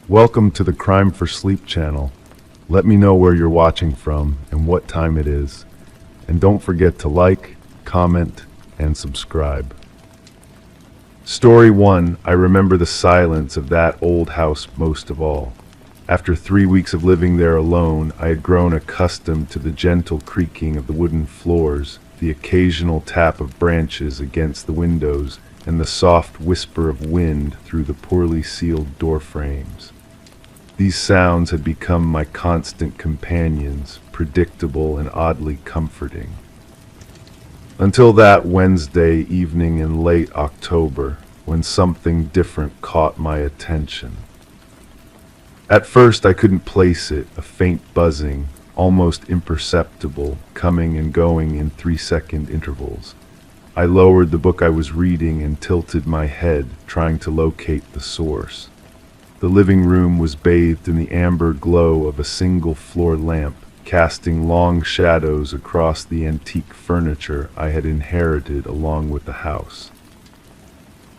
Welcome to the Crime for Sleep channel. Let me know where you're watching from and what time it is. And don't forget to like, comment, and subscribe. Story 1. I remember the silence of that old house most of all. After 3 weeks of living there alone, I had grown accustomed to the gentle creaking of the wooden floors, the occasional tap of branches against the windows, and the soft whisper of wind through the poorly sealed door frames. These sounds had become my constant companions, predictable and oddly comforting. Until that Wednesday evening in late October, when something different caught my attention. At first I couldn't place it, a faint buzzing, almost imperceptible, coming and going in 3-second intervals. I lowered the book I was reading and tilted my head, trying to locate the source. The living room was bathed in the amber glow of a single-floor lamp, casting long shadows across the antique furniture I had inherited along with the house.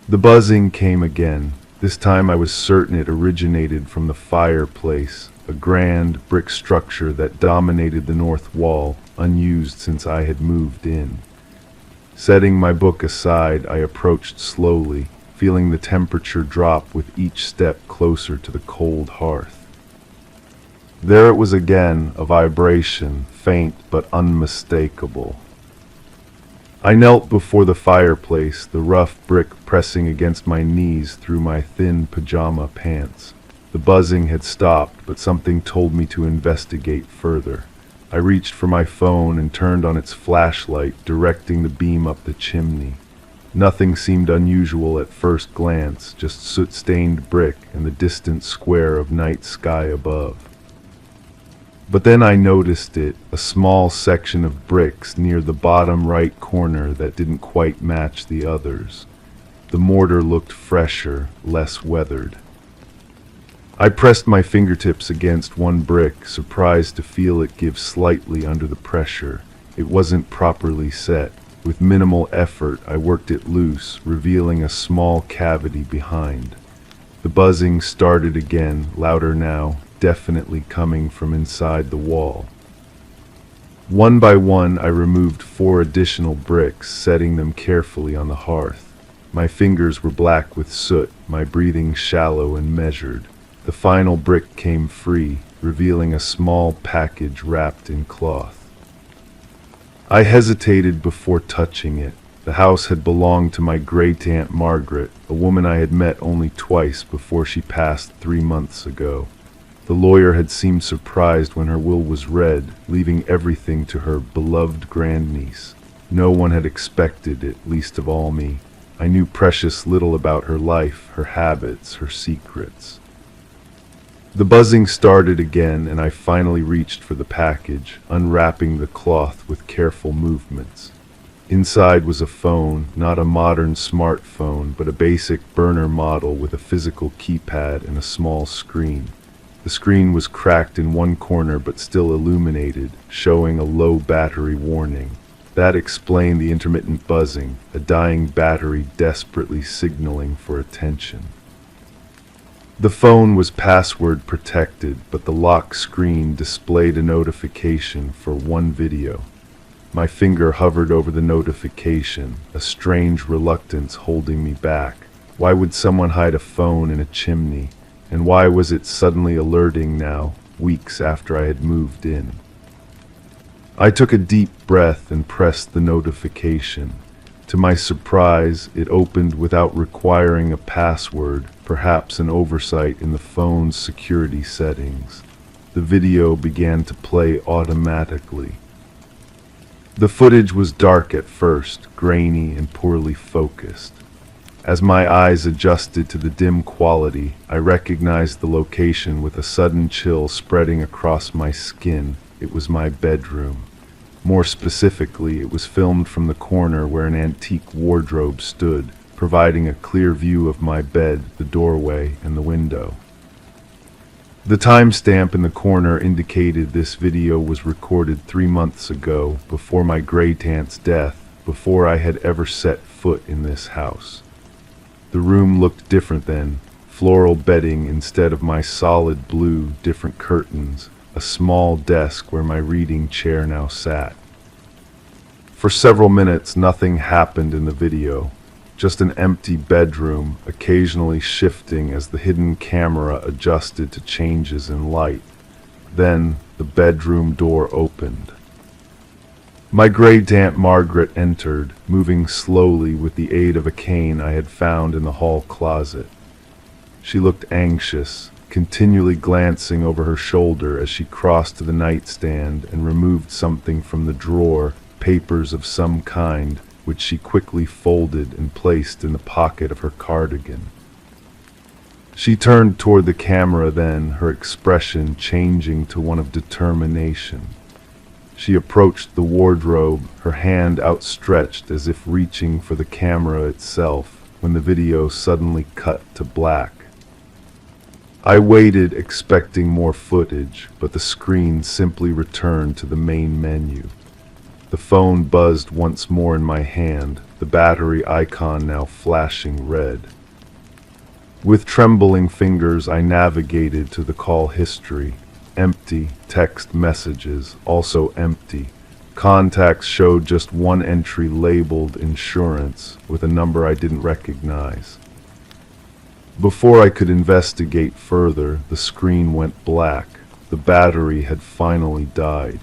The buzzing came again. This time I was certain it originated from the fireplace, a grand brick structure that dominated the north wall, unused since I had moved in. Setting my book aside, I approached slowly, feeling the temperature drop with each step closer to the cold hearth. There it was again, a vibration, faint but unmistakable. I knelt before the fireplace, the rough brick pressing against my knees through my thin pajama pants. The buzzing had stopped, but something told me to investigate further. I reached for my phone and turned on its flashlight, directing the beam up the chimney. Nothing seemed unusual at first glance, just soot-stained brick and the distant square of night sky above. But then I noticed it, a small section of bricks near the bottom right corner that didn't quite match the others. The mortar looked fresher, less weathered. I pressed my fingertips against one brick, surprised to feel it give slightly under the pressure. It wasn't properly set. With minimal effort, I worked it loose, revealing a small cavity behind. The buzzing started again, louder now, definitely coming from inside the wall. One by one, I removed 4 additional bricks, setting them carefully on the hearth. My fingers were black with soot, my breathing shallow and measured. The final brick came free, revealing a small package wrapped in cloth. I hesitated before touching it. The house had belonged to my great-aunt Margaret, a woman I had met only twice before she passed 3 months ago. The lawyer had seemed surprised when her will was read, leaving everything to her beloved grandniece. No one had expected it, least of all me. I knew precious little about her life, her habits, her secrets. The buzzing started again, and I finally reached for the package, unwrapping the cloth with careful movements. Inside was a phone, not a modern smartphone, but a basic burner model with a physical keypad and a small screen. The screen was cracked in one corner but still illuminated, showing a low battery warning. That explained the intermittent buzzing, a dying battery desperately signaling for attention. The phone was password protected, but the lock screen displayed a notification for one video. My finger hovered over the notification, a strange reluctance holding me back. Why would someone hide a phone in a chimney? And why was it suddenly alerting now, weeks after I had moved in? I took a deep breath and pressed the notification. To my surprise, it opened without requiring a password, perhaps an oversight in the phone's security settings. The video began to play automatically. The footage was dark at first, grainy and poorly focused. As my eyes adjusted to the dim quality, I recognized the location with a sudden chill spreading across my skin. It was my bedroom. More specifically, it was filmed from the corner where an antique wardrobe stood, providing a clear view of my bed, the doorway, and the window. The timestamp in the corner indicated this video was recorded 3 months ago, before my great-aunt's death, before I had ever set foot in this house. The room looked different then, floral bedding instead of my solid blue, different curtains, a small desk where my reading chair now sat. For several minutes, nothing happened in the video. Just an empty bedroom, occasionally shifting as the hidden camera adjusted to changes in light. Then, the bedroom door opened. My great aunt Margaret entered, moving slowly with the aid of a cane I had found in the hall closet. She looked anxious, continually glancing over her shoulder as she crossed to the nightstand and removed something from the drawer, papers of some kind, which she quickly folded and placed in the pocket of her cardigan. She turned toward the camera then, her expression changing to one of determination. She approached the wardrobe, her hand outstretched as if reaching for the camera itself, when the video suddenly cut to black. I waited, expecting more footage, but the screen simply returned to the main menu. The phone buzzed once more in my hand, the battery icon now flashing red. With trembling fingers, I navigated to the call history. Empty. Text messages, also empty. Contacts showed just one entry labeled insurance, with a number I didn't recognize. Before I could investigate further, the screen went black. The battery had finally died.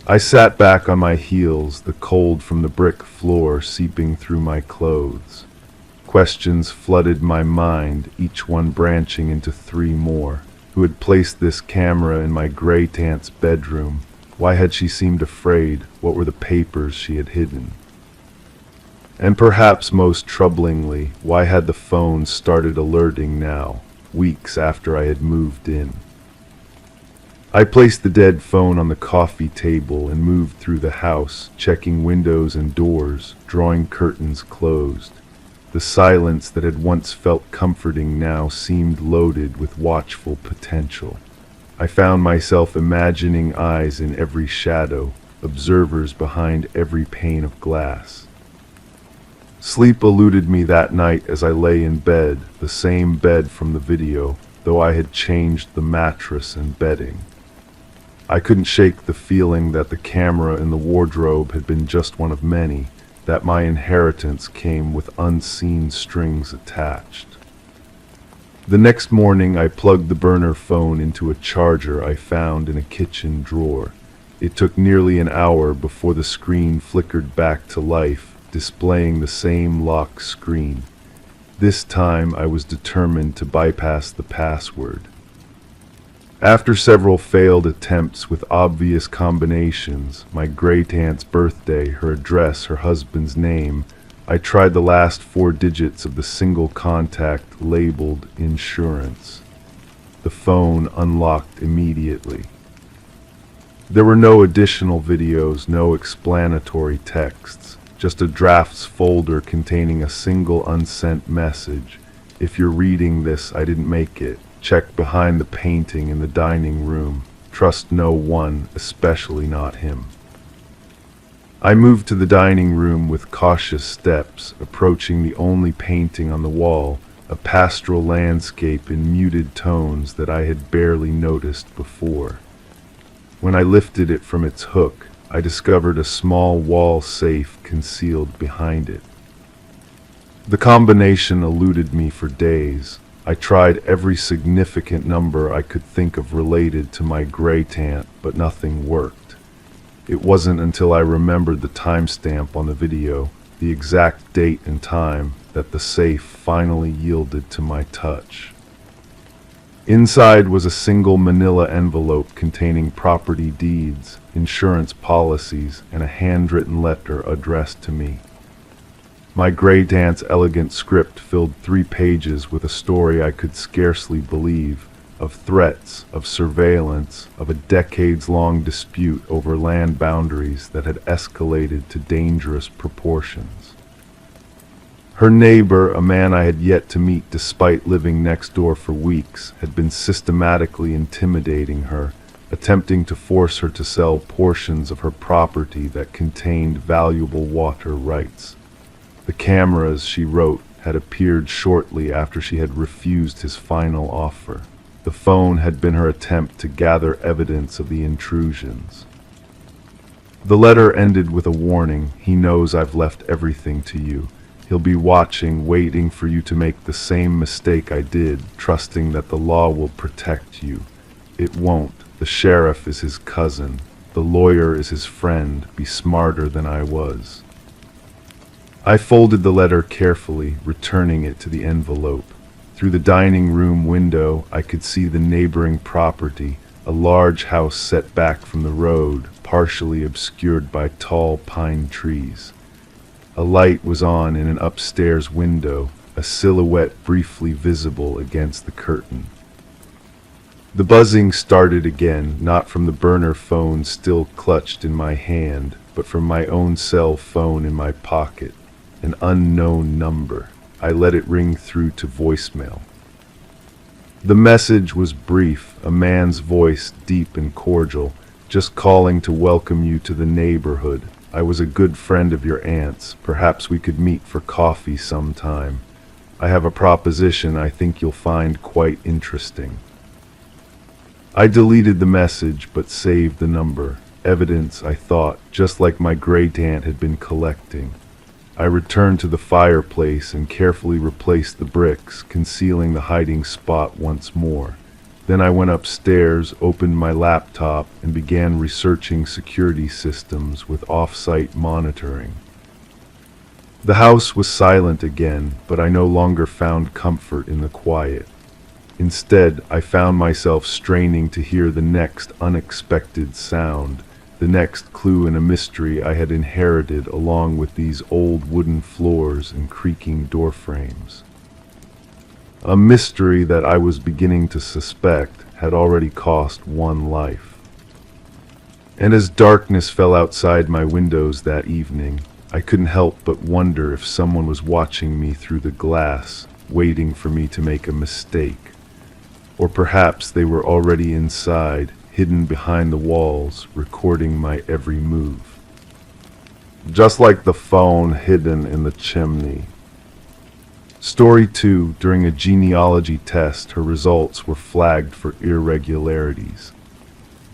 I sat back on my heels, the cold from the brick floor seeping through my clothes. Questions flooded my mind, each one branching into three more. Who had placed this camera in my great aunt's bedroom? Why had she seemed afraid? What were the papers she had hidden? And perhaps most troublingly, why had the phone started alerting now, weeks after I had moved in? I placed the dead phone on the coffee table and moved through the house, checking windows and doors, drawing curtains closed. The silence that had once felt comforting now seemed loaded with watchful potential. I found myself imagining eyes in every shadow, observers behind every pane of glass. Sleep eluded me that night as I lay in bed, the same bed from the video, though I had changed the mattress and bedding. I couldn't shake the feeling that the camera in the wardrobe had been just one of many, that my inheritance came with unseen strings attached. The next morning I plugged the burner phone into a charger I found in a kitchen drawer. It took nearly an hour before the screen flickered back to life, displaying the same lock screen. This time I was determined to bypass the password. After several failed attempts with obvious combinations, my great-aunt's birthday, her address, her husband's name, I tried the last 4 digits of the single contact labeled insurance. The phone unlocked immediately. There were no additional videos, no explanatory texts, just a drafts folder containing a single unsent message. If you're reading this, I didn't make it. Check behind the painting in the dining room. Trust no one, especially not him. I moved to the dining room with cautious steps, approaching the only painting on the wall, a pastoral landscape in muted tones that I had barely noticed before. When I lifted it from its hook, I discovered a small wall safe concealed behind it. The combination eluded me for days. I tried every significant number I could think of related to my great-aunt, but nothing worked. It wasn't until I remembered the timestamp on the video, the exact date and time, that the safe finally yielded to my touch. Inside was a single manila envelope containing property deeds, insurance policies, and a handwritten letter addressed to me. My great-aunt's elegant script filled 3 pages with a story I could scarcely believe, of threats, of surveillance, of a decades-long dispute over land boundaries that had escalated to dangerous proportions. Her neighbor, a man I had yet to meet despite living next door for weeks, had been systematically intimidating her, attempting to force her to sell portions of her property that contained valuable water rights. The cameras, she wrote, had appeared shortly after she had refused his final offer. The phone had been her attempt to gather evidence of the intrusions. The letter ended with a warning. He knows I've left everything to you. He'll be watching, waiting for you to make the same mistake I did, trusting that the law will protect you. It won't. The sheriff is his cousin. The lawyer is his friend. Be smarter than I was. I folded the letter carefully, returning it to the envelope. Through the dining room window, I could see the neighboring property, a large house set back from the road, partially obscured by tall pine trees. A light was on in an upstairs window, a silhouette briefly visible against the curtain. The buzzing started again, not from the burner phone still clutched in my hand, but from my own cell phone in my pocket. An unknown number. I let it ring through to voicemail. The message was brief, a man's voice deep and cordial, just calling to welcome you to the neighborhood. I was a good friend of your aunt's. Perhaps we could meet for coffee sometime. I have a proposition I think you'll find quite interesting. I deleted the message but saved the number. Evidence, I thought, just like my great-aunt had been collecting. I returned to the fireplace and carefully replaced the bricks, concealing the hiding spot once more. Then I went upstairs, opened my laptop, and began researching security systems with off-site monitoring. The house was silent again, but I no longer found comfort in the quiet. Instead, I found myself straining to hear the next unexpected sound, the next clue in a mystery I had inherited along with these old wooden floors and creaking door frames. A mystery that I was beginning to suspect had already cost one life. And as darkness fell outside my windows that evening, I couldn't help but wonder if someone was watching me through the glass, waiting for me to make a mistake. Or perhaps they were already inside, hidden behind the walls, recording my every move. Just like the phone hidden in the chimney. Story 2, during a genealogy test, her results were flagged for irregularities.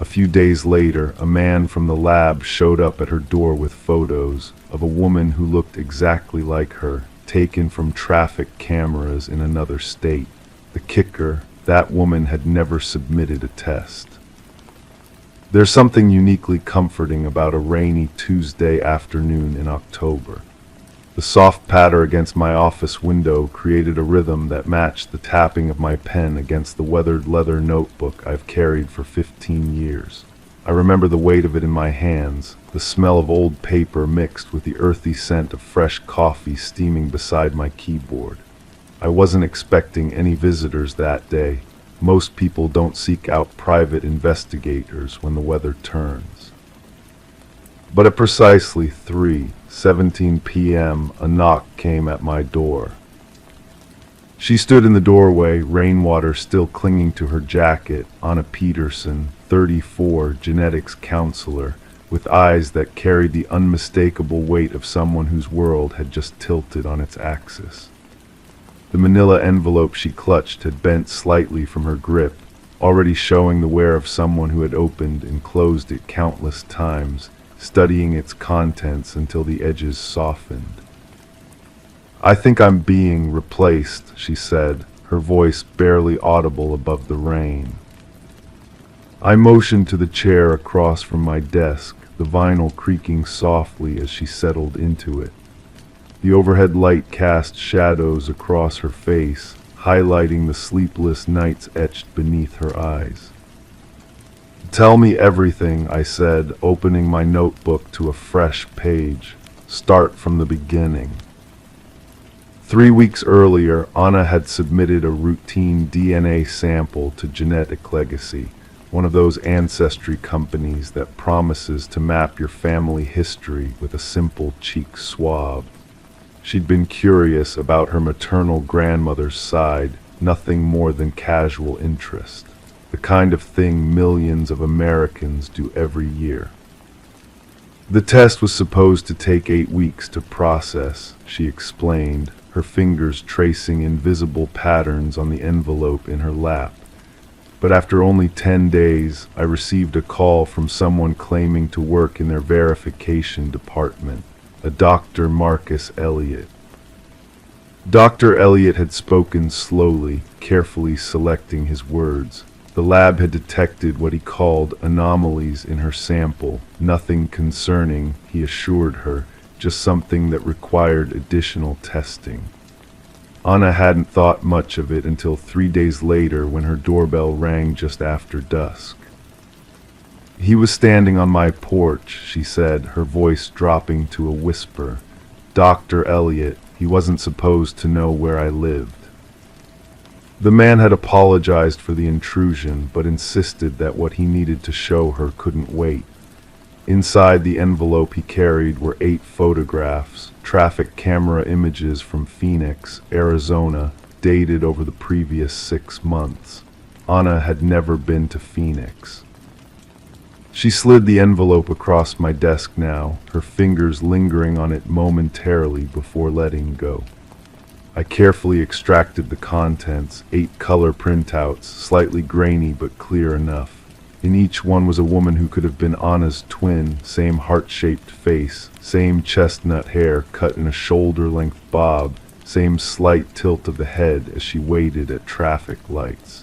A few days later, a man from the lab showed up at her door with photos of a woman who looked exactly like her, taken from traffic cameras in another state. The kicker, that woman had never submitted a test. There's something uniquely comforting about a rainy Tuesday afternoon in October. The soft patter against my office window created a rhythm that matched the tapping of my pen against the weathered leather notebook I've carried for 15 years. I remember the weight of it in my hands, the smell of old paper mixed with the earthy scent of fresh coffee steaming beside my keyboard. I wasn't expecting any visitors that day. Most people don't seek out private investigators when the weather turns. But at precisely 3:17 p.m., a knock came at my door. She stood in the doorway, rainwater still clinging to her jacket. Anna Peterson, 34, genetics counselor, with eyes that carried the unmistakable weight of someone whose world had just tilted on its axis. The manila envelope she clutched had bent slightly from her grip, already showing the wear of someone who had opened and closed it countless times, studying its contents until the edges softened. "I think I'm being replaced," she said, her voice barely audible above the rain. I motioned to the chair across from my desk, the vinyl creaking softly as she settled into it. The overhead light cast shadows across her face, highlighting the sleepless nights etched beneath her eyes. "Tell me everything," I said, opening my notebook to a fresh page. "Start from the beginning." 3 weeks earlier, Anna had submitted a routine DNA sample to Genetic Legacy, one of those ancestry companies that promises to map your family history with a simple cheek swab. She'd been curious about her maternal grandmother's side, nothing more than casual interest. The kind of thing millions of Americans do every year. The test was supposed to take 8 weeks to process, she explained, her fingers tracing invisible patterns on the envelope in her lap. But after only 10 days, I received a call from someone claiming to work in their verification department, a Dr. Marcus Elliott. Dr. Elliott had spoken slowly, carefully selecting his words. The lab had detected what he called anomalies in her sample, nothing concerning, he assured her, just something that required additional testing. Anna hadn't thought much of it until 3 days later when her doorbell rang just after dusk. "He was standing on my porch," she said, her voice dropping to a whisper. "Dr. Elliott, he wasn't supposed to know where I lived." The man had apologized for the intrusion, but insisted that what he needed to show her couldn't wait. Inside the envelope he carried were 8 photographs, traffic camera images from Phoenix, Arizona, dated over the previous 6 months. Anna had never been to Phoenix. She slid the envelope across my desk now, her fingers lingering on it momentarily before letting go. I carefully extracted the contents, 8 color printouts, slightly grainy but clear enough. In each one was a woman who could have been Anna's twin, same heart-shaped face, same chestnut hair cut in a shoulder-length bob, same slight tilt of the head as she waited at traffic lights.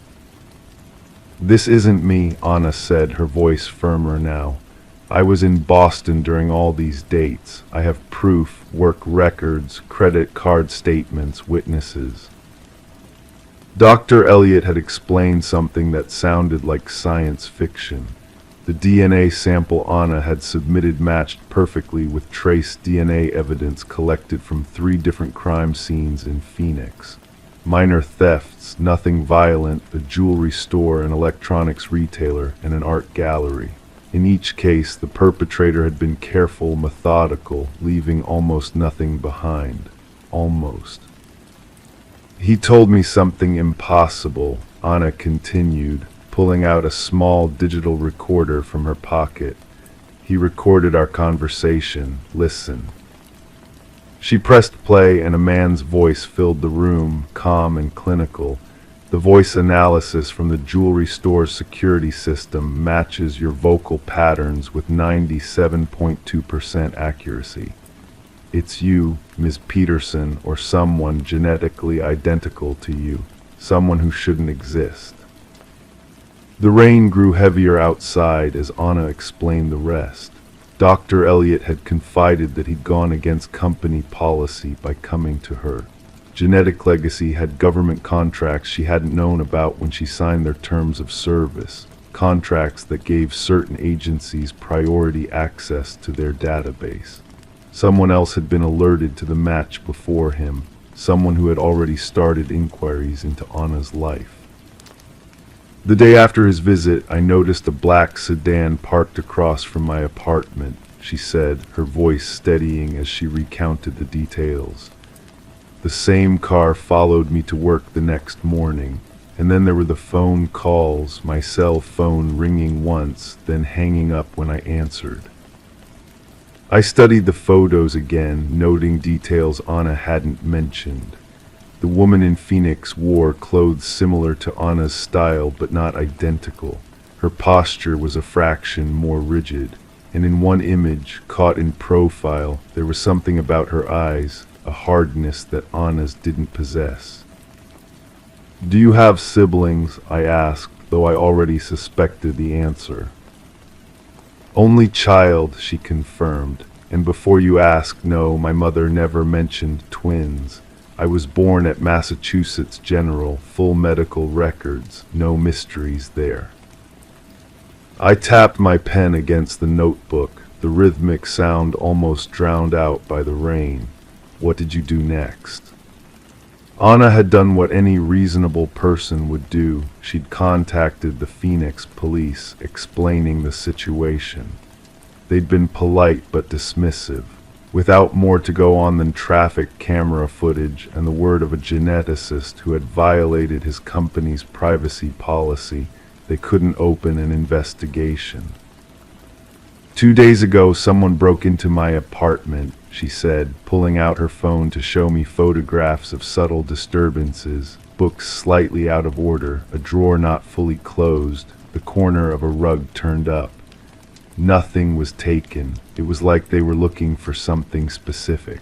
"This isn't me," Anna said, her voice firmer now. "I was in Boston during all these dates. I have proof, work records, credit card statements, witnesses." Dr. Elliott had explained something that sounded like science fiction. The DNA sample Anna had submitted matched perfectly with trace DNA evidence collected from 3 different crime scenes in Phoenix. Minor thefts, nothing violent, a jewelry store, an electronics retailer, and an art gallery. In each case, the perpetrator had been careful, methodical, leaving almost nothing behind. Almost. "He told me something impossible," Anna continued, pulling out a small digital recorder from her pocket. "He recorded our conversation. Listen." She pressed play and a man's voice filled the room, calm and clinical. "The voice analysis from the jewelry store's security system matches your vocal patterns with 97.2% accuracy. It's you, Ms. Peterson, or someone genetically identical to you, someone who shouldn't exist." The rain grew heavier outside as Anna explained the rest. Dr. Elliott had confided that he'd gone against company policy by coming to her. Genetic Legacy had government contracts she hadn't known about when she signed their terms of service, contracts that gave certain agencies priority access to their database. Someone else had been alerted to the match before him, someone who had already started inquiries into Anna's life. The day after his visit, I noticed a black sedan parked across from my apartment, she said, her voice steadying as she recounted the details. The same car followed me to work the next morning, and then there were the phone calls, my cell phone ringing once, then hanging up when I answered. I studied the photos again, noting details Anna hadn't mentioned. The woman in Phoenix wore clothes similar to Anna's style but not identical. Her posture was a fraction more rigid, and in one image, caught in profile, there was something about her eyes, a hardness that Anna's didn't possess. "Do you have siblings?" I asked, though I already suspected the answer. "Only child," she confirmed, "and before you ask, no, my mother never mentioned twins. I was born at Massachusetts General, full medical records, no mysteries there." I tapped my pen against the notebook, the rhythmic sound almost drowned out by the rain. "What did you do next?" Anna had done what any reasonable person would do. She'd contacted the Phoenix police, explaining the situation. They'd been polite but dismissive. Without more to go on than traffic camera footage and the word of a geneticist who had violated his company's privacy policy, they couldn't open an investigation. 2 days ago, someone broke into my apartment. she said, pulling out her phone to show me photographs of subtle disturbances, books slightly out of order, a drawer not fully closed, the corner of a rug turned up. Nothing was taken. It was like they were looking for something specific.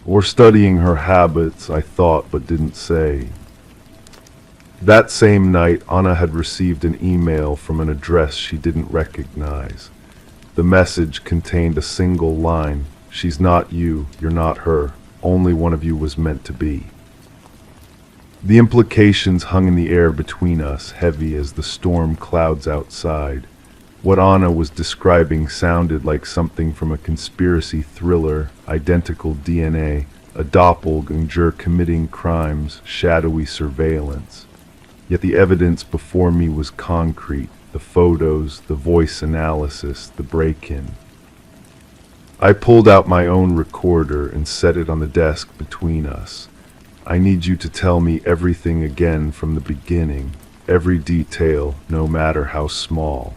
Or studying her habits, I thought but didn't say. That same night, Anna had received an email from an address she didn't recognize. The message contained a single line: "She's not you, you're not her. Only one of you was meant to be." The implications hung in the air between us, heavy as the storm clouds outside. What Anna was describing sounded like something from a conspiracy thriller: identical DNA, a doppelganger committing crimes, shadowy surveillance. Yet the evidence before me was concrete: the photos, the voice analysis, the break-in. I pulled out my own recorder and set it on the desk between us. "I need you to tell me everything again from the beginning, every detail, no matter how small."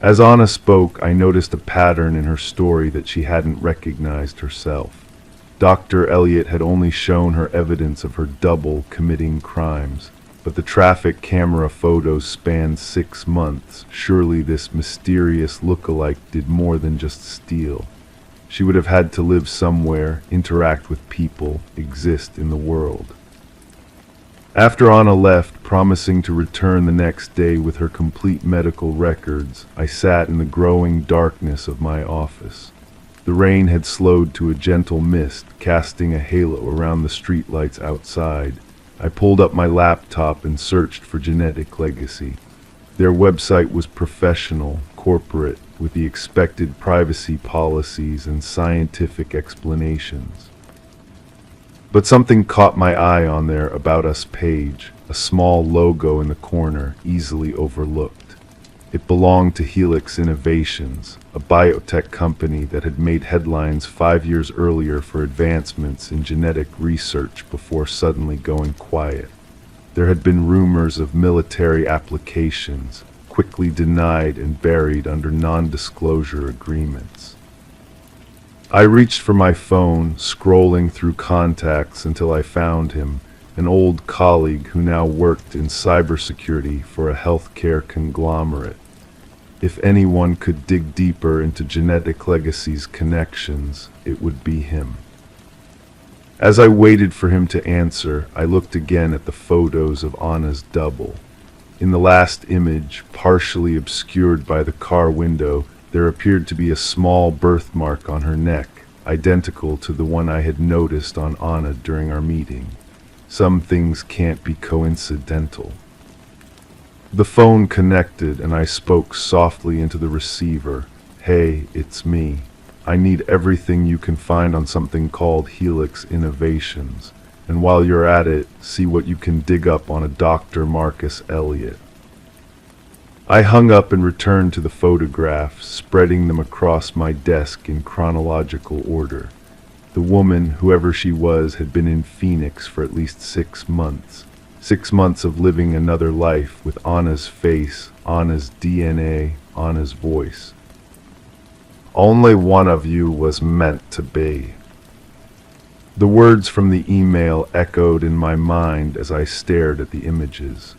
As Anna spoke, I noticed a pattern in her story that she hadn't recognized herself. Dr. Elliot had only shown her evidence of her double committing crimes, but the traffic camera photos spanned 6 months. Surely this mysterious look-alike did more than just steal. She would have had to live somewhere, interact with people, exist in the world. After Anna left, promising to return the next day with her complete medical records, I sat in the growing darkness of my office. The rain had slowed to a gentle mist, casting a halo around the streetlights outside. I pulled up my laptop and searched for Genetic Legacy. Their website was professional, corporate, with the expected privacy policies and scientific explanations. But something caught my eye on their About Us page, a small logo in the corner, easily overlooked. It belonged to Helix Innovations, a biotech company that had made headlines 5 years earlier for advancements in genetic research before suddenly going quiet. There had been rumors of military applications, quickly denied and buried under non-disclosure agreements. I reached for my phone, scrolling through contacts until I found him, an old colleague who now worked in cybersecurity for a healthcare conglomerate. If anyone could dig deeper into Genetic Legacy's connections, it would be him. As I waited for him to answer, I looked again at the photos of Anna's double. In the last image, partially obscured by the car window, there appeared to be a small birthmark on her neck, identical to the one I had noticed on Anna during our meeting. Some things can't be coincidental. The phone connected and I spoke softly into the receiver. "Hey, it's me. I need everything you can find on something called Helix Innovations. And while you're at it, see what you can dig up on a Dr. Marcus Elliot." I hung up and returned to the photographs, spreading them across my desk in chronological order. The woman, whoever she was, had been in Phoenix for at least 6 months. 6 months of living another life with Anna's face, Anna's DNA, Anna's voice. "Only one of you was meant to be." The words from the email echoed in my mind as I stared at the images.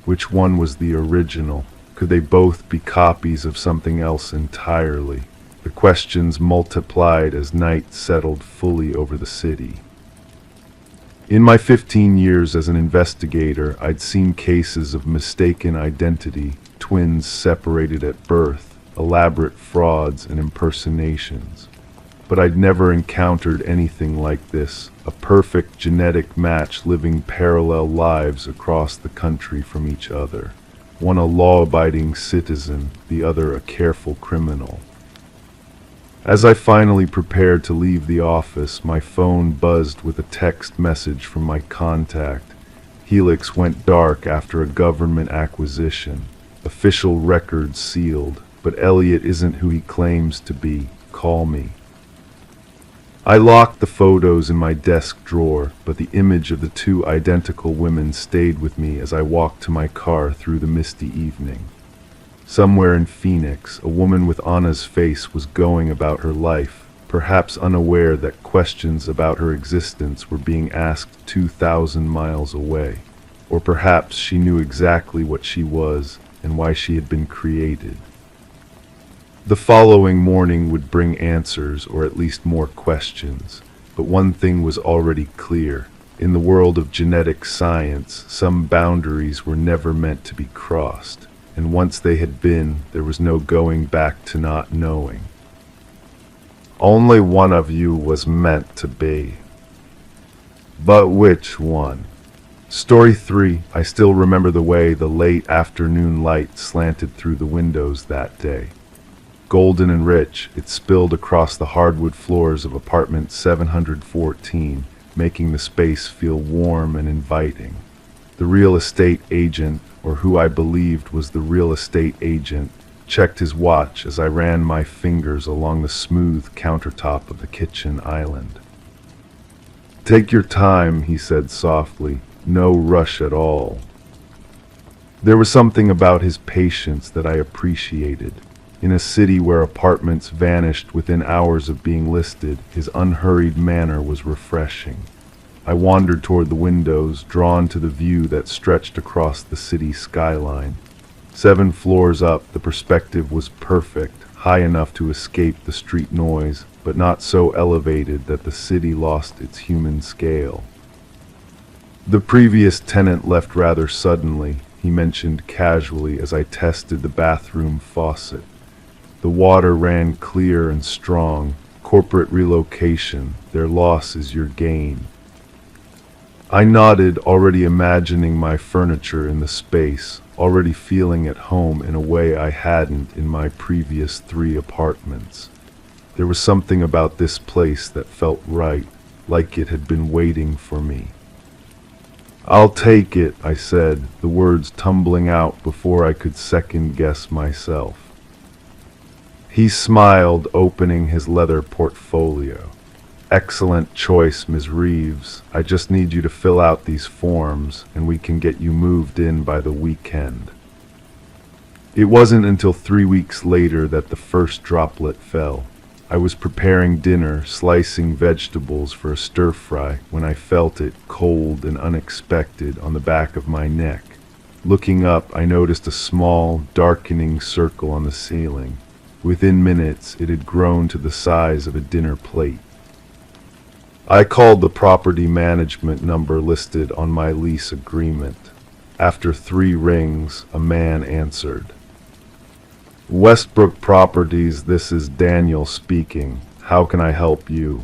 Which one was the original? Could they both be copies of something else entirely? The questions multiplied as night settled fully over the city. In my 15 years as an investigator, I'd seen cases of mistaken identity, twins separated at birth, elaborate frauds and impersonations. But I'd never encountered anything like this, a perfect genetic match living parallel lives across the country from each other. One a law-abiding citizen, the other a careful criminal. As I finally prepared to leave the office, my phone buzzed with a text message from my contact. Helix went dark after a government acquisition. Official records sealed, but Elliot isn't who he claims to be. Call me. I locked the photos in my desk drawer, but the image of the 2 identical women stayed with me as I walked to my car through the misty evening. Somewhere in Phoenix, a woman with Anna's face was going about her life, perhaps unaware that questions about her existence were being asked 2,000 miles away. Or perhaps she knew exactly what she was and why she had been created. The following morning would bring answers, or at least more questions. But one thing was already clear. In the world of genetic science, some boundaries were never meant to be crossed. And once they had been, there was no going back to not knowing. Only one of you was meant to be. But which one? Story 3. I still remember the way the late afternoon light slanted through the windows that day. Golden and rich, it spilled across the hardwood floors of apartment 714, making the space feel warm and inviting. The real estate agent, or who I believed was the real estate agent, checked his watch as I ran my fingers along the smooth countertop of the kitchen island. "Take your time," he said softly. "No rush at all." There was something about his patience that I appreciated. In a city where apartments vanished within hours of being listed, his unhurried manner was refreshing. I wandered toward the windows, drawn to the view that stretched across the city skyline. 7 floors up, the perspective was perfect, high enough to escape the street noise, but not so elevated that the city lost its human scale. "The previous tenant left rather suddenly," he mentioned casually as I tested the bathroom faucet. "The water ran clear and strong. Corporate relocation. Their loss is your gain." I nodded, already imagining my furniture in the space, already feeling at home in a way I hadn't in my previous 3 apartments. There was something about this place that felt right, like it had been waiting for me. "I'll take it," I said, the words tumbling out before I could second-guess myself. He smiled, opening his leather portfolio. "Excellent choice, Ms. Reeves. I just need you to fill out these forms, and we can get you moved in by the weekend." It wasn't until 3 weeks later that the first droplet fell. I was preparing dinner, slicing vegetables for a stir-fry, when I felt it, cold and unexpected, on the back of my neck. Looking up, I noticed a small, darkening circle on the ceiling. Within minutes, it had grown to the size of a dinner plate. I called the property management number listed on my lease agreement. After 3 rings, a man answered. "Westbrook Properties, this is Daniel speaking. How can I help you?"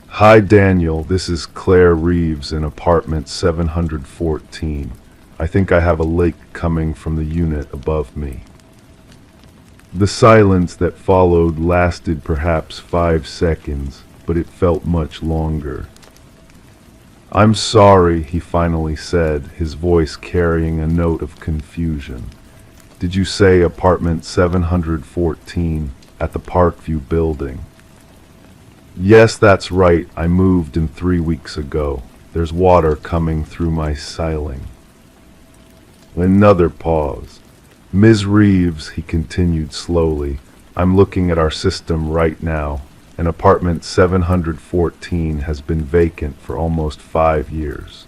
"Hi Daniel, this is Claire Reeves in apartment 714. I think I have a leak coming from the unit above me." The silence that followed lasted perhaps 5 seconds, but it felt much longer. "I'm sorry," he finally said, his voice carrying a note of confusion. "Did you say apartment 714 at the Parkview building?" "Yes, that's right. I moved in 3 weeks ago. There's water coming through my ceiling." Another pause. "Ms. Reeves," he continued slowly, "I'm looking at our system right now, and apartment 714 has been vacant for almost 5 years."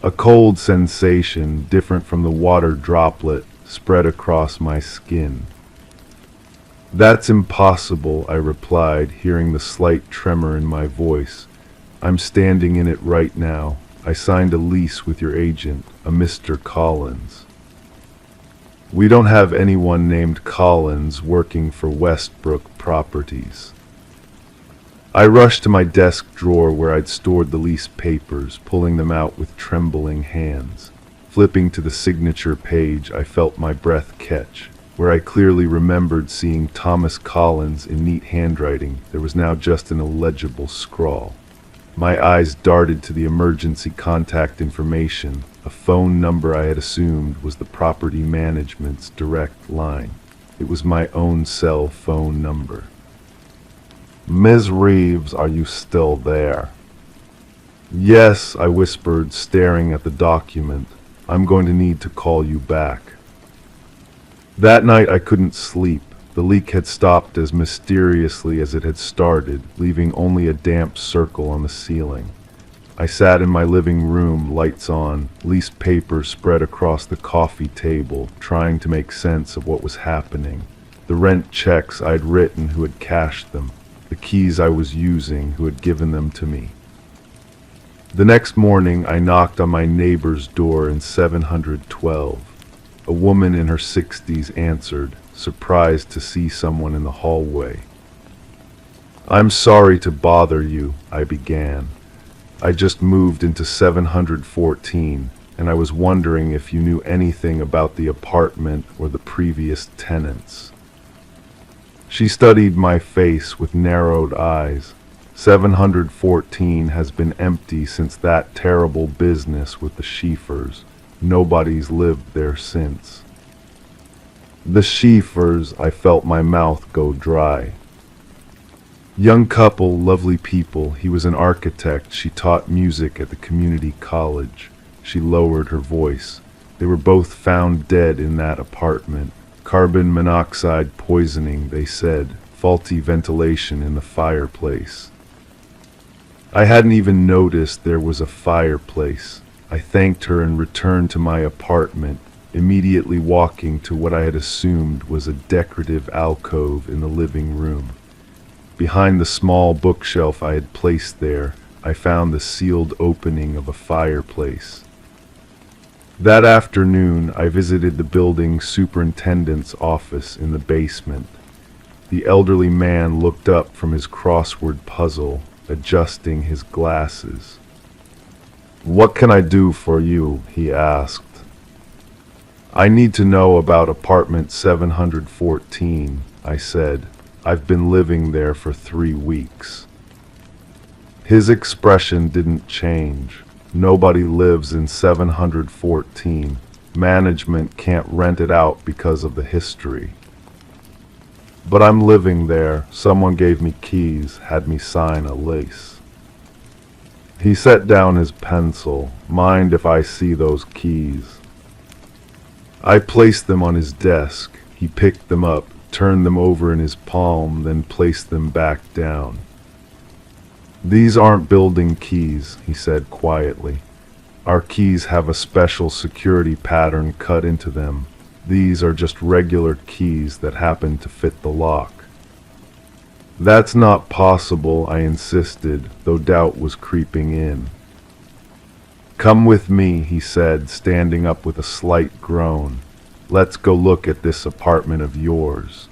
A cold sensation, different from the water droplet, spread across my skin. "That's impossible," I replied, hearing the slight tremor in my voice. "I'm standing in it right now. I signed a lease with your agent, a Mr. Collins." "We don't have anyone named Collins working for Westbrook Properties." I rushed to my desk drawer where I'd stored the lease papers, pulling them out with trembling hands. Flipping to the signature page, I felt my breath catch. Where I clearly remembered seeing Thomas Collins in neat handwriting, there was now just an illegible scrawl. My eyes darted to the emergency contact information, a phone number I had assumed was the property management's direct line. It was my own cell phone number. "Ms. Reeves, are you still there?" "Yes," I whispered, staring at the document. "I'm going to need to call you back." That night I couldn't sleep. The leak had stopped as mysteriously as it had started, leaving only a damp circle on the ceiling. I sat in my living room, lights on, leased papers spread across the coffee table, trying to make sense of what was happening. The rent checks I'd written, who had cashed them, the keys I was using, who had given them to me. The next morning I knocked on my neighbor's door in 712. A woman in her 60s answered, surprised to see someone in the hallway. "I'm sorry to bother you," I began. "I just moved into 714, and I was wondering if you knew anything about the apartment or the previous tenants." She studied my face with narrowed eyes. 714 has been empty since that terrible business with the Schiefers. Nobody's lived there since. The Schiefers, I felt my mouth go dry. Young couple, lovely people. He was an architect. She taught music at the community college. She lowered her voice. They were both found dead in that apartment. Carbon monoxide poisoning, they said. Faulty ventilation in the fireplace. I hadn't even noticed there was a fireplace. I thanked her and returned to my apartment, immediately walking to what I had assumed was a decorative alcove in the living room. Behind the small bookshelf I had placed there, I found the sealed opening of a fireplace. That afternoon, I visited the building superintendent's office in the basement. The elderly man looked up from his crossword puzzle, adjusting his glasses. "What can I do for you?" he asked. "I need to know about apartment 714, I said. "I've been living there for 3 weeks. His expression didn't change. "Nobody lives in 714. Management can't rent it out because of the history." "But I'm living there. Someone gave me keys, had me sign a lease." He set down his pencil. "Mind if I see those keys?" I placed them on his desk. He picked them up, turned them over in his palm, then placed them back down. "These aren't building keys," he said quietly. "Our keys have a special security pattern cut into them. These are just regular keys that happen to fit the lock." "That's not possible," I insisted, though doubt was creeping in. "Come with me," he said, standing up with a slight groan. "Let's go look at this apartment of yours."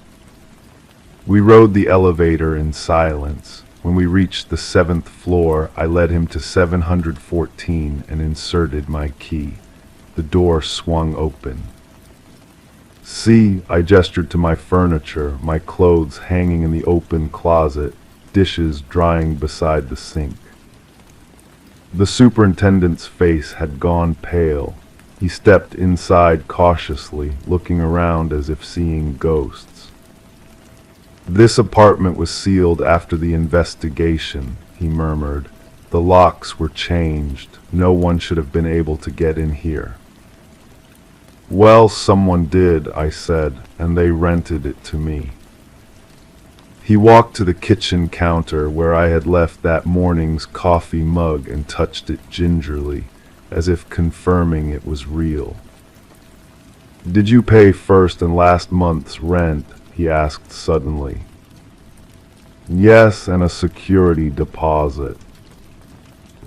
We rode the elevator in silence. When we reached the 7th floor, I led him to 714 and inserted my key. The door swung open. "See," I gestured to my furniture, my clothes hanging in the open closet, dishes drying beside the sink. The superintendent's face had gone pale. He stepped inside cautiously, looking around as if seeing ghosts. "This apartment was sealed after the investigation," he murmured. "The locks were changed. No one should have been able to get in here." "Well, someone did," I said, "and they rented it to me." He walked to the kitchen counter where I had left that morning's coffee mug and touched it gingerly, as if confirming it was real. "Did you pay first and last month's rent?" he asked suddenly. "Yes, and a security deposit."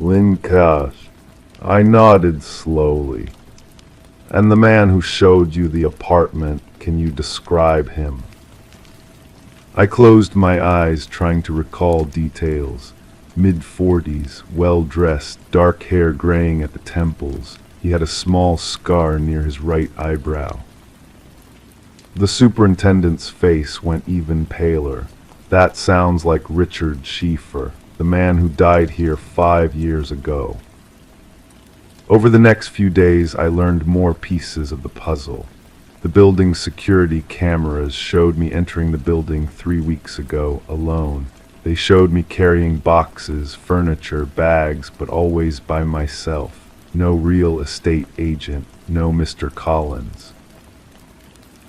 "Linkash." I nodded slowly. "And the man who showed you the apartment, can you describe him?" I closed my eyes, trying to recall details. Mid-40s, well-dressed, dark hair graying at the temples. He had a small scar near his right eyebrow. The superintendent's face went even paler. "That sounds like Richard Schieffer, the man who died here 5 years ago." Over the next few days, I learned more pieces of the puzzle. The building's security cameras showed me entering the building 3 weeks ago, alone. They showed me carrying boxes, furniture, bags, but always by myself. No real estate agent, no Mr. Collins.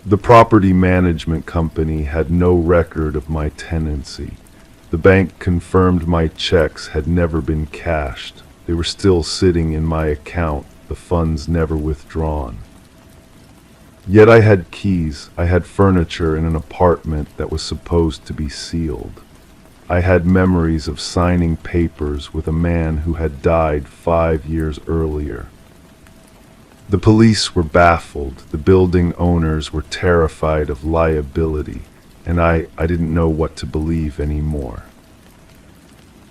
The property management company had no record of my tenancy. The bank confirmed my checks had never been cashed. They were still sitting in my account, the funds never withdrawn. Yet I had keys, I had furniture in an apartment that was supposed to be sealed. I had memories of signing papers with a man who had died 5 years earlier. The police were baffled, the building owners were terrified of liability, and I didn't know what to believe anymore.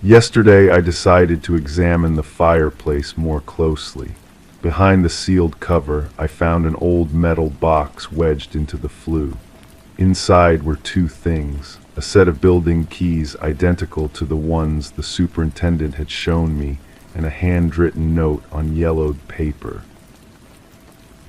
Yesterday I decided to examine the fireplace more closely. Behind the sealed cover, I found an old metal box wedged into the flue. Inside were two things: a set of building keys identical to the ones the superintendent had shown me, and a handwritten note on yellowed paper.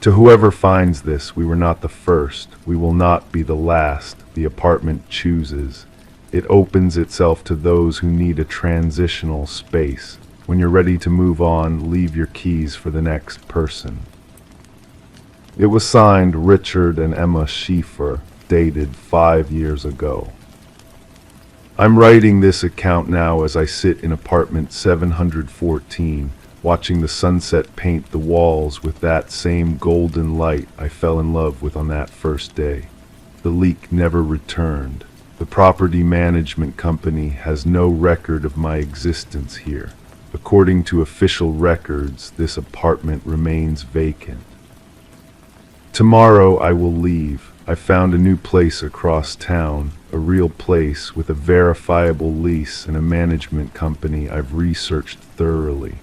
To whoever finds this, we were not the first. We will not be the last. The apartment chooses. It opens itself to those who need a transitional space. When you're ready to move on, leave your keys for the next person. It was signed Richard and Emma Schieffer, dated 5 years ago. I'm writing this account now as I sit in apartment 714, watching the sunset paint the walls with that same golden light I fell in love with on that first day. The leak never returned. The property management company has no record of my existence here. According to official records, this apartment remains vacant. Tomorrow I will leave. I found a new place across town, a real place with a verifiable lease and a management company I've researched thoroughly.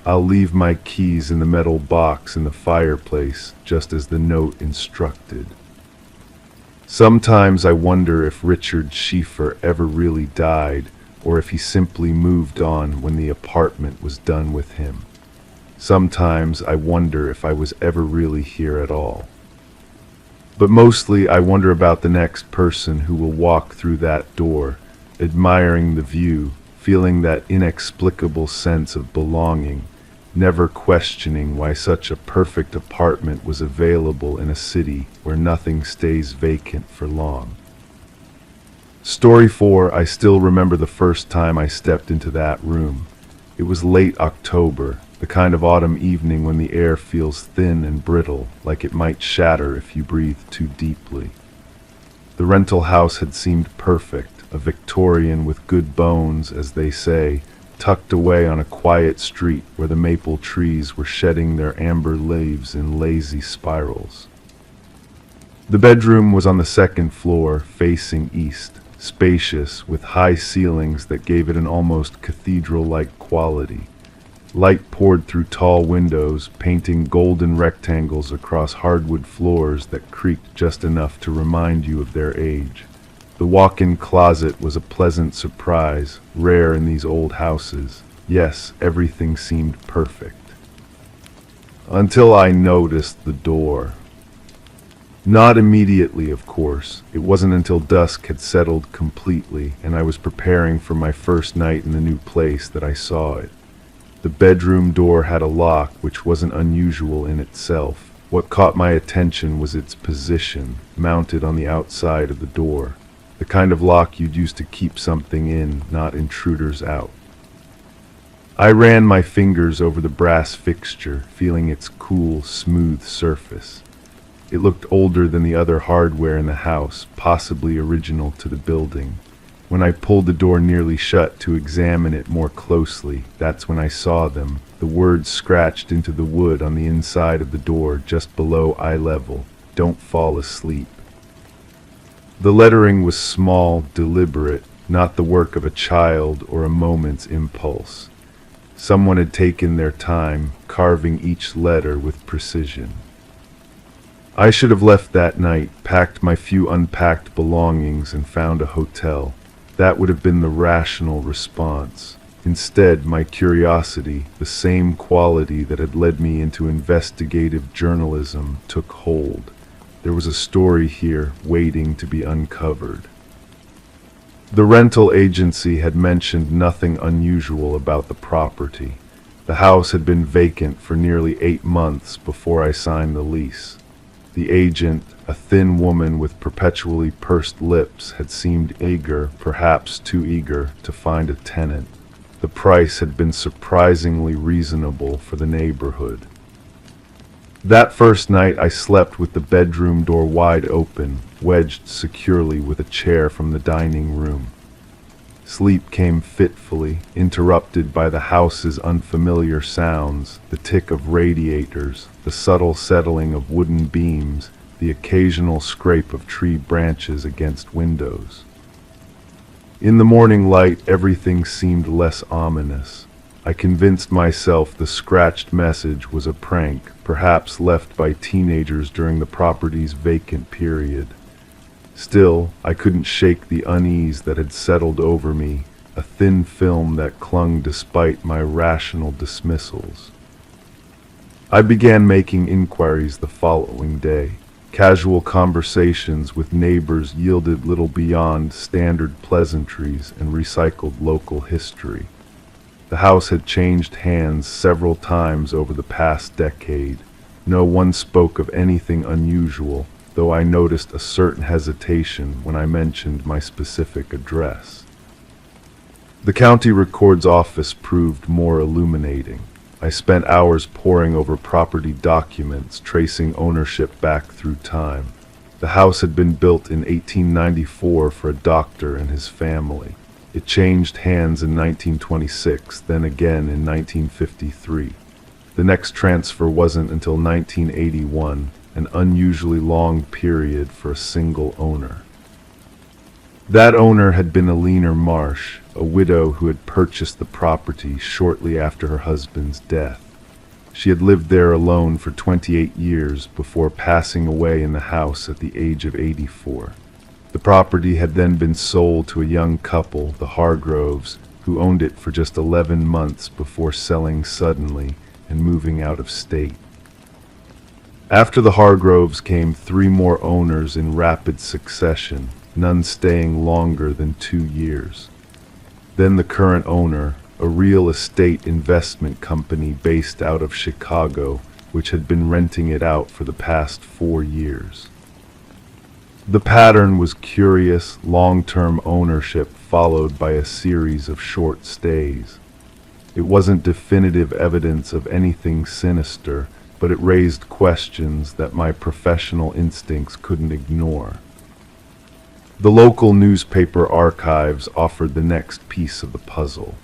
I'll leave my keys in the metal box in the fireplace, just as the note instructed. Sometimes I wonder if Richard Schieffer ever really died, or if he simply moved on when the apartment was done with him. Sometimes I wonder if I was ever really here at all. But mostly I wonder about the next person who will walk through that door, admiring the view, feeling that inexplicable sense of belonging, never questioning why such a perfect apartment was available in a city where nothing stays vacant for long. Story 4. I still remember the first time I stepped into that room. It was late October, the kind of autumn evening when the air feels thin and brittle, like it might shatter if you breathe too deeply. The rental house had seemed perfect, a Victorian with good bones, as they say, tucked away on a quiet street where the maple trees were shedding their amber leaves in lazy spirals. The bedroom was on the second floor, facing east, spacious, with high ceilings that gave it an almost cathedral-like quality. Light poured through tall windows, painting golden rectangles across hardwood floors that creaked just enough to remind you of their age. The walk-in closet was a pleasant surprise, rare in these old houses. Yes, everything seemed perfect. Until I noticed the door. Not immediately, of course. It wasn't until dusk had settled completely and I was preparing for my first night in the new place that I saw it. The bedroom door had a lock, which wasn't unusual in itself. What caught my attention was its position, mounted on the outside of the door. The kind of lock you'd use to keep something in, not intruders out. I ran my fingers over the brass fixture, feeling its cool, smooth surface. It looked older than the other hardware in the house, possibly original to the building. When I pulled the door nearly shut to examine it more closely, that's when I saw them, the words scratched into the wood on the inside of the door just below eye level. Don't fall asleep. The lettering was small, deliberate, not the work of a child or a moment's impulse. Someone had taken their time, carving each letter with precision. I should have left that night, packed my few unpacked belongings, and found a hotel. That would have been the rational response. Instead, my curiosity, the same quality that had led me into investigative journalism, took hold. There was a story here waiting to be uncovered. The rental agency had mentioned nothing unusual about the property. The house had been vacant for nearly 8 months before I signed the lease. The agent, a thin woman with perpetually pursed lips, had seemed eager, perhaps too eager, to find a tenant. The price had been surprisingly reasonable for the neighborhood. That first night I slept with the bedroom door wide open, wedged securely with a chair from the dining room. Sleep came fitfully, interrupted by the house's unfamiliar sounds, the tick of radiators, the subtle settling of wooden beams, the occasional scrape of tree branches against windows. In the morning light, everything seemed less ominous. I convinced myself the scratched message was a prank, perhaps left by teenagers during the property's vacant period. Still, I couldn't shake the unease that had settled over me, a thin film that clung despite my rational dismissals. I began making inquiries the following day. Casual conversations with neighbors yielded little beyond standard pleasantries and recycled local history. The house had changed hands several times over the past decade. No one spoke of anything unusual, though I noticed a certain hesitation when I mentioned my specific address. The county records office proved more illuminating. I spent hours poring over property documents, tracing ownership back through time. The house had been built in 1894 for a doctor and his family. It changed hands in 1926, then again in 1953. The next transfer wasn't until 1981, an unusually long period for a single owner. That owner had been Eleanor Marsh, a widow who had purchased the property shortly after her husband's death. She had lived there alone for 28 years before passing away in the house at the age of 84. The property had then been sold to a young couple, the Hargroves, who owned it for just 11 months before selling suddenly and moving out of state. After the Hargroves came 3 more owners in rapid succession, none staying longer than 2 years. Then the current owner, a real estate investment company based out of Chicago, which had been renting it out for the past 4 years. The pattern was curious, long-term ownership followed by a series of short stays. It wasn't definitive evidence of anything sinister, but it raised questions that my professional instincts couldn't ignore. The local newspaper archives offered the next piece of the puzzle.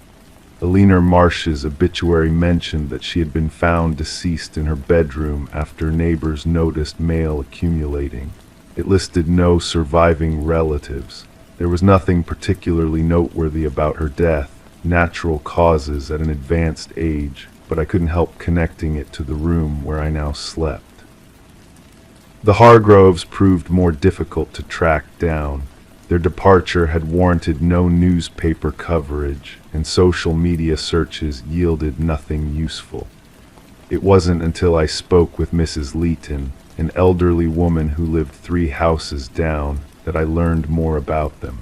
Eleanor Marsh's obituary mentioned that she had been found deceased in her bedroom after neighbors noticed mail accumulating. It listed no surviving relatives. There was nothing particularly noteworthy about her death, natural causes at an advanced age, but I couldn't help connecting it to the room where I now slept. The Hargroves proved more difficult to track down. Their departure had warranted no newspaper coverage, and social media searches yielded nothing useful. It wasn't until I spoke with Mrs. Leeton, an elderly woman who lived 3 houses down, that I learned more about them.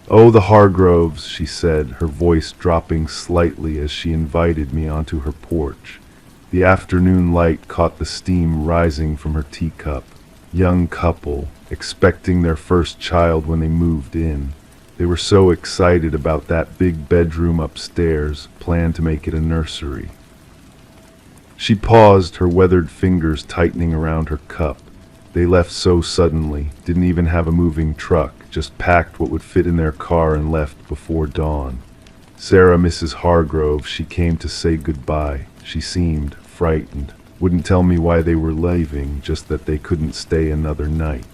"Oh, the Hargroves," she said, her voice dropping slightly as she invited me onto her porch. The afternoon light caught the steam rising from her teacup. Young couple, expecting their first child when they moved in. They were so excited about that big bedroom upstairs, planned to make it a nursery. She paused, her weathered fingers tightening around her cup. They left so suddenly, didn't even have a moving truck, just packed what would fit in their car and left before dawn. Sarah, Mrs. Hargrove, she came to say goodbye. She seemed frightened. Wouldn't tell me why they were leaving, just that they couldn't stay another night.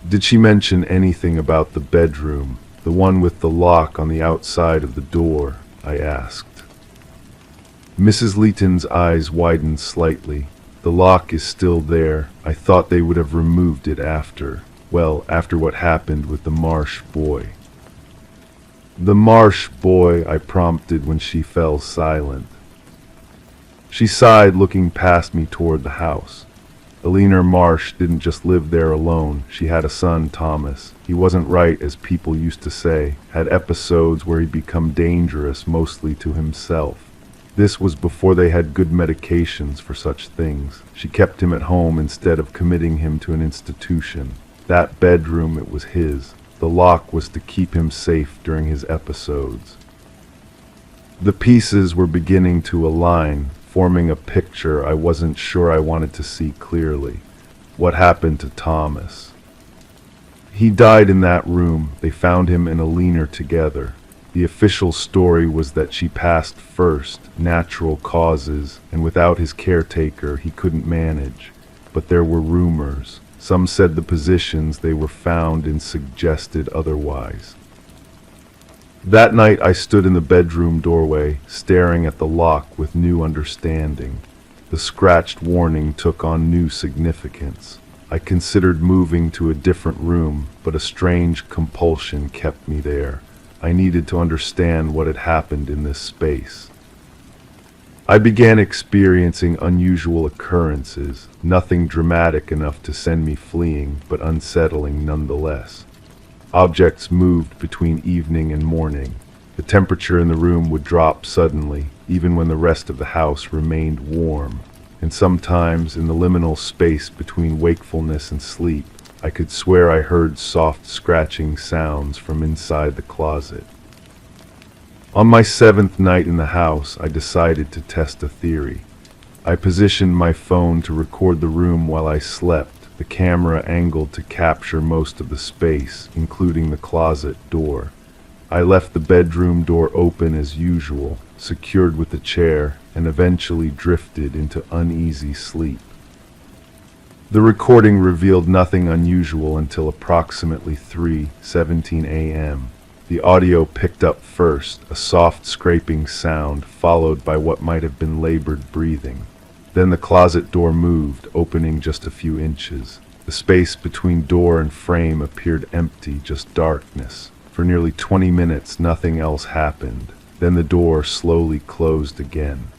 Did she mention anything about the bedroom, the one with the lock on the outside of the door? I asked. Mrs. Leeton's eyes widened slightly. The lock is still there. I thought they would have removed it after what happened with the Marsh boy. "The Marsh boy," I prompted when she fell silent. She sighed, looking past me toward the house. Eleanor Marsh didn't just live there alone. She had a son, Thomas. He wasn't right, as people used to say, had episodes where he'd become dangerous, mostly to himself. This was before they had good medications for such things. She kept him at home instead of committing him to an institution. That bedroom, it was his. The lock was to keep him safe during his episodes. The pieces were beginning to align, forming a picture I wasn't sure I wanted to see clearly. What happened to Thomas? He died in that room. They found him in a leaner together. The official story was that she passed first, natural causes, and without his caretaker he couldn't manage. But there were rumors. Some said the positions they were found in suggested otherwise. That night I stood in the bedroom doorway, staring at the lock with new understanding. The scratched warning took on new significance. I considered moving to a different room, but a strange compulsion kept me there. I needed to understand what had happened in this space. I began experiencing unusual occurrences, nothing dramatic enough to send me fleeing, but unsettling nonetheless. Objects moved between evening and morning. The temperature in the room would drop suddenly, even when the rest of the house remained warm. And sometimes, in the liminal space between wakefulness and sleep, I could swear I heard soft scratching sounds from inside the closet. On my 7th night in the house, I decided to test a theory. I positioned my phone to record the room while I slept, the camera angled to capture most of the space, including the closet door. I left the bedroom door open as usual, secured with a chair, and eventually drifted into uneasy sleep. The recording revealed nothing unusual until approximately 3:17 a.m. The audio picked up first, a soft scraping sound, followed by what might have been labored breathing. Then the closet door moved, opening just a few inches. The space between door and frame appeared empty, just darkness. For nearly 20 minutes, nothing else happened. Then the door slowly closed again.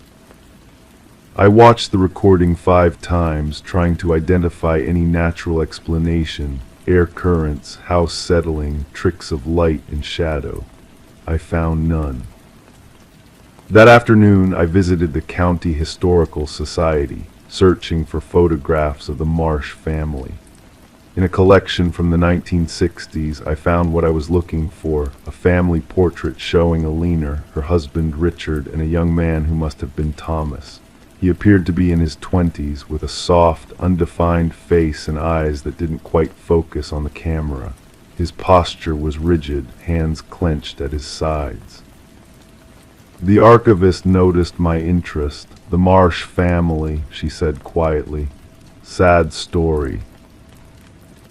I watched the recording 5 times, trying to identify any natural explanation: air currents, house settling, tricks of light and shadow. I found none. That afternoon, I visited the County Historical Society, searching for photographs of the Marsh family. In a collection from the 1960s, I found what I was looking for: a family portrait showing Alina, her husband Richard, and a young man who must have been Thomas. He appeared to be in his 20s, with a soft, undefined face and eyes that didn't quite focus on the camera. His posture was rigid, hands clenched at his sides. The archivist noticed my interest. "The Marsh family," she said quietly. "Sad story."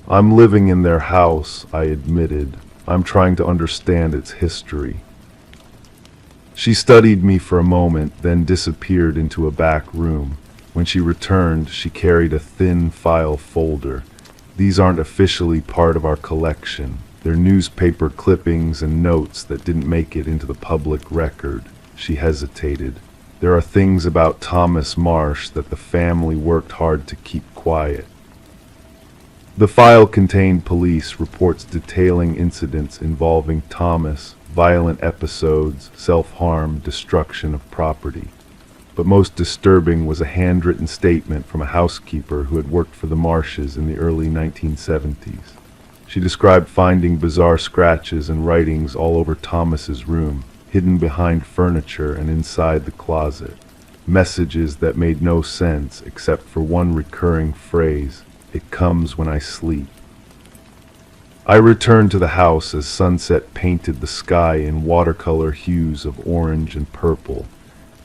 "I'm living in their house," I admitted. "I'm trying to understand its history." She studied me for a moment, then disappeared into a back room. When she returned, she carried a thin file folder. "These aren't officially part of our collection. They're newspaper clippings and notes that didn't make it into the public record." She hesitated. "There are things about Thomas Marsh that the family worked hard to keep quiet." The file contained police reports detailing incidents involving Thomas, violent episodes, self-harm, destruction of property. But most disturbing was a handwritten statement from a housekeeper who had worked for the Marshes in the early 1970s. She described finding bizarre scratches and writings all over Thomas's room, hidden behind furniture and inside the closet. Messages that made no sense except for one recurring phrase: "It comes when I sleep." I returned to the house as sunset painted the sky in watercolor hues of orange and purple.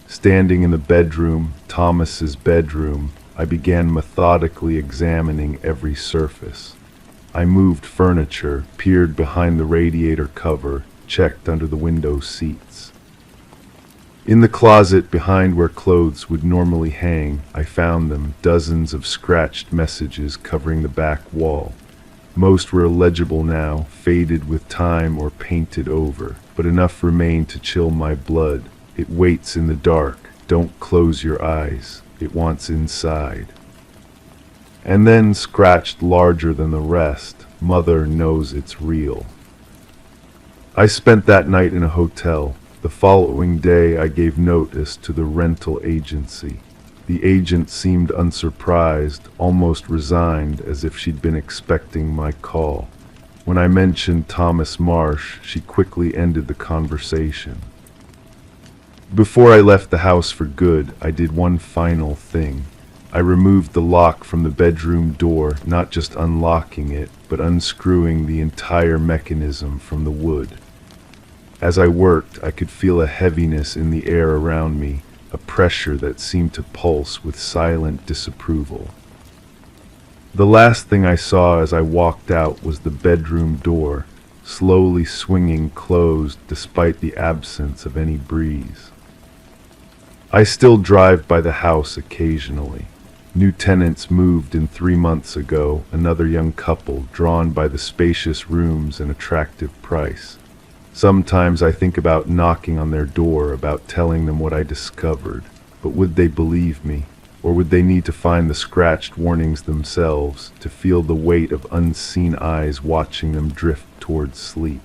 Standing in the bedroom, Thomas's bedroom, I began methodically examining every surface. I moved furniture, peered behind the radiator cover, checked under the window seats. In the closet behind where clothes would normally hang, I found them, dozens of scratched messages covering the back wall. Most were illegible now, faded with time or painted over, but enough remained to chill my blood. "It waits in the dark. Don't close your eyes. It wants inside." And then, scratched larger than the rest, "Mother knows it's real." I spent that night in a hotel. The following day, I gave notice to the rental agency. The agent seemed unsurprised, almost resigned, as if she'd been expecting my call. When I mentioned Thomas Marsh, she quickly ended the conversation. Before I left the house for good, I did one final thing. I removed the lock from the bedroom door, not just unlocking it, but unscrewing the entire mechanism from the wood. As I worked, I could feel a heaviness in the air around me, a pressure that seemed to pulse with silent disapproval. The last thing I saw as I walked out was the bedroom door, slowly swinging closed despite the absence of any breeze. I still drive by the house occasionally. New tenants moved in 3 months ago, another young couple drawn by the spacious rooms and attractive price. Sometimes I think about knocking on their door, about telling them what I discovered, but would they believe me? Or would they need to find the scratched warnings themselves, to feel the weight of unseen eyes watching them drift towards sleep?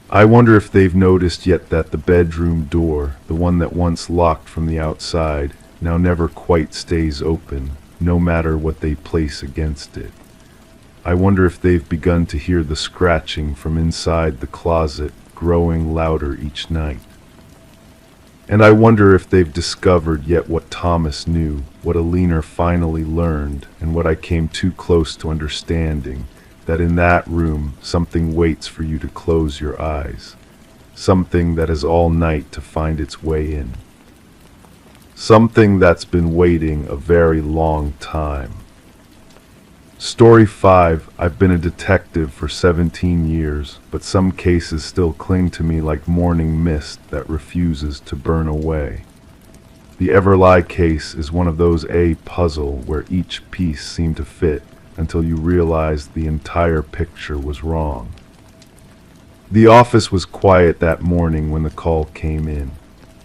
I wonder if they've noticed yet that the bedroom door, the one that once locked from the outside, now never quite stays open, no matter what they place against it. I wonder if they've begun to hear the scratching from inside the closet growing louder each night. And I wonder if they've discovered yet what Thomas knew, what Alina finally learned, and what I came too close to understanding, that in that room something waits for you to close your eyes, something that has all night to find its way in. Something that's been waiting a very long time. Story 5. I've been a detective for 17 years, but some cases still cling to me like morning mist that refuses to burn away. The Everlie case is one of those puzzle where each piece seemed to fit until you realized the entire picture was wrong. The office was quiet that morning when the call came in.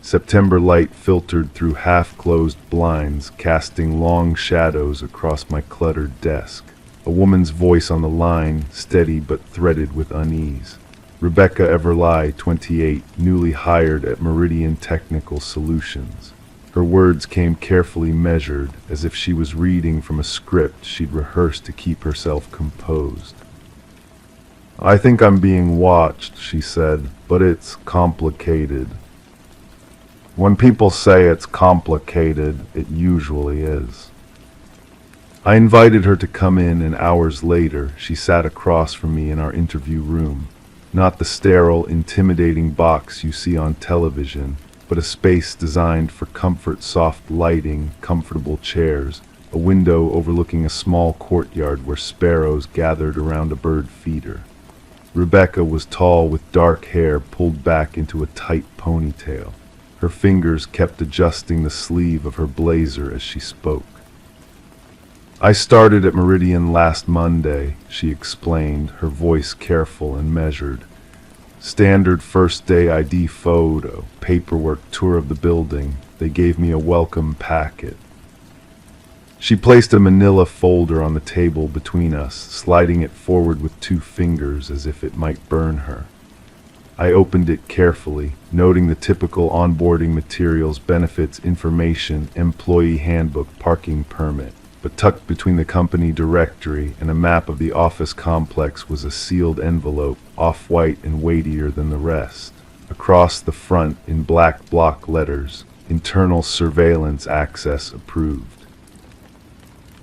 September light filtered through half-closed blinds, casting long shadows across my cluttered desk. A woman's voice on the line, steady but threaded with unease. Rebecca Everlie, 28, newly hired at Meridian Technical Solutions. Her words came carefully measured, as if she was reading from a script she'd rehearsed to keep herself composed. "I think I'm being watched," she said, "but it's complicated." When people say it's complicated, it usually is. I invited her to come in, and hours later, she sat across from me in our interview room. Not the sterile, intimidating box you see on television, but a space designed for comfort, soft lighting, comfortable chairs, a window overlooking a small courtyard where sparrows gathered around a bird feeder. Rebecca was tall with dark hair pulled back into a tight ponytail. Her fingers kept adjusting the sleeve of her blazer as she spoke. "I started at Meridian last Monday," she explained, her voice careful and measured. "Standard first day ID photo, paperwork, tour of the building. They gave me a welcome packet." She placed a manila folder on the table between us, sliding it forward with 2 fingers as if it might burn her. I opened it carefully, noting the typical onboarding materials, benefits information, employee handbook, parking permit. But tucked between the company directory and a map of the office complex was a sealed envelope, off-white and weightier than the rest. Across the front, in black block letters, "Internal surveillance access approved."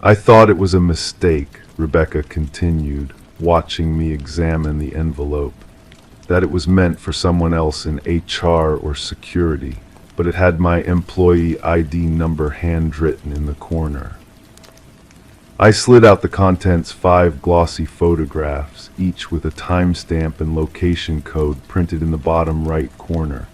"I thought it was a mistake," Rebecca continued, watching me examine the envelope. "That it was meant for someone else in HR or security, but it had my employee ID number handwritten in the corner." I slid out the contents, 5 glossy photographs, each with a timestamp and location code printed in the bottom right corner.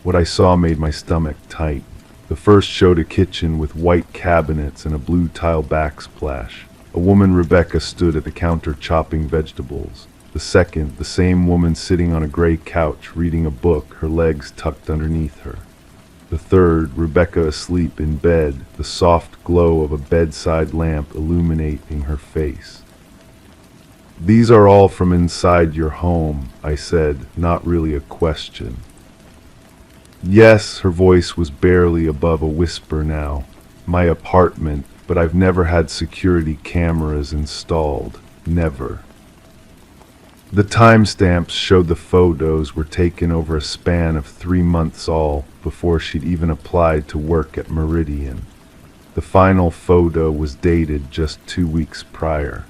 What I saw made my stomach tight. The first showed a kitchen with white cabinets and a blue tile backsplash. A woman, Rebecca, stood at the counter chopping vegetables. The second, the same woman sitting on a gray couch reading a book, her legs tucked underneath her. The third, Rebecca asleep in bed, the soft glow of a bedside lamp illuminating her face. "These are all from inside your home," I said, not really a question. Yes, her voice was barely above a whisper now. My apartment, but I've never had security cameras installed. Never. The timestamps showed the photos were taken over a span of 3 months all, before she'd even applied to work at Meridian. The final photo was dated just 2 weeks prior.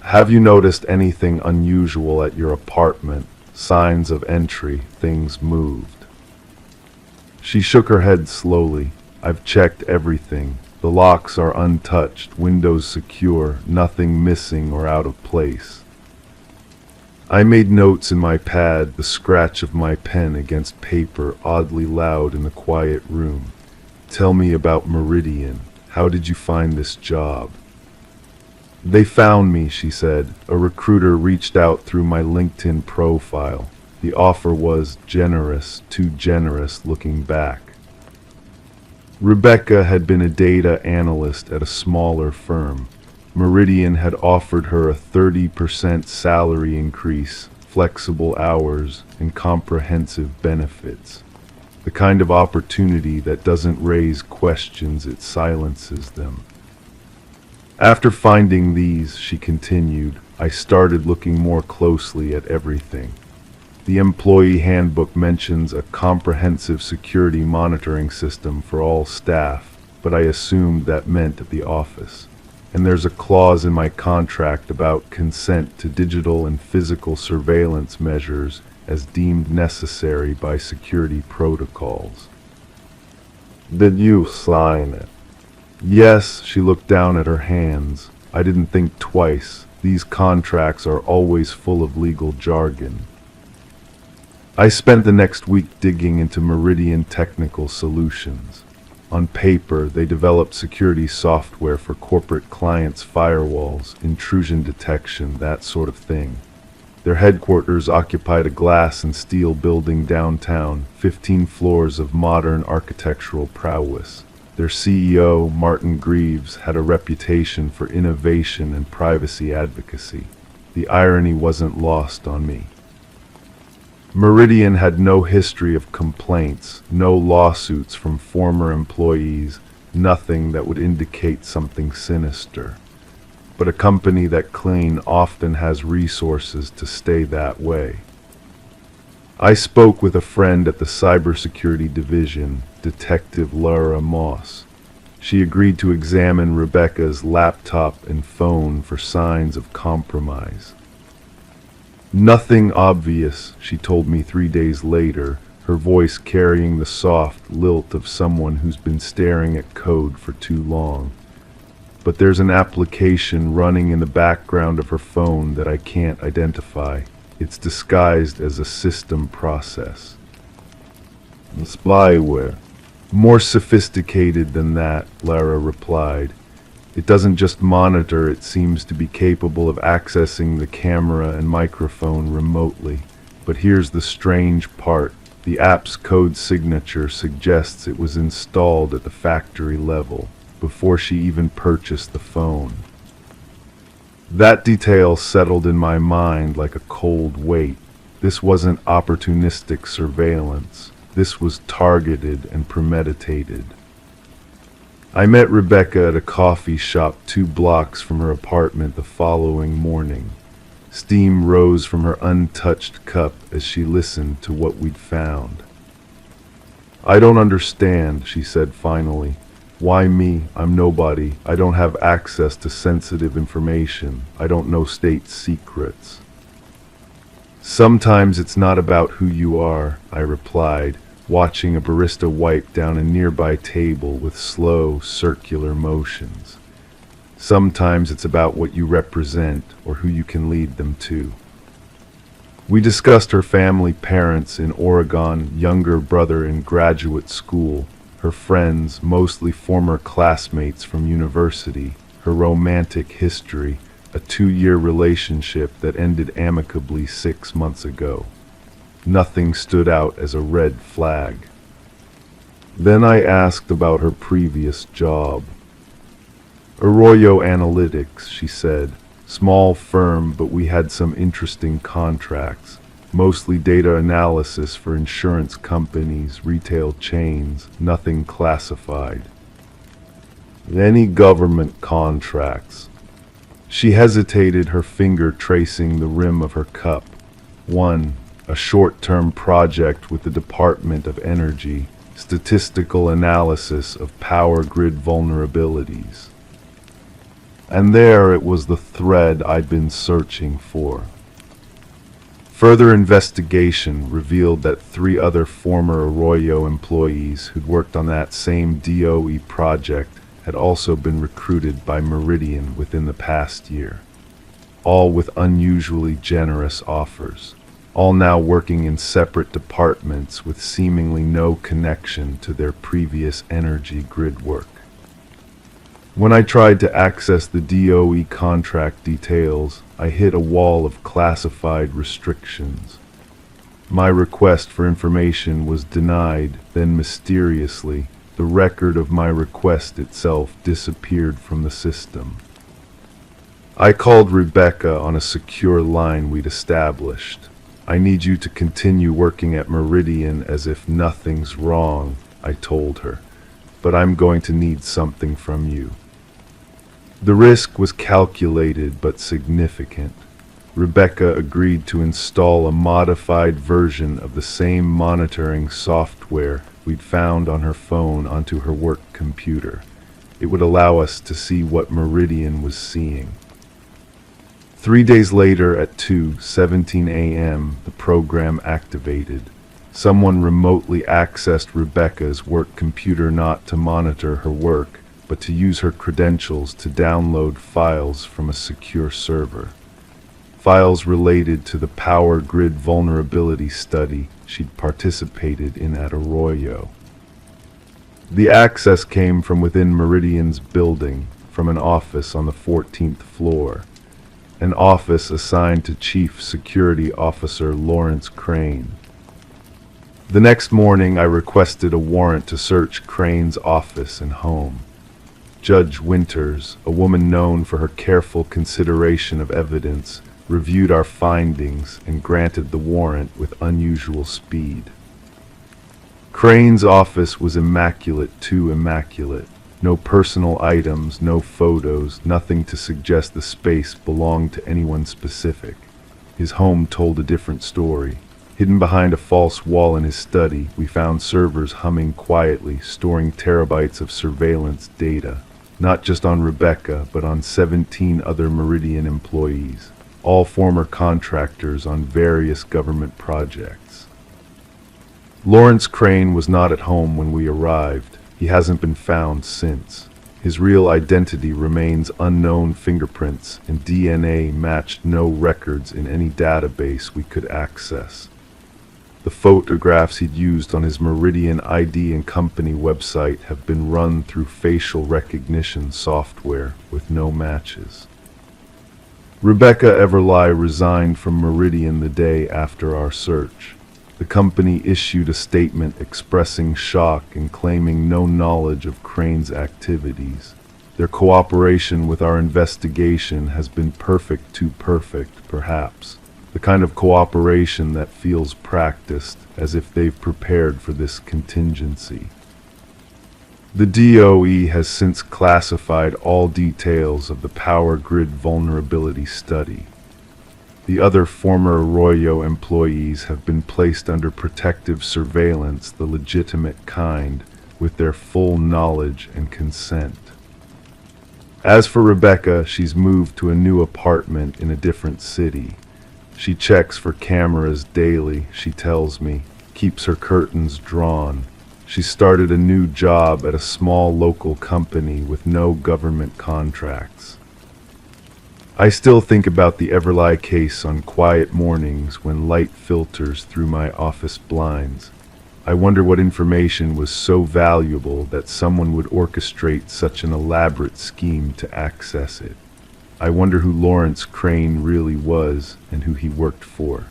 Have you noticed anything unusual at your apartment? Signs of entry, things moved. She shook her head slowly. I've checked everything. The locks are untouched, windows secure, nothing missing or out of place. I made notes in my pad, the scratch of my pen against paper oddly loud in the quiet room. Tell me about Meridian. How did you find this job? They found me, she said. A recruiter reached out through my LinkedIn profile. The offer was generous, too generous looking back. Rebecca had been a data analyst at a smaller firm. Meridian had offered her a 30% salary increase, flexible hours, and comprehensive benefits. The kind of opportunity that doesn't raise questions, it silences them. After finding these, she continued, I started looking more closely at everything. The employee handbook mentions a comprehensive security monitoring system for all staff, but I assumed that meant at the office. And there's a clause in my contract about consent to digital and physical surveillance measures as deemed necessary by security protocols. Did you sign it? Yes, she looked down at her hands. I didn't think twice. These contracts are always full of legal jargon. I spent the next week digging into Meridian Technical Solutions. On paper, they developed security software for corporate clients' firewalls, intrusion detection, that sort of thing. Their headquarters occupied a glass and steel building downtown, 15 floors of modern architectural prowess. Their CEO, Martin Greaves, had a reputation for innovation and privacy advocacy. The irony wasn't lost on me. Meridian had no history of complaints, no lawsuits from former employees, nothing that would indicate something sinister. But a company that clean often has resources to stay that way. I spoke with a friend at the cybersecurity division, Detective Laura Moss. She agreed to examine Rebecca's laptop and phone for signs of compromise. Nothing obvious, she told me 3 days later, her voice carrying the soft lilt of someone who's been staring at code for too long. But there's an application running in the background of her phone that I can't identify. It's disguised as a system process. Spyware. More sophisticated than that, Lara replied. It doesn't just monitor, it seems to be capable of accessing the camera and microphone remotely. But here's the strange part. The app's code signature suggests it was installed at the factory level, before she even purchased the phone. That detail settled in my mind like a cold weight. This wasn't opportunistic surveillance. This was targeted and premeditated. I met Rebecca at a coffee shop 2 blocks from her apartment the following morning. Steam rose from her untouched cup as she listened to what we'd found. I don't understand, she said finally. Why me? I'm nobody. I don't have access to sensitive information. I don't know state secrets. Sometimes it's not about who you are, I replied, watching a barista wipe down a nearby table with slow, circular motions. Sometimes it's about what you represent or who you can lead them to. We discussed her family, parents in Oregon, younger brother in graduate school, her friends, mostly former classmates from university, her romantic history, a 2-year relationship that ended amicably 6 months ago. Nothing stood out as a red flag. Then I asked about her previous job. Arroyo Analytics, she said. Small firm, but we had some interesting contracts. mostly data analysis for insurance companies, retail chains, nothing classified. Any government contracts. She hesitated, her finger tracing the rim of her cup. One, a short-term project with the Department of Energy, statistical analysis of power grid vulnerabilities. And there it was, the thread I'd been searching for. Further investigation revealed that 3 other former Arroyo employees who'd worked on that same DOE project had also been recruited by Meridian within the past year, all with unusually generous offers, all now working in separate departments with seemingly no connection to their previous energy grid work. When I tried to access the DOE contract details, I hit a wall of classified restrictions. My request for information was denied, then mysteriously, the record of my request itself disappeared from the system. I called Rebecca on a secure line we'd established. I need you to continue working at Meridian as if nothing's wrong, I told her, but I'm going to need something from you. The risk was calculated but significant. Rebecca agreed to install a modified version of the same monitoring software we'd found on her phone onto her work computer. It would allow us to see what Meridian was seeing. 3 days later at 2:17 a.m., the program activated. Someone remotely accessed Rebecca's work computer, not to monitor her work, but to use her credentials to download files from a secure server. Files related to the power grid vulnerability study she'd participated in at Arroyo. The access came from within Meridian's building, from an office on the 14th floor, an office assigned to Chief Security Officer Lawrence Crane. The next morning, I requested a warrant to search Crane's office and home. Judge Winters, a woman known for her careful consideration of evidence, reviewed our findings and granted the warrant with unusual speed. Crane's office was immaculate, too immaculate. No personal items, no photos, nothing to suggest the space belonged to anyone specific. His home told a different story. Hidden behind a false wall in his study, we found servers humming quietly, storing terabytes of surveillance data, not just on Rebecca, but on 17 other Meridian employees, all former contractors on various government projects. Lawrence Crane was not at home when we arrived. He hasn't been found since. His real identity remains unknown. Fingerprints and DNA matched no records in any database we could access. The photographs he'd used on his Meridian ID and company website have been run through facial recognition software with no matches. Rebecca Everly resigned from Meridian the day after our search. The company issued a statement expressing shock and claiming no knowledge of Crane's activities. Their cooperation with our investigation has been perfect, too perfect, perhaps. The kind of cooperation that feels practiced, as if they've prepared for this contingency. The DOE has since classified all details of the power grid vulnerability study. The other former Arroyo employees have been placed under protective surveillance, the legitimate kind, with their full knowledge and consent. As for Rebecca, she's moved to a new apartment in a different city. She checks for cameras daily, she tells me, keeps her curtains drawn. She started a new job at a small local company with no government contracts. I still think about the Everly case on quiet mornings when light filters through my office blinds. I wonder what information was so valuable that someone would orchestrate such an elaborate scheme to access it. I wonder who Lawrence Crane really was and who he worked for.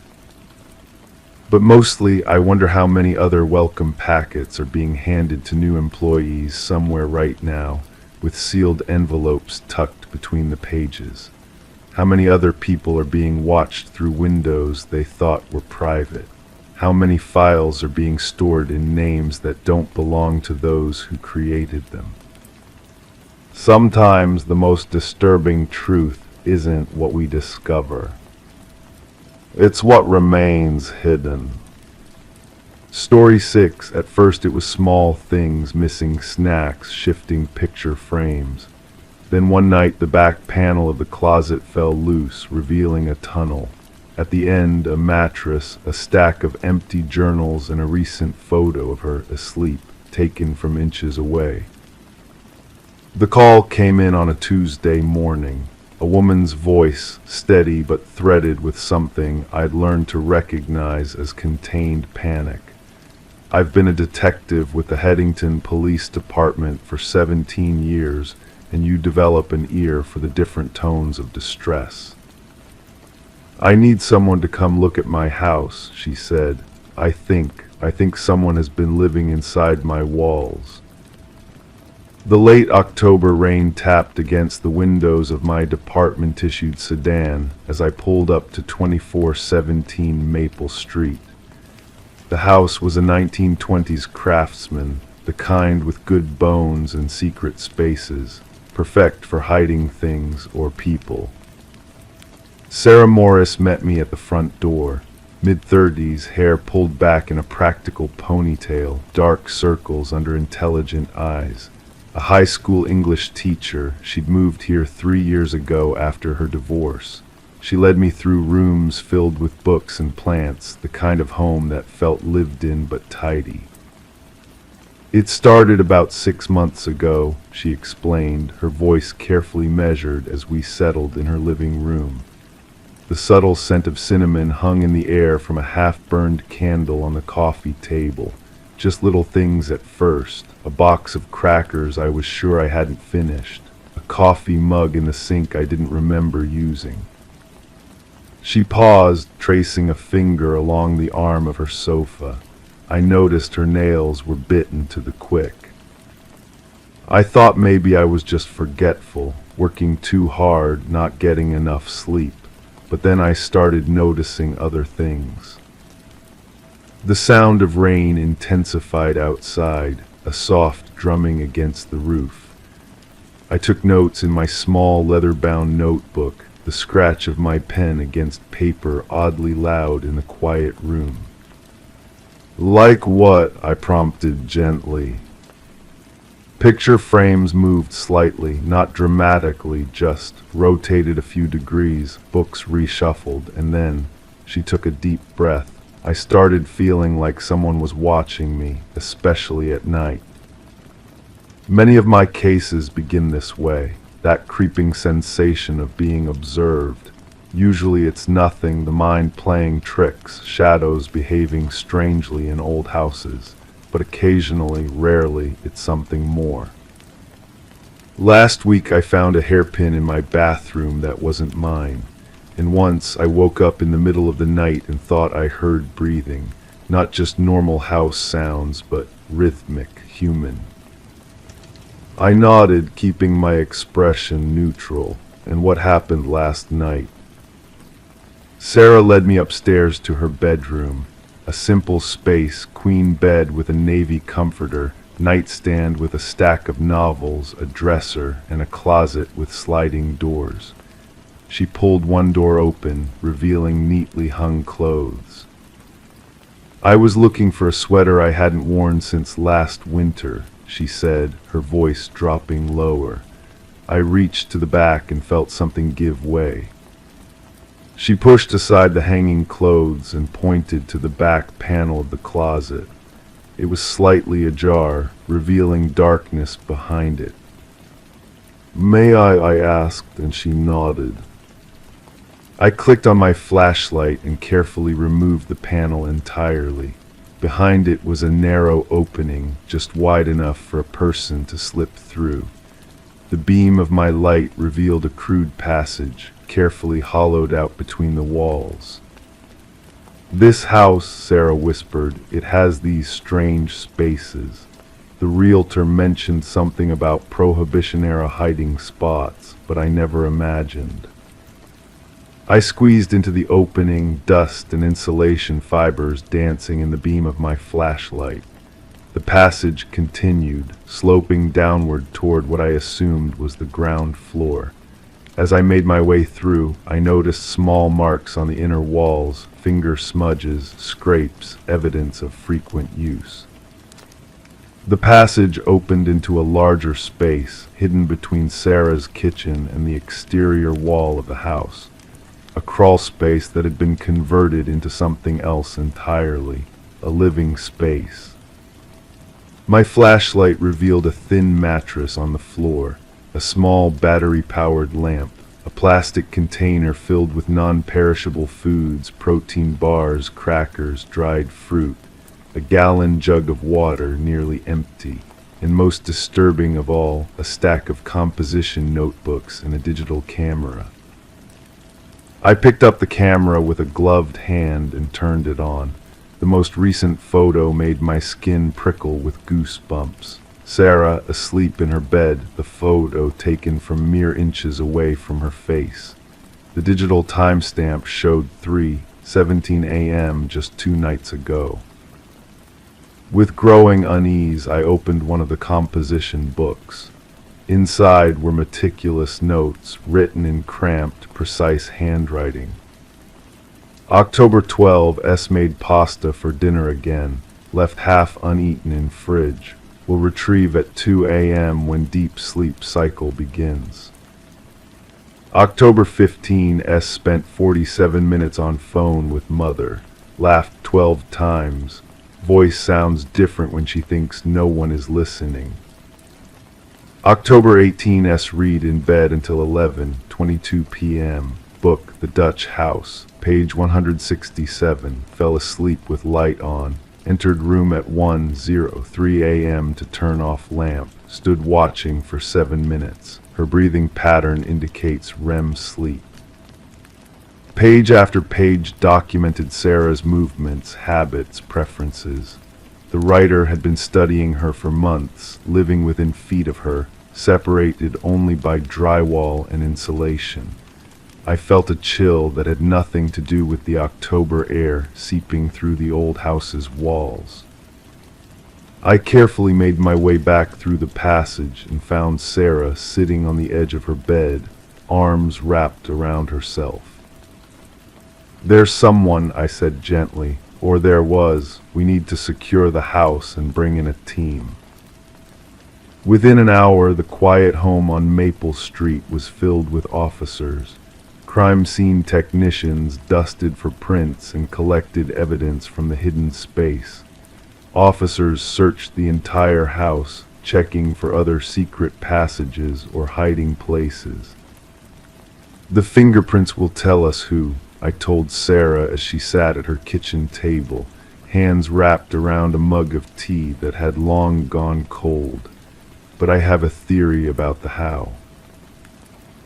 But mostly, I wonder how many other welcome packets are being handed to new employees somewhere right now, with sealed envelopes tucked between the pages. How many other people are being watched through windows they thought were private? How many files are being stored in names that don't belong to those who created them? Sometimes the most disturbing truth isn't what we discover. It's what remains hidden. Story 6. At first it was small things, missing snacks, shifting picture frames. Then one night the back panel of the closet fell loose, revealing a tunnel. At the end, a mattress, a stack of empty journals, and a recent photo of her asleep, taken from inches away. The call came in on a Tuesday morning. A woman's voice, steady but threaded with something I'd learned to recognize as contained panic. I've been a detective with the Headington Police Department for 17 years, and you develop an ear for the different tones of distress. I need someone to come look at my house, she said. I think someone has been living inside my walls. The late October rain tapped against the windows of my department-issued sedan as I pulled up to 2417 Maple Street. The house was a 1920s craftsman, the kind with good bones and secret spaces, perfect for hiding things or people. Sarah Morris met me at the front door, mid-30s, hair pulled back in a practical ponytail, dark circles under intelligent eyes. A high school English teacher, she'd moved here 3 years ago after her divorce. She led me through rooms filled with books and plants, the kind of home that felt lived in but tidy. It started about 6 months ago, she explained, her voice carefully measured as we settled in her living room. The subtle scent of cinnamon hung in the air from a half-burned candle on the coffee table. Just little things at first. A box of crackers I was sure I hadn't finished. A coffee mug in the sink I didn't remember using. She paused, tracing a finger along the arm of her sofa. I noticed her nails were bitten to the quick. I thought maybe I was just forgetful, working too hard, not getting enough sleep. But then I started noticing other things. The sound of rain intensified outside, a soft drumming against the roof. I took notes in my small leather-bound notebook, the scratch of my pen against paper oddly loud in the quiet room. Like what? I prompted gently. Picture frames moved slightly, not dramatically, just rotated a few degrees, books reshuffled, and then she took a deep breath. I started feeling like someone was watching me, especially at night. Many of my cases begin this way, that creeping sensation of being observed. Usually it's nothing, the mind playing tricks, shadows behaving strangely in old houses. But occasionally, rarely, it's something more. Last week I found a hairpin in my bathroom that wasn't mine, and once I woke up in the middle of the night and thought I heard breathing, not just normal house sounds, but rhythmic, human. I nodded, keeping my expression neutral. And what happened last night? Sarah led me upstairs to her bedroom. A simple space, queen bed with a navy comforter, nightstand with a stack of novels, a dresser, and a closet with sliding doors. She pulled one door open, revealing neatly hung clothes. I was looking for a sweater I hadn't worn since last winter, she said, her voice dropping lower. I reached to the back and felt something give way. She pushed aside the hanging clothes and pointed to the back panel of the closet. It was slightly ajar, revealing darkness behind it. May I asked, and she nodded. I clicked on my flashlight and carefully removed the panel entirely. Behind it was a narrow opening, just wide enough for a person to slip through. The beam of my light revealed a crude passage, carefully hollowed out between the walls. This house, Sarah whispered, it has these strange spaces. The realtor mentioned something about Prohibition-era hiding spots, but I never imagined. I squeezed into the opening, dust and insulation fibers dancing in the beam of my flashlight. The passage continued, sloping downward toward what I assumed was the ground floor. As I made my way through, I noticed small marks on the inner walls, finger smudges, scrapes, evidence of frequent use. The passage opened into a larger space, hidden between Sarah's kitchen and the exterior wall of the house. A crawl space that had been converted into something else entirely, a living space. My flashlight revealed a thin mattress on the floor, a small battery-powered lamp, a plastic container filled with non-perishable foods, protein bars, crackers, dried fruit, a gallon jug of water nearly empty, and most disturbing of all, a stack of composition notebooks and a digital camera. I picked up the camera with a gloved hand and turned it on. The most recent photo made my skin prickle with goosebumps. Sarah, asleep in her bed, the photo taken from mere inches away from her face. The digital timestamp showed 3:17 a.m. just 2 nights ago. With growing unease, I opened one of the composition books. Inside were meticulous notes, written in cramped, precise handwriting. October 12, S made pasta for dinner again, left half uneaten in fridge. Will retrieve at 2 a.m. when deep sleep cycle begins. October 15, S spent 47 minutes on phone with mother, laughed 12 times. Voice sounds different when she thinks no one is listening. October 18, S read in bed until 11:22 p.m. Book The Dutch House, page 167, fell asleep with light on, entered room at 1:03 a.m. to turn off lamp, stood watching for 7 minutes. Her breathing pattern indicates REM sleep. Page after page documented Sarah's movements, habits, preferences. The writer had been studying her for months, living within feet of her, separated only by drywall and insulation. I felt a chill that had nothing to do with the October air seeping through the old house's walls. I carefully made my way back through the passage and found Sarah sitting on the edge of her bed, arms wrapped around herself. "There's someone," I said gently, "or there was. We need to secure the house and bring in a team." Within an hour, the quiet home on Maple Street was filled with officers. Crime scene technicians dusted for prints and collected evidence from the hidden space. Officers searched the entire house, checking for other secret passages or hiding places. "The fingerprints will tell us who," I told Sarah as she sat at her kitchen table, hands wrapped around a mug of tea that had long gone cold. "But I have a theory about the how."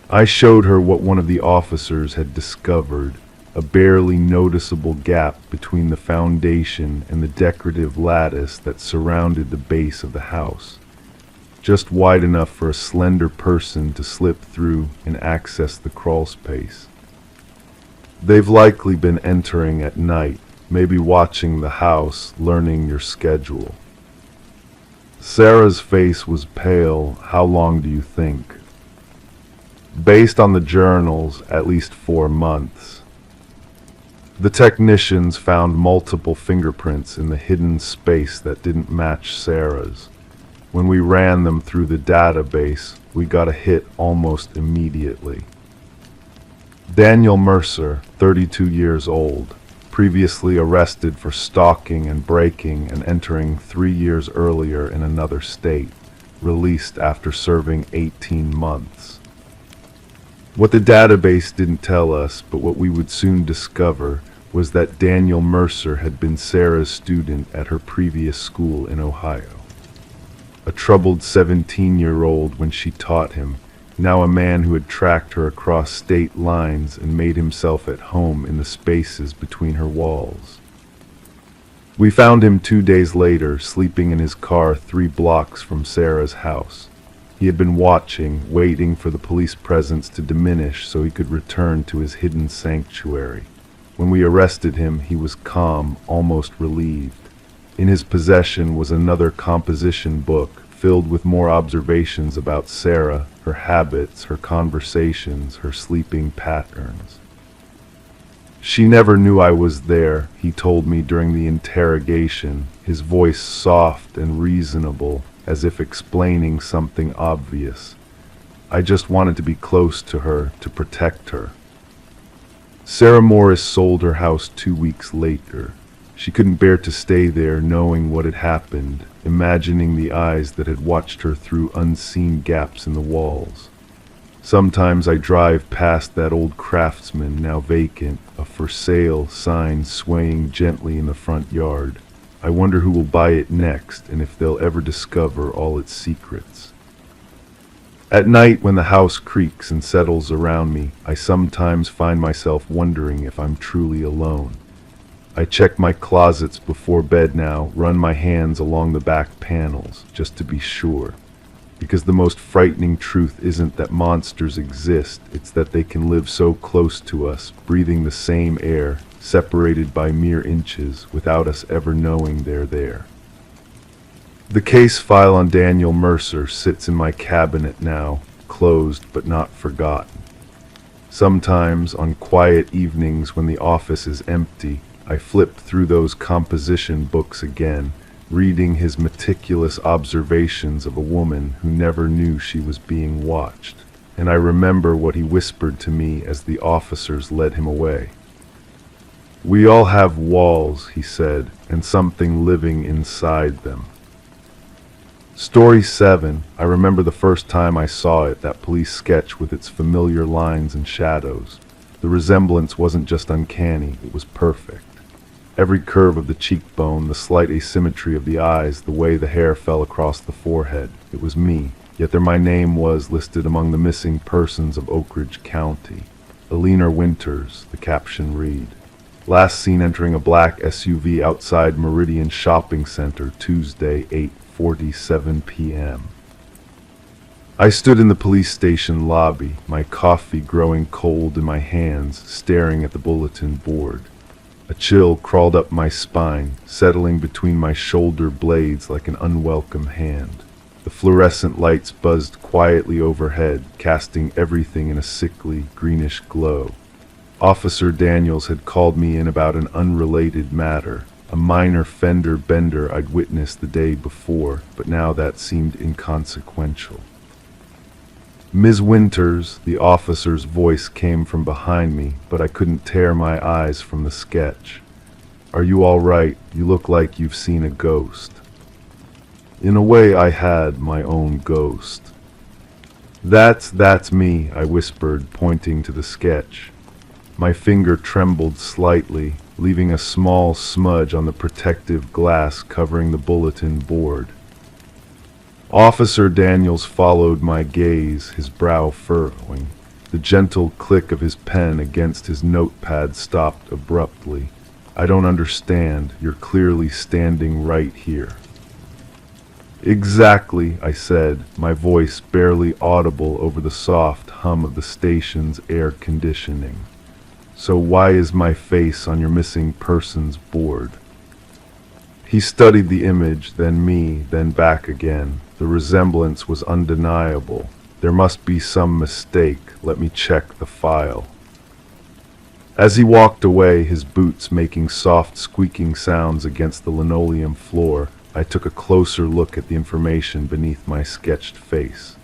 I showed her what one of the officers had discovered, a barely noticeable gap between the foundation and the decorative lattice that surrounded the base of the house, just wide enough for a slender person to slip through and access the crawl space. "They've likely been entering at night, maybe watching the house, learning your schedule." Sarah's face was pale. "How long do you think?" "Based on the journals, at least 4 months. The technicians found multiple fingerprints in the hidden space that didn't match Sarah's. When we ran them through the database, we got a hit almost immediately. Daniel Mercer, 32 years old, previously arrested for stalking and breaking and entering 3 years earlier in another state, released after serving 18 months. What the database didn't tell us, but what we would soon discover, was that Daniel Mercer had been Sarah's student at her previous school in Ohio. A troubled 17-year-old when she taught him, now a man who had tracked her across state lines and made himself at home in the spaces between her walls. We found him 2 days later, sleeping in his car 3 blocks from Sarah's house. He had been watching, waiting for the police presence to diminish so he could return to his hidden sanctuary. When we arrested him, he was calm, almost relieved. In his possession was another composition book filled with more observations about Sarah, her habits, her conversations, her sleeping patterns. She never knew I was there, he told me during the interrogation, his voice soft and reasonable, as if explaining something obvious. I just wanted to be close to her, to protect her. Sarah Morris sold her house 2 weeks later. She couldn't bear to stay there knowing what had happened, imagining the eyes that had watched her through unseen gaps in the walls. Sometimes I drive past that old Craftsman, now vacant, a for sale sign swaying gently in the front yard. I wonder who will buy it next and if they'll ever discover all its secrets. At night, when the house creaks and settles around me, I sometimes find myself wondering if I'm truly alone. I check my closets before bed now, run my hands along the back panels, just to be sure. Because the most frightening truth isn't that monsters exist, it's that they can live so close to us, breathing the same air, separated by mere inches, without us ever knowing they're there. The case file on Daniel Mercer sits in my cabinet now, closed but not forgotten. Sometimes, on quiet evenings when the office is empty, I flip through those composition books again, reading his meticulous observations of a woman who never knew she was being watched, and I remember what he whispered to me as the officers led him away. "We all have walls," he said, "and something living inside them." Story 7, I remember the first time I saw it, that police sketch with its familiar lines and shadows. The resemblance wasn't just uncanny, it was perfect. Every curve of the cheekbone, the slight asymmetry of the eyes, the way the hair fell across the forehead. It was me, yet there my name was listed among the missing persons of Oak Ridge County. Alina Winters, the caption read. Last seen entering a black SUV outside Meridian Shopping Center, Tuesday, 8:47 p.m. I stood in the police station lobby, my coffee growing cold in my hands, staring at the bulletin board. A chill crawled up my spine, settling between my shoulder blades like an unwelcome hand. The fluorescent lights buzzed quietly overhead, casting everything in a sickly, greenish glow. Officer Daniels had called me in about an unrelated matter, a minor fender bender I'd witnessed the day before, but now that seemed inconsequential. "Ms. Winters," the officer's voice came from behind me, but I couldn't tear my eyes from the sketch. "Are you all right? You look like you've seen a ghost." In a way, I had my own ghost. That's me," I whispered, pointing to the sketch. My finger trembled slightly, leaving a small smudge on the protective glass covering the bulletin board. Officer Daniels followed my gaze, his brow furrowing. The gentle click of his pen against his notepad stopped abruptly. "I don't understand. You're clearly standing right here." "Exactly," I said, my voice barely audible over the soft hum of the station's air conditioning. "So why is my face on your missing persons board?" He studied the image, then me, then back again. The resemblance was undeniable. There must be some mistake. Let me check the file. As he walked away, his boots making soft squeaking sounds against the linoleum floor, I took a closer look at the information beneath my sketched face.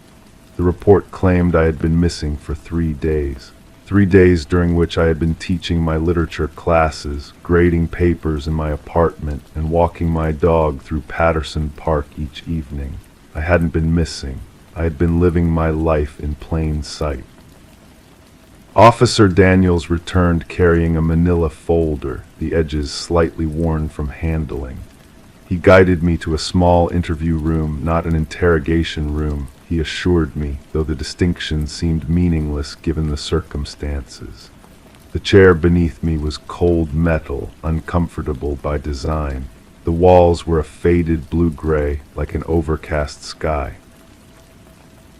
The report claimed I had been missing for 3 days. 3 days during which I had been teaching my literature classes, grading papers in my apartment, and walking my dog through Patterson Park each evening. I hadn't been missing. I had been living my life in plain sight. Officer Daniels returned carrying a manila folder, the edges slightly worn from handling. He guided me to a small interview room, not an interrogation room, he assured me, though the distinction seemed meaningless given the circumstances. The chair beneath me was cold metal, uncomfortable by design. The walls were a faded blue-gray, like an overcast sky.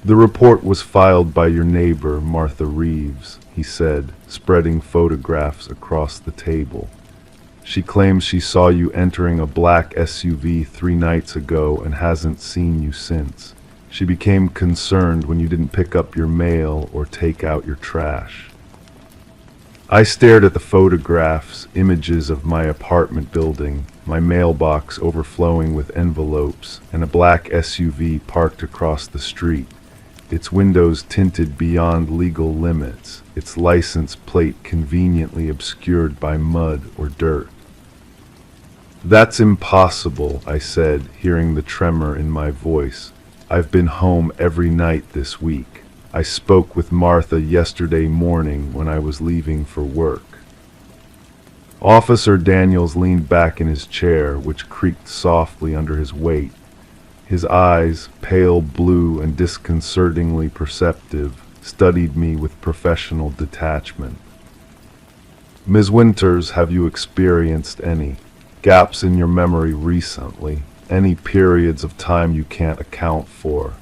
"The report was filed by your neighbor, Martha Reeves," he said, spreading photographs across the table. "She claims she saw you entering a black SUV 3 nights ago and hasn't seen you since. She became concerned when you didn't pick up your mail or take out your trash." I stared at the photographs, images of my apartment building, my mailbox overflowing with envelopes, and a black SUV parked across the street, its windows tinted beyond legal limits, its license plate conveniently obscured by mud or dirt. "That's impossible," I said, hearing the tremor in my voice. "I've been home every night this week. I spoke with Martha yesterday morning when I was leaving for work." Officer Daniels leaned back in his chair, which creaked softly under his weight. His eyes, pale blue and disconcertingly perceptive, studied me with professional detachment. "Ms. Winters, have you experienced any gaps in your memory recently? Any periods of time you can't account for?"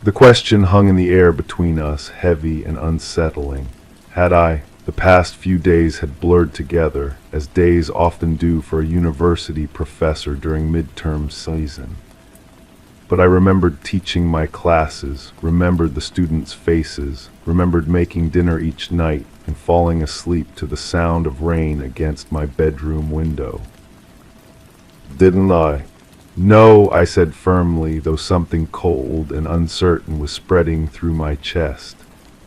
The question hung in the air between us, heavy and unsettling. Had I? The past few days had blurred together, as days often do for a university professor during midterm season. But I remembered teaching my classes, remembered the students' faces, remembered making dinner each night and falling asleep to the sound of rain against my bedroom window. "Didn't I?" "No," I said firmly, though something cold and uncertain was spreading through my chest.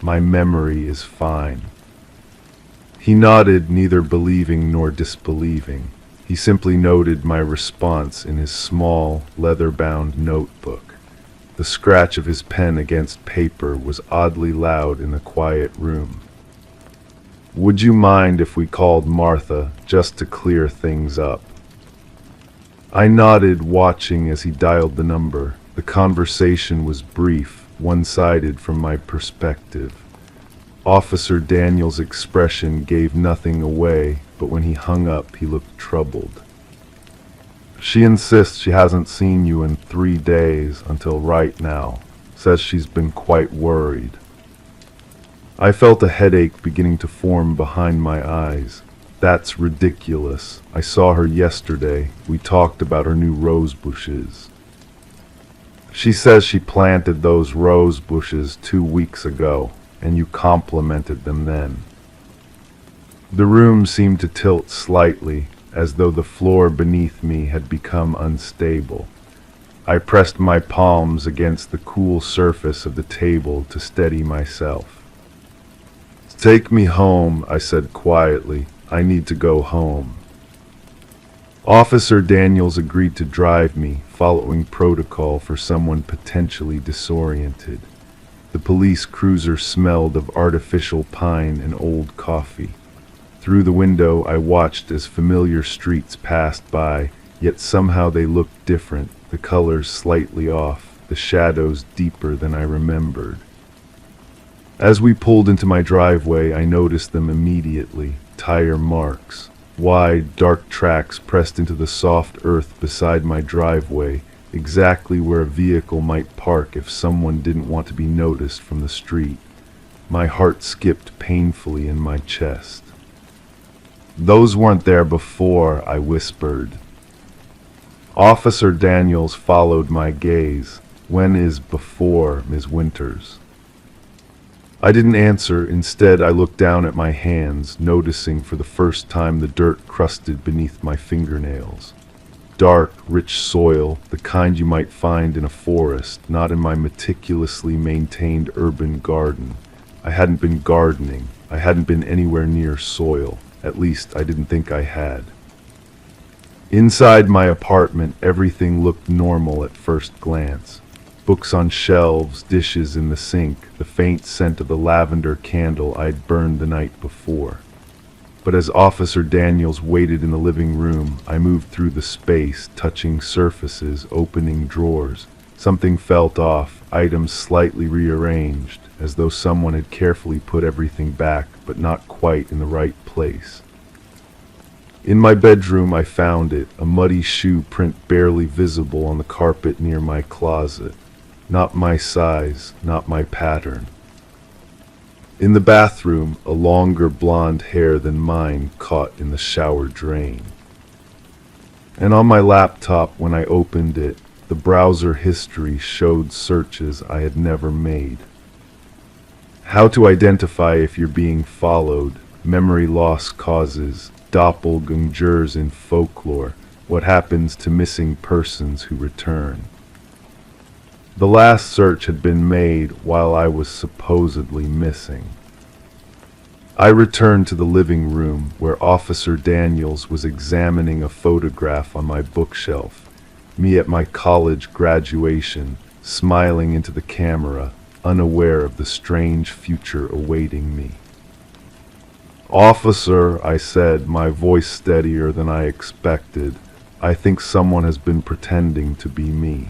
"My memory is fine." He nodded, neither believing nor disbelieving. He simply noted my response in his small, leather-bound notebook. The scratch of his pen against paper was oddly loud in the quiet room. "Would you mind if we called Martha, just to clear things up?" I nodded, watching as he dialed the number. The conversation was brief, one-sided from my perspective. Officer Daniels' expression gave nothing away, but when he hung up, he looked troubled. "She insists she hasn't seen you in 3 days until right now. Says she's been quite worried." I felt a headache beginning to form behind my eyes. "That's ridiculous. I saw her yesterday. We talked about her new rose bushes." "She says she planted those rose bushes 2 weeks ago, and you complimented them then." The room seemed to tilt slightly, as though the floor beneath me had become unstable. I pressed my palms against the cool surface of the table to steady myself. "Take me home," I said quietly. "I need to go home." Officer Daniels agreed to drive me, following protocol for someone potentially disoriented. The police cruiser smelled of artificial pine and old coffee. Through the window, I watched as familiar streets passed by, yet somehow they looked different, the colors slightly off, the shadows deeper than I remembered. As we pulled into my driveway, I noticed them immediately. Tire marks, wide, dark tracks pressed into the soft earth beside my driveway, exactly where a vehicle might park if someone didn't want to be noticed from the street. My heart skipped painfully in my chest. "Those weren't there before," I whispered. Officer Daniels followed my gaze. "When is before, Ms. Winters?" I didn't answer. Instead, I looked down at my hands, noticing for the first time the dirt crusted beneath my fingernails. Dark, rich soil, the kind you might find in a forest, not in my meticulously maintained urban garden. I hadn't been gardening. I hadn't been anywhere near soil. At least, I didn't think I had. Inside my apartment, everything looked normal at first glance. Books on shelves, dishes in the sink, the faint scent of the lavender candle I'd burned the night before. But as Officer Daniels waited in the living room, I moved through the space, touching surfaces, opening drawers. Something felt off, items slightly rearranged, as though someone had carefully put everything back, but not quite in the right place. In my bedroom, I found it, a muddy shoe print barely visible on the carpet near my closet. not my size, not my pattern. In the bathroom, a longer blonde hair than mine caught in the shower drain. And on my laptop, when I opened it, the browser history showed searches I had never made. How to identify if you're being followed, memory loss causes, doppelgangers in folklore, what happens to missing persons who return. The last search had been made while I was supposedly missing. I returned to the living room where Officer Daniels was examining a photograph on my bookshelf, me at my college graduation, smiling into the camera, unaware of the strange future awaiting me. "Officer," I said, my voice steadier than I expected, "I think someone has been pretending to be me."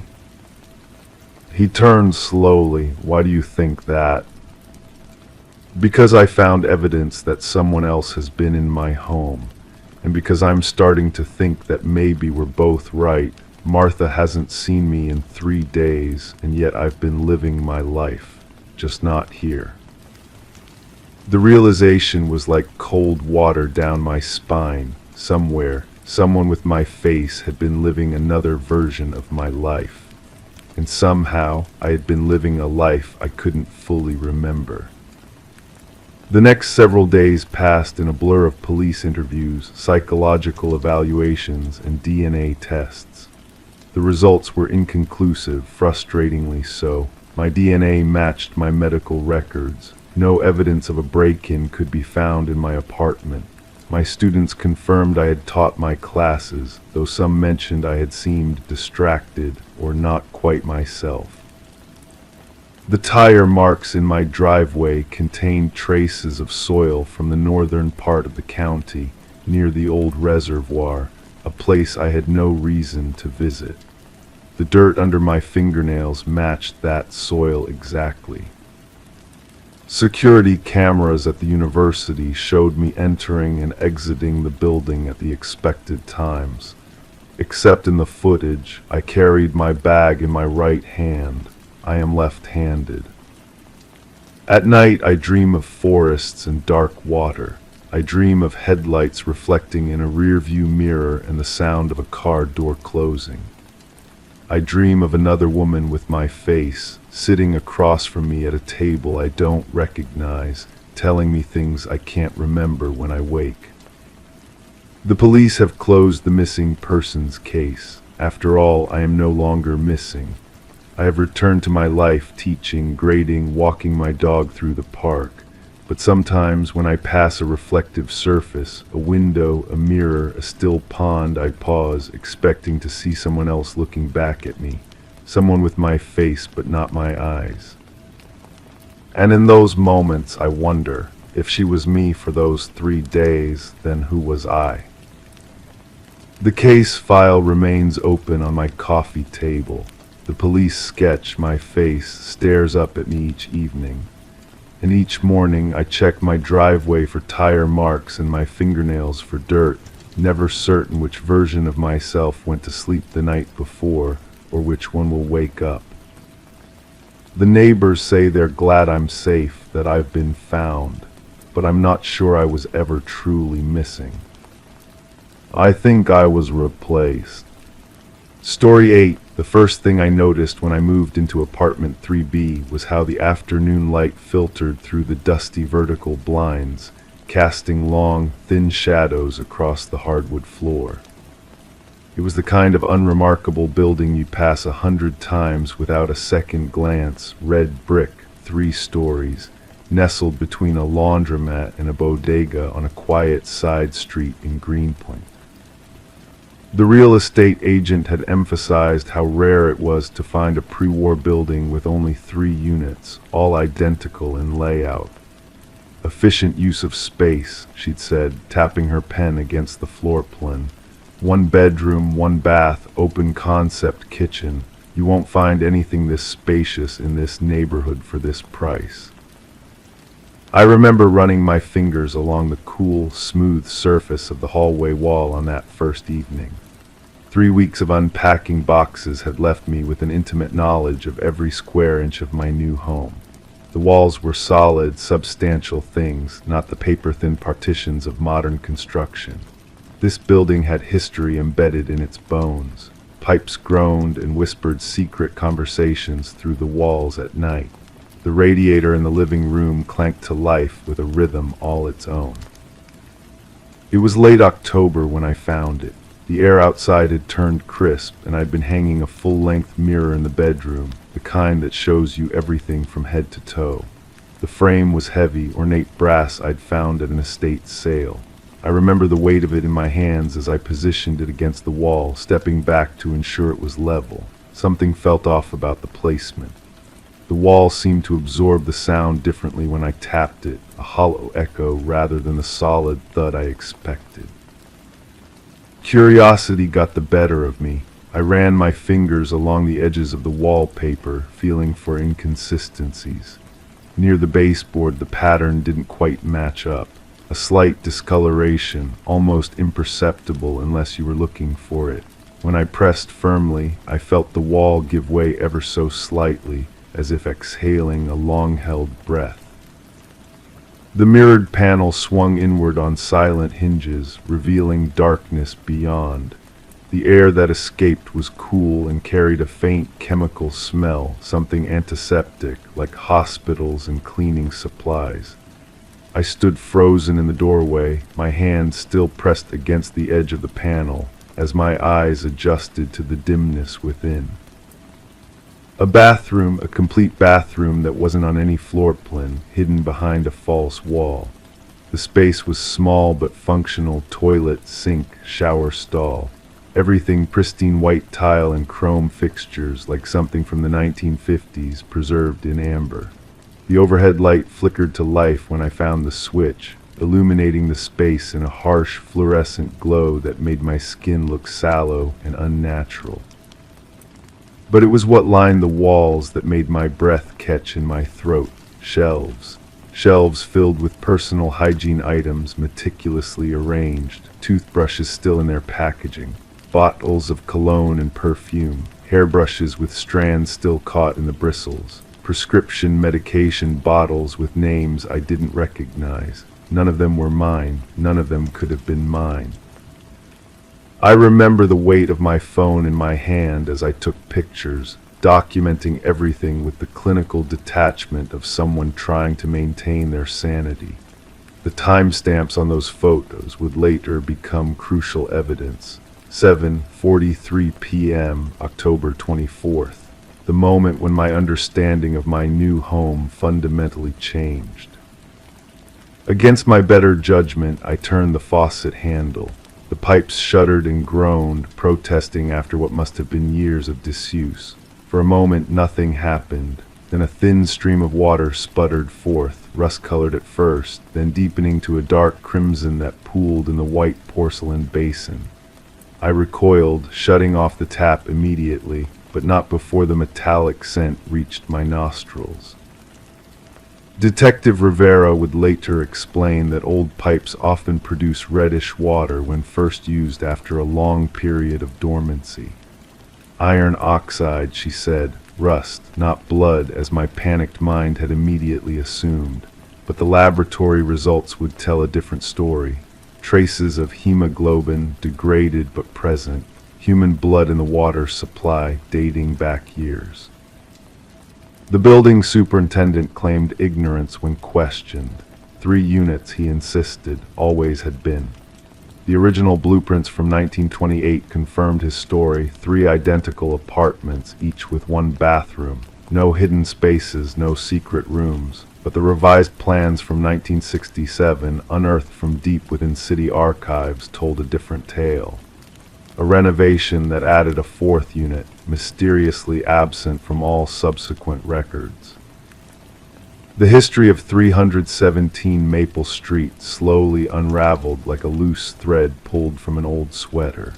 He turned slowly. "Why do you think that?" "Because I found evidence that someone else has been in my home, and because I'm starting to think that maybe we're both right. Martha hasn't seen me in 3 days, and yet I've been living my life, just not here." The realization was like cold water down my spine. Somewhere, someone with my face had been living another version of my life. And somehow, I had been living a life I couldn't fully remember. The next several days passed in a blur of police interviews, psychological evaluations, and DNA tests. The results were inconclusive, frustratingly so. My DNA matched my medical records. No evidence of a break-in could be found in my apartment. My students confirmed I had taught my classes, though some mentioned I had seemed distracted or not quite myself. The tire marks in my driveway contained traces of soil from the northern part of the county, near the old reservoir, a place I had no reason to visit. The dirt under my fingernails matched that soil exactly. Security cameras at the university showed me entering and exiting the building at the expected times. Except in the footage, I carried my bag in my right hand. I am left-handed. At night, I dream of forests and dark water. I dream of headlights reflecting in a rearview mirror and the sound of a car door closing. I dream of another woman with my face, sitting across from me at a table I don't recognize, telling me things I can't remember when I wake. The police have closed the missing persons case. After all, I am no longer missing. I have returned to my life, teaching, grading, walking my dog through the park. But sometimes when I pass a reflective surface, a window, a mirror, a still pond, I pause, expecting to see someone else looking back at me. Someone with my face but not my eyes. And in those moments I wonder, if she was me for those 3 days, then who was I? The case file remains open on my coffee table. The police sketch my face, stares up at me each evening. And each morning I check my driveway for tire marks and my fingernails for dirt, never certain which version of myself went to sleep the night before or which one will wake up. The neighbors say they're glad I'm safe, that I've been found, but I'm not sure I was ever truly missing. I think I was replaced. Story 8. The first thing I noticed when I moved into apartment 3B was how the afternoon light filtered through the dusty vertical blinds, casting long, thin shadows across the hardwood floor. It was the kind of unremarkable building you pass 100 times without a second glance, red brick, 3 stories, nestled between a laundromat and a bodega on a quiet side street in Greenpoint. The real estate agent had emphasized how rare it was to find a pre-war building with only 3 units, all identical in layout. Efficient use of space, she'd said, tapping her pen against the floor plan. 1 bedroom, 1 bath, open concept kitchen. You won't find anything this spacious in this neighborhood for this price. I remember running my fingers along the cool, smooth surface of the hallway wall on that first evening. 3 weeks of unpacking boxes had left me with an intimate knowledge of every square inch of my new home. The walls were solid, substantial things, not the paper-thin partitions of modern construction. This building had history embedded in its bones. Pipes groaned and whispered secret conversations through the walls at night. The radiator in the living room clanked to life with a rhythm all its own. It was late October when I found it. The air outside had turned crisp, and I'd been hanging a full-length mirror in the bedroom, the kind that shows you everything from head to toe. The frame was heavy, ornate brass I'd found at an estate sale. I remember the weight of it in my hands as I positioned it against the wall, stepping back to ensure it was level. Something felt off about the placement. The wall seemed to absorb the sound differently when I tapped it, a hollow echo rather than the solid thud I expected. Curiosity got the better of me. I ran my fingers along the edges of the wallpaper, feeling for inconsistencies. Near the baseboard, the pattern didn't quite match up. A slight discoloration, almost imperceptible unless you were looking for it. When I pressed firmly, I felt the wall give way ever so slightly, as if exhaling a long-held breath. The mirrored panel swung inward on silent hinges, revealing darkness beyond. The air that escaped was cool and carried a faint chemical smell, something antiseptic, like hospitals and cleaning supplies. I stood frozen in the doorway, my hand still pressed against the edge of the panel, as my eyes adjusted to the dimness within. A bathroom, a complete bathroom that wasn't on any floor plan, hidden behind a false wall. The space was small but functional: toilet, sink, shower stall. Everything pristine white tile and chrome fixtures, like something from the 1950s, preserved in amber. The overhead light flickered to life when I found the switch, illuminating the space in a harsh fluorescent glow that made my skin look sallow and unnatural. But it was what lined the walls that made my breath catch in my throat. Shelves. Shelves filled with personal hygiene items meticulously arranged, toothbrushes still in their packaging, bottles of cologne and perfume, hairbrushes with strands still caught in the bristles, prescription medication bottles with names I didn't recognize. None of them were mine. None of them could have been mine. I remember the weight of my phone in my hand as I took pictures, documenting everything with the clinical detachment of someone trying to maintain their sanity. The timestamps on those photos would later become crucial evidence. 7:43 p.m., October 24th, the moment when my understanding of my new home fundamentally changed. Against my better judgment, I turned the faucet handle. The pipes shuddered and groaned, protesting after what must have been years of disuse. For a moment, nothing happened. Then a thin stream of water sputtered forth, rust-colored at first, then deepening to a dark crimson that pooled in the white porcelain basin. I recoiled, shutting off the tap immediately, but not before the metallic scent reached my nostrils. Detective Rivera would later explain that old pipes often produce reddish water when first used after a long period of dormancy. Iron oxide, she said, rust, not blood, as my panicked mind had immediately assumed. But the laboratory results would tell a different story. Traces of hemoglobin, degraded but present, human blood in the water supply dating back years. The building superintendent claimed ignorance when questioned. 3 units, he insisted, always had been. The original blueprints from 1928 confirmed his story: 3 identical apartments, each with 1 bathroom. No hidden spaces, no secret rooms. But the revised plans from 1967, unearthed from deep within city archives, told a different tale. A renovation that added a 4th unit, mysteriously absent from all subsequent records. The history of 317 Maple Street slowly unraveled like a loose thread pulled from an old sweater.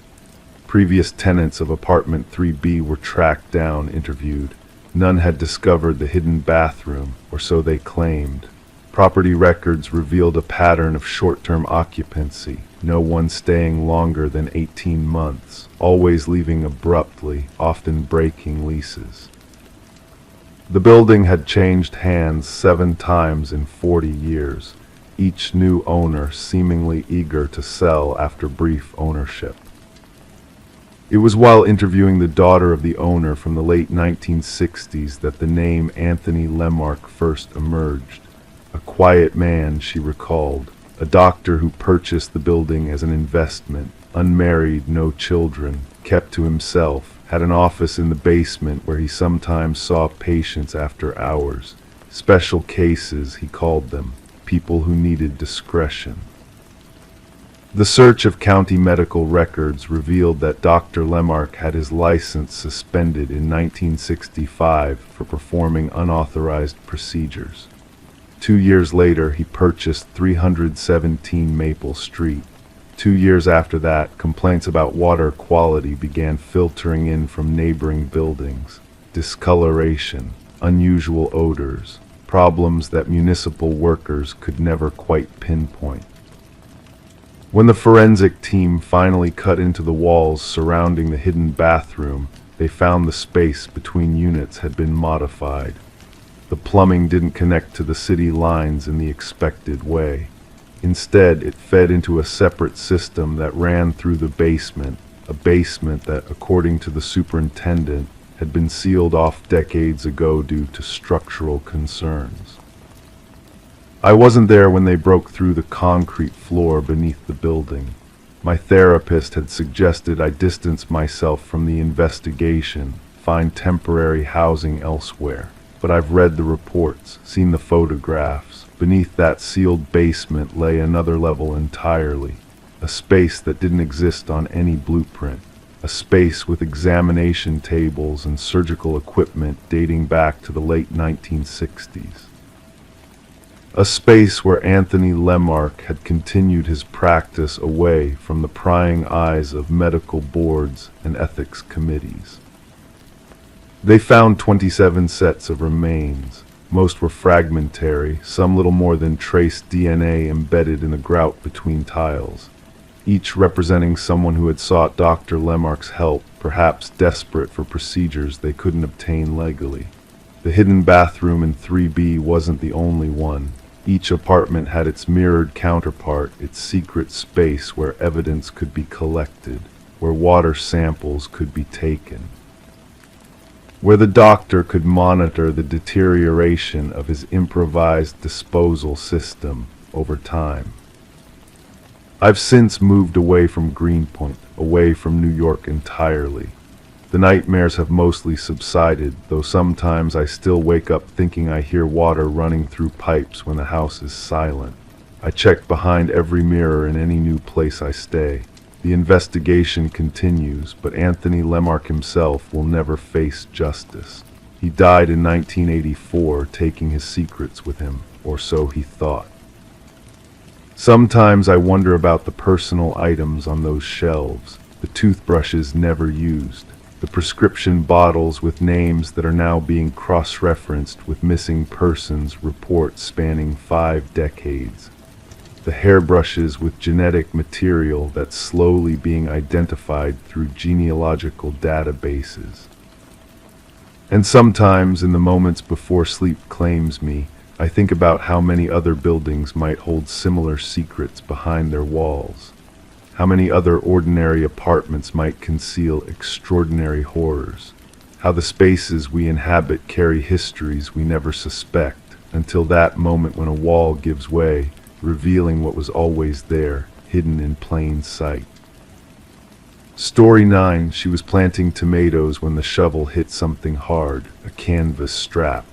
Previous tenants of apartment 3B were tracked down, interviewed. None had discovered the hidden bathroom, or so they claimed. Property records revealed a pattern of short-term occupancy, no one staying longer than 18 months, always leaving abruptly, often breaking leases. The building had changed hands 7 times in 40 years, each new owner seemingly eager to sell after brief ownership. It was while interviewing the daughter of the owner from the late 1960s that the name Anthony Lemark first emerged. A quiet man, she recalled, a doctor who purchased the building as an investment, unmarried, no children, kept to himself, had an office in the basement where he sometimes saw patients after hours. Special cases, he called them, people who needed discretion. The search of county medical records revealed that Dr. Lemark had his license suspended in 1965 for performing unauthorized procedures. 2 years later, he purchased 317 Maple Street. 2 years after that, complaints about water quality began filtering in from neighboring buildings. Discoloration, unusual odors, problems that municipal workers could never quite pinpoint. When the forensic team finally cut into the walls surrounding the hidden bathroom, they found the space between units had been modified. The plumbing didn't connect to the city lines in the expected way. Instead, it fed into a separate system that ran through the basement, a basement that, according to the superintendent, had been sealed off decades ago due to structural concerns. I wasn't there when they broke through the concrete floor beneath the building. My therapist had suggested I distance myself from the investigation, find temporary housing elsewhere. But I've read the reports, seen the photographs. Beneath that sealed basement lay another level entirely, a space that didn't exist on any blueprint, a space with examination tables and surgical equipment dating back to the late 1960s. A space where Anthony Lemark had continued his practice away from the prying eyes of medical boards and ethics committees. They found 27 sets of remains. Most were fragmentary, some little more than trace DNA embedded in the grout between tiles, each representing someone who had sought Dr. Lemark's help, perhaps desperate for procedures they couldn't obtain legally. The hidden bathroom in 3B wasn't the only one. Each apartment had its mirrored counterpart, its secret space where evidence could be collected, where water samples could be taken, where the doctor could monitor the deterioration of his improvised disposal system over time. I've since moved away from Greenpoint, away from New York entirely. The nightmares have mostly subsided, though sometimes I still wake up thinking I hear water running through pipes when the house is silent. I check behind every mirror in any new place I stay. The investigation continues, but Anthony Lemark himself will never face justice. He died in 1984, taking his secrets with him, or so he thought. Sometimes I wonder about the personal items on those shelves, the toothbrushes never used, the prescription bottles with names that are now being cross-referenced with missing persons reports spanning 5 decades, the hairbrushes with genetic material that's slowly being identified through genealogical databases. And sometimes, in the moments before sleep claims me, I think about how many other buildings might hold similar secrets behind their walls. How many other ordinary apartments might conceal extraordinary horrors. How the spaces we inhabit carry histories we never suspect, until that moment when a wall gives way, revealing what was always there, hidden in plain sight. Story 9. She was planting tomatoes when the shovel hit something hard, a canvas strap.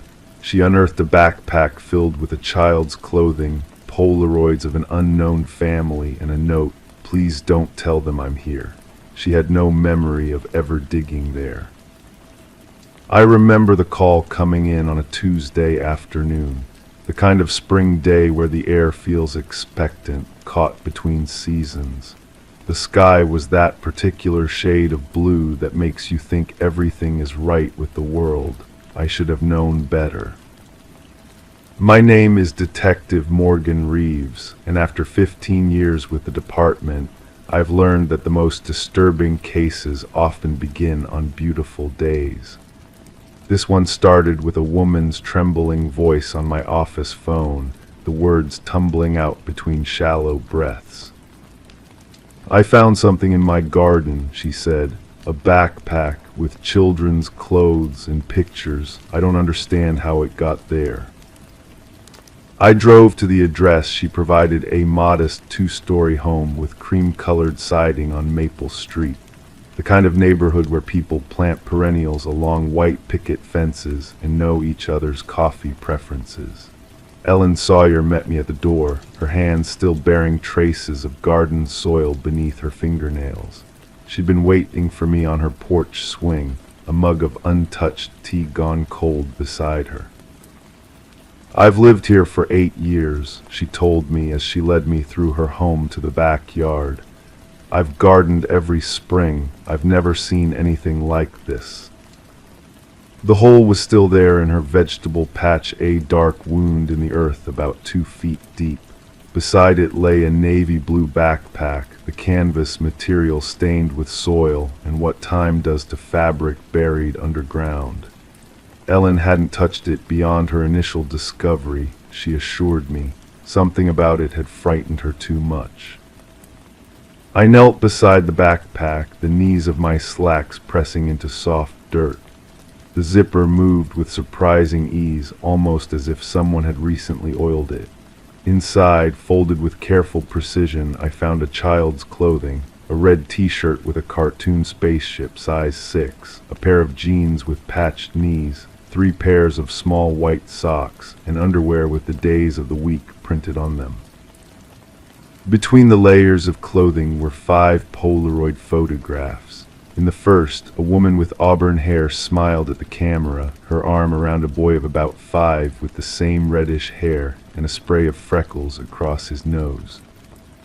She unearthed a backpack filled with a child's clothing, Polaroids of an unknown family, and a note, "Please don't tell them I'm here." She had no memory of ever digging there. I remember the call coming in on a Tuesday afternoon, the kind of spring day where the air feels expectant, caught between seasons. The sky was that particular shade of blue that makes you think everything is right with the world. I should have known better. My name is Detective Morgan Reeves, and after 15 years with the department, I've learned that the most disturbing cases often begin on beautiful days. This one started with a woman's trembling voice on my office phone, the words tumbling out between shallow breaths. "I found something in my garden," she said, "a backpack with children's clothes and pictures. I don't understand how it got there." I drove to the address. She provided, a modest 2-story home with cream-colored siding on Maple Street, the kind of neighborhood where people plant perennials along white picket fences and know each other's coffee preferences. Ellen Sawyer met me at the door, her hands still bearing traces of garden soil beneath her fingernails. She'd been waiting for me on her porch swing, a mug of untouched tea gone cold beside her. "I've lived here for 8 years, she told me as she led me through her home to the backyard. "I've gardened every spring. I've never seen anything like this." The hole was still there in her vegetable patch, a dark wound in the earth about 2 feet deep. Beside it lay a navy blue backpack, the canvas material stained with soil and what time does to fabric buried underground. Ellen hadn't touched it beyond her initial discovery, she assured me. Something about it had frightened her too much. I knelt beside the backpack, the knees of my slacks pressing into soft dirt. The zipper moved with surprising ease, almost as if someone had recently oiled it. Inside, folded with careful precision, I found a child's clothing, a red t-shirt with a cartoon spaceship size 6, a pair of jeans with patched knees, 3 pairs of small white socks, and underwear with the days of the week printed on them. Between the layers of clothing were 5 Polaroid photographs. In the first, a woman with auburn hair smiled at the camera, her arm around a boy of about 5 with the same reddish hair and a spray of freckles across his nose.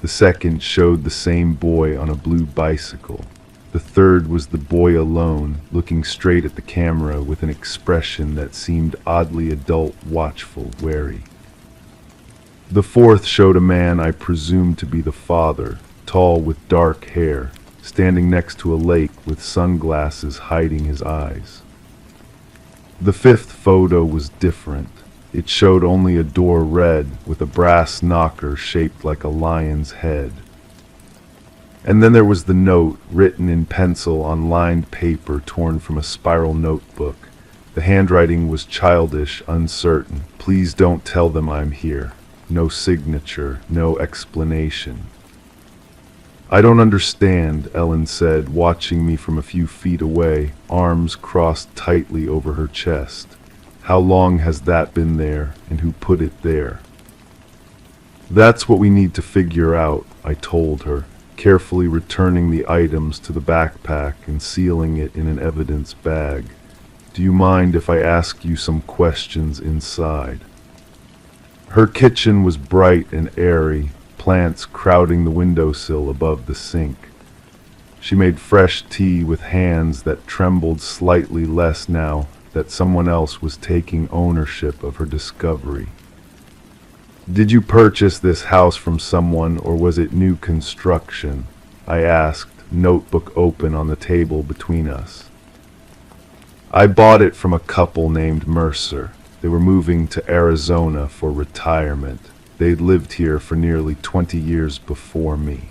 The second showed the same boy on a blue bicycle. The third was the boy alone, looking straight at the camera with an expression that seemed oddly adult, watchful, wary. The fourth showed a man I presumed to be the father, tall with dark hair, standing next to a lake with sunglasses hiding his eyes. The fifth photo was different. It showed only a door red with a brass knocker shaped like a lion's head. And then there was the note, written in pencil on lined paper torn from a spiral notebook. The handwriting was childish, uncertain. "Please don't tell them I'm here." No signature, no explanation. "I don't understand," Ellen said, watching me from a few feet away, arms crossed tightly over her chest. "How long has that been there, and who put it there?" "That's what we need to figure out," I told her, carefully returning the items to the backpack and sealing it in an evidence bag. "Do you mind if I ask you some questions inside?" Her kitchen was bright and airy, plants crowding the windowsill above the sink. She made fresh tea with hands that trembled slightly less now that someone else was taking ownership of her discovery. "Did you purchase this house from someone, or was it new construction?" I asked, notebook open on the table between us. "I bought it from a couple named Mercer. They were moving to Arizona for retirement. They'd lived here for nearly 20 years before me."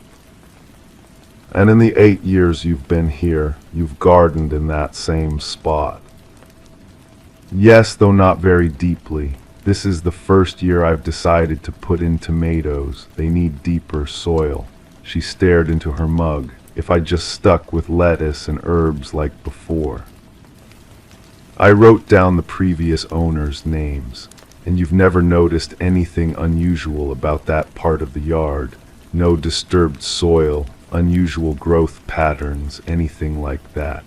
"And in the 8 years you've been here, you've gardened in that same spot?" "Yes, though not very deeply. This is the first year I've decided to put in tomatoes. They need deeper soil." She stared into her mug. "If I just stuck with lettuce and herbs like before." I wrote down the previous owners' names. "And you've never noticed anything unusual about that part of the yard? No disturbed soil, unusual growth patterns, anything like that?"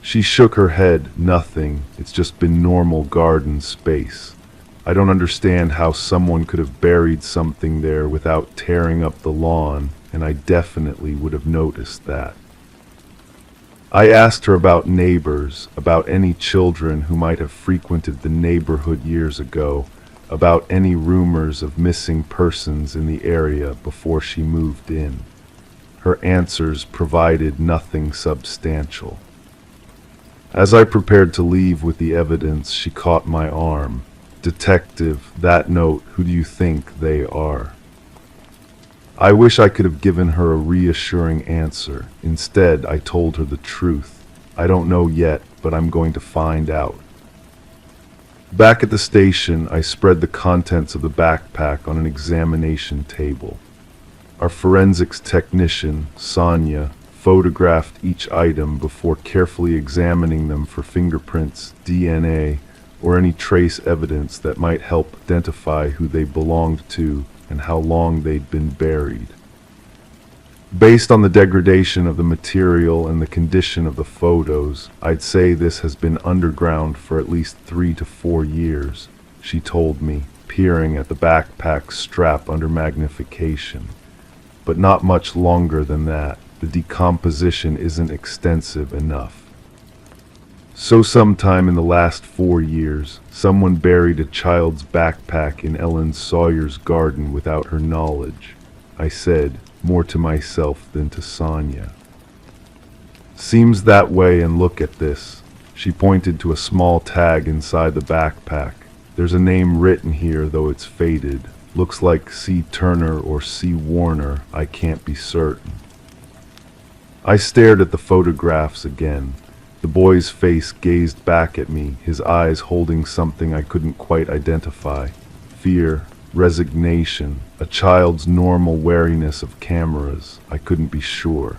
She shook her head. "Nothing. It's just been normal garden space. I don't understand how someone could have buried something there without tearing up the lawn, and I definitely would have noticed that." I asked her about neighbors, about any children who might have frequented the neighborhood years ago, about any rumors of missing persons in the area before she moved in. Her answers provided nothing substantial. As I prepared to leave with the evidence, she caught my arm. "Detective, that note, who do you think they are?" I wish I could have given her a reassuring answer. Instead, I told her the truth. "I don't know yet, but I'm going to find out." Back at the station, I spread the contents of the backpack on an examination table. Our forensics technician, Sonia, photographed each item before carefully examining them for fingerprints, DNA, or any trace evidence that might help identify who they belonged to and how long they'd been buried. Based on the degradation of the material and the condition of the photos, I'd say this has been underground for at least 3 to 4 years, she told me, peering at the backpack's strap under magnification. But not much longer than that. The decomposition isn't extensive enough. So sometime in the last 4 years, someone buried a child's backpack in Ellen Sawyer's garden without her knowledge, I said, more to myself than to Sonia. "Seems that way, and look at this." She pointed to a small tag inside the backpack. "There's a name written here, though it's faded. Looks like C. Turner or C. Warner, I can't be certain." I stared at the photographs again. The boy's face gazed back at me, his eyes holding something I couldn't quite identify. Fear, resignation, a child's normal wariness of cameras, I couldn't be sure.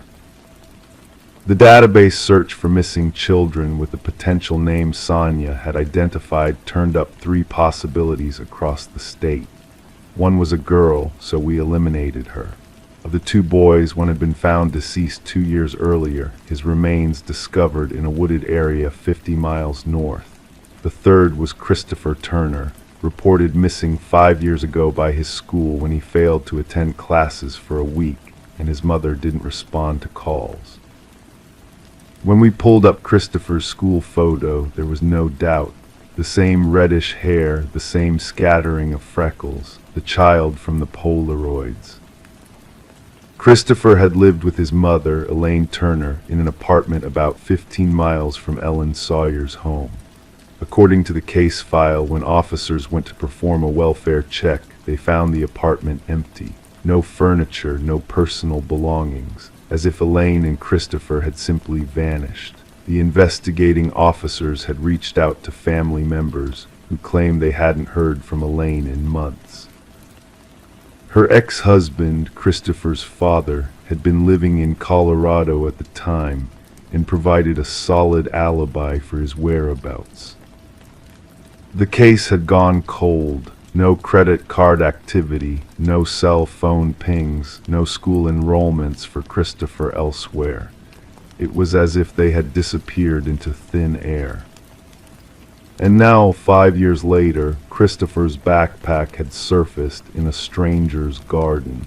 The database search for missing children with the potential name Sonia had identified turned up 3 possibilities across the state. One was a girl, so we eliminated her. Of the 2 boys, one had been found deceased 2 years earlier, his remains discovered in a wooded area 50 miles north. The third was Christopher Turner, reported missing 5 years ago by his school when he failed to attend classes for a week, and his mother didn't respond to calls. When we pulled up Christopher's school photo, there was no doubt. The same reddish hair, the same scattering of freckles, the child from the Polaroids. Christopher had lived with his mother, Elaine Turner, in an apartment about 15 miles from Ellen Sawyer's home. According to the case file, when officers went to perform a welfare check, they found the apartment empty. No furniture, no personal belongings, as if Elaine and Christopher had simply vanished. The investigating officers had reached out to family members who claimed they hadn't heard from Elaine in months. Her ex-husband, Christopher's father, had been living in Colorado at the time and provided a solid alibi for his whereabouts. The case had gone cold. No credit card activity, no cell phone pings, no school enrollments for Christopher elsewhere. It was as if they had disappeared into thin air. And now, 5 years later, Christopher's backpack had surfaced in a stranger's garden.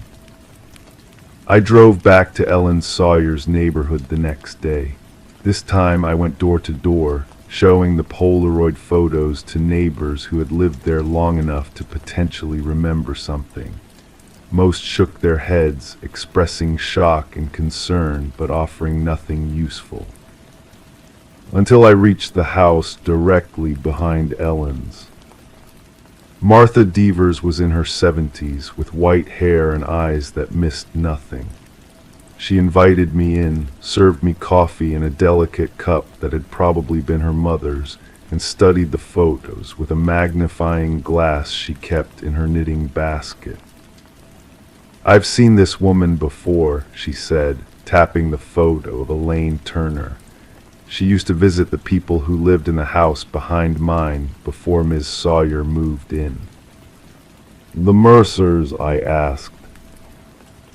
I drove back to Ellen Sawyer's neighborhood the next day. This time I went door to door, showing the Polaroid photos to neighbors who had lived there long enough to potentially remember something. Most shook their heads, expressing shock and concern, but offering nothing useful. Until I reached the house directly behind Ellen's. Martha Devers was in her 70s, with white hair and eyes that missed nothing. She invited me in, served me coffee in a delicate cup that had probably been her mother's, and studied the photos with a magnifying glass she kept in her knitting basket. "I've seen this woman before," she said, tapping the photo of Elaine Turner. "She used to visit the people who lived in the house behind mine before Ms. Sawyer moved in." "The Mercers?" I asked.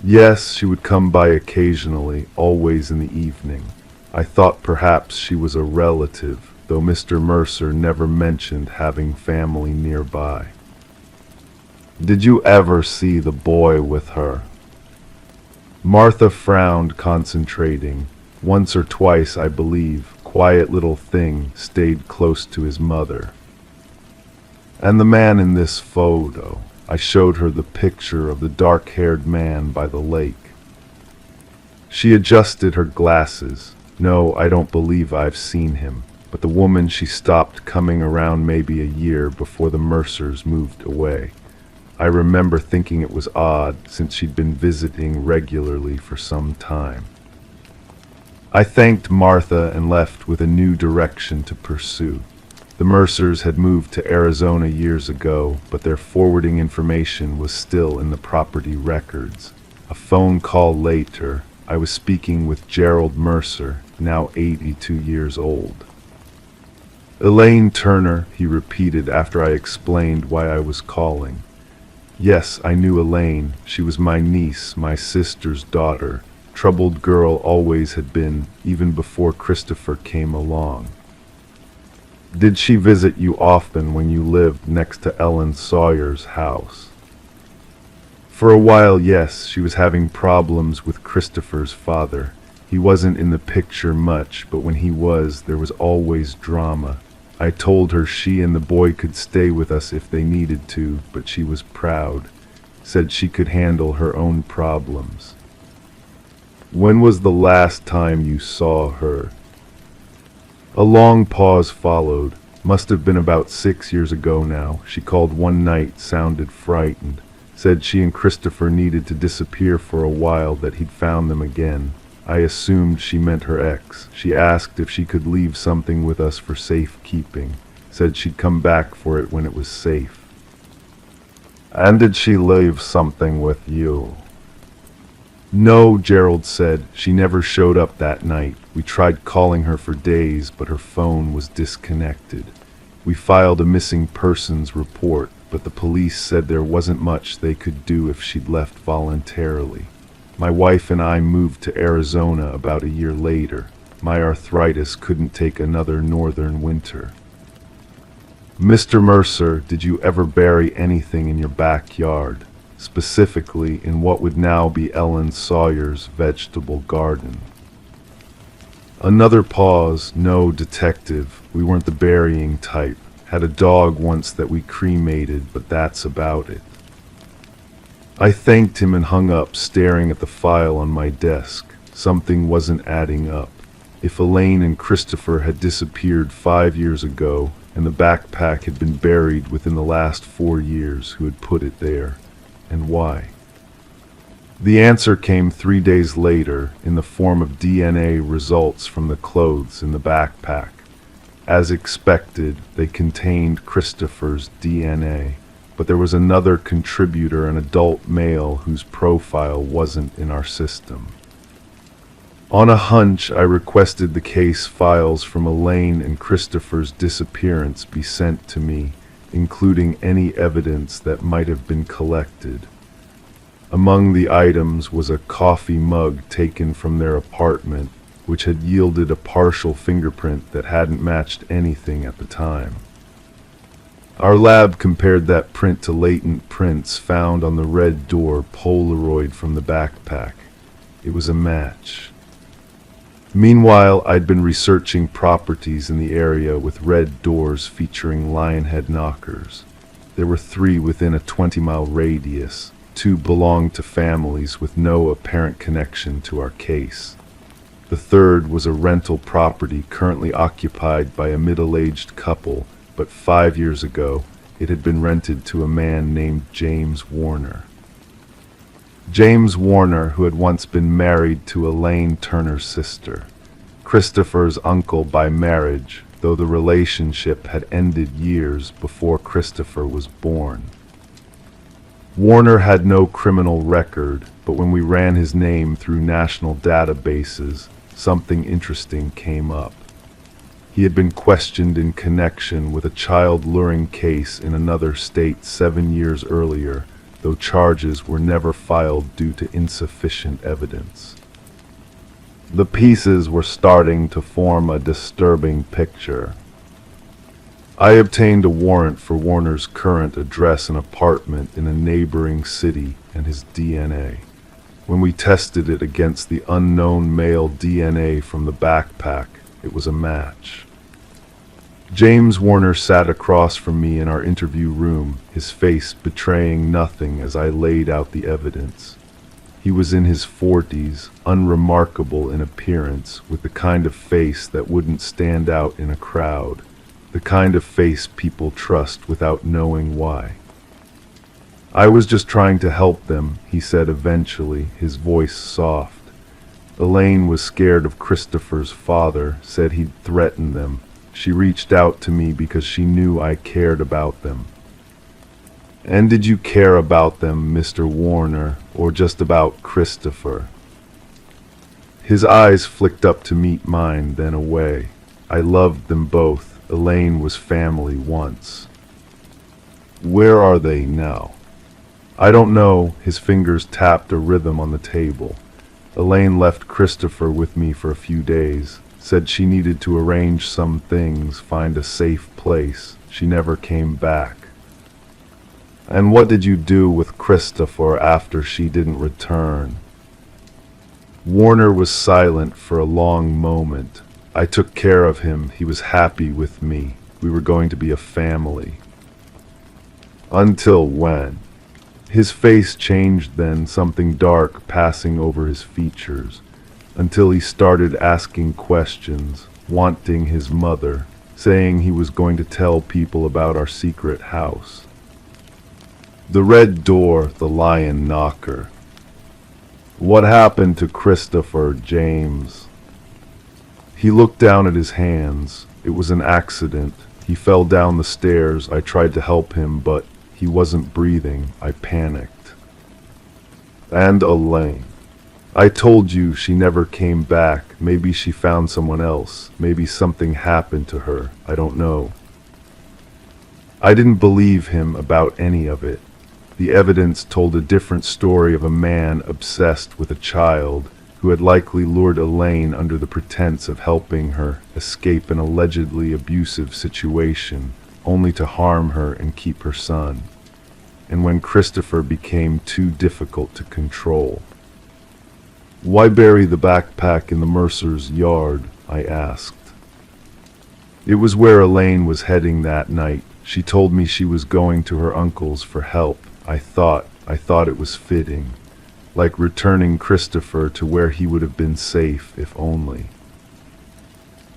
"Yes, she would come by occasionally, always in the evening. I thought perhaps she was a relative, though Mr. Mercer never mentioned having family nearby." "Did you ever see the boy with her?" Martha frowned, concentrating. Once or twice, I believe, quiet little thing stayed close to his mother. And the man in this photo, I showed her the picture of the dark-haired man by the lake. She adjusted her glasses. No, I don't believe I've seen him. But the woman, she stopped coming around maybe a year before the Mercers moved away. I remember thinking it was odd since she'd been visiting regularly for some time. I thanked Martha and left with a new direction to pursue. The Mercers had moved to Arizona years ago, but their forwarding information was still in the property records. A phone call later, I was speaking with Gerald Mercer, now 82 years old. Elaine Turner, he repeated after I explained why I was calling. Yes, I knew Elaine. She was my niece, my sister's daughter. Troubled girl always had been, even before Christopher came along. Did she visit you often when you lived next to Ellen Sawyer's house? For a while, yes, she was having problems with Christopher's father. He wasn't in the picture much, but when he was, there was always drama. I told her she and the boy could stay with us if they needed to, but she was proud, said she could handle her own problems. When was the last time you saw her? A long pause followed. Must have been about 6 years ago now. She called one night, sounded frightened, said she and Christopher needed to disappear for a while, that he'd found them again. I assumed she meant her ex. She asked if she could leave something with us for safekeeping. Said she'd come back for it when it was safe. And did she leave something with you? No, Gerald said. She never showed up that night. We tried calling her for days, but her phone was disconnected. We filed a missing persons report, but the police said there wasn't much they could do if she'd left voluntarily. My wife and I moved to Arizona about a year later. My arthritis couldn't take another northern winter. Mr. Mercer, did you ever bury anything in your backyard, specifically in what would now be Ellen Sawyer's vegetable garden? Another pause. No, detective. We weren't the burying type. Had a dog once that we cremated, but that's about it. I thanked him and hung up, staring at the file on my desk. Something wasn't adding up. If Elaine and Christopher had disappeared 5 years ago, and the backpack had been buried within the last 4 years, who had put it there, and why? The answer came 3 days later in the form of DNA results from the clothes in the backpack. As expected, they contained Christopher's DNA. But there was another contributor, an adult male whose profile wasn't in our system. On a hunch, I requested the case files from Elaine and Christopher's disappearance be sent to me, including any evidence that might have been collected. Among the items was a coffee mug taken from their apartment, which had yielded a partial fingerprint that hadn't matched anything at the time. Our lab compared that print to latent prints found on the red door Polaroid from the backpack. It was a match. Meanwhile, I'd been researching properties in the area with red doors featuring lionhead knockers. There were 3 within a 20-mile radius. 2 belonged to families with no apparent connection to our case. The third was a rental property currently occupied by a middle-aged couple, but 5 years ago, it had been rented to a man named James Warner. James Warner, who had once been married to Elaine Turner's sister, Christopher's uncle by marriage, though the relationship had ended years before Christopher was born. Warner had no criminal record, but when we ran his name through national databases, something interesting came up. He had been questioned in connection with a child luring case in another state 7 years earlier, though charges were never filed due to insufficient evidence. The pieces were starting to form a disturbing picture. I obtained a warrant for Warner's current address and apartment in a neighboring city and his DNA. When we tested it against the unknown male DNA from the backpack, it was a match. James Warner sat across from me in our interview room, his face betraying nothing as I laid out the evidence. He was in his 40s, unremarkable in appearance, with the kind of face that wouldn't stand out in a crowd, the kind of face people trust without knowing why. "I was just trying to help them," he said eventually, his voice soft. "Elaine was scared of Christopher's father, said he'd threaten them. She reached out to me because she knew I cared about them." "And did you care about them, Mr. Warner, or just about Christopher?" His eyes flicked up to meet mine, then away. "I loved them both. Elaine was family once." "Where are they now?" "I don't know." His fingers tapped a rhythm on the table. "Elaine left Christopher with me for a few days. Said she needed to arrange some things, find a safe place. She never came back." "And what did you do with Christopher after she didn't return?" Warner was silent for a long moment. "I took care of him. He was happy with me. We were going to be a family." "Until when?" His face changed then, something dark passing over his features, until he started asking questions, wanting his mother, saying he was going to tell people about our secret house. "The red door, the lion knocker. What happened to Christopher, James?" He looked down at his hands. "It was an accident. He fell down the stairs. I tried to help him, but he wasn't breathing. I panicked." "And Elaine? I told you she never came back. Maybe she found someone else. Maybe something happened to her. I don't know." I didn't believe him about any of it. The evidence told a different story of a man obsessed with a child who had likely lured Elaine under the pretense of helping her escape an allegedly abusive situation, only to harm her and keep her son. And when Christopher became too difficult to control. "Why bury the backpack in the Mercer's yard?" I asked. "It was where Elaine was heading that night. She told me she was going to her uncle's for help. I thought it was fitting, like returning Christopher to where he would have been safe, if only.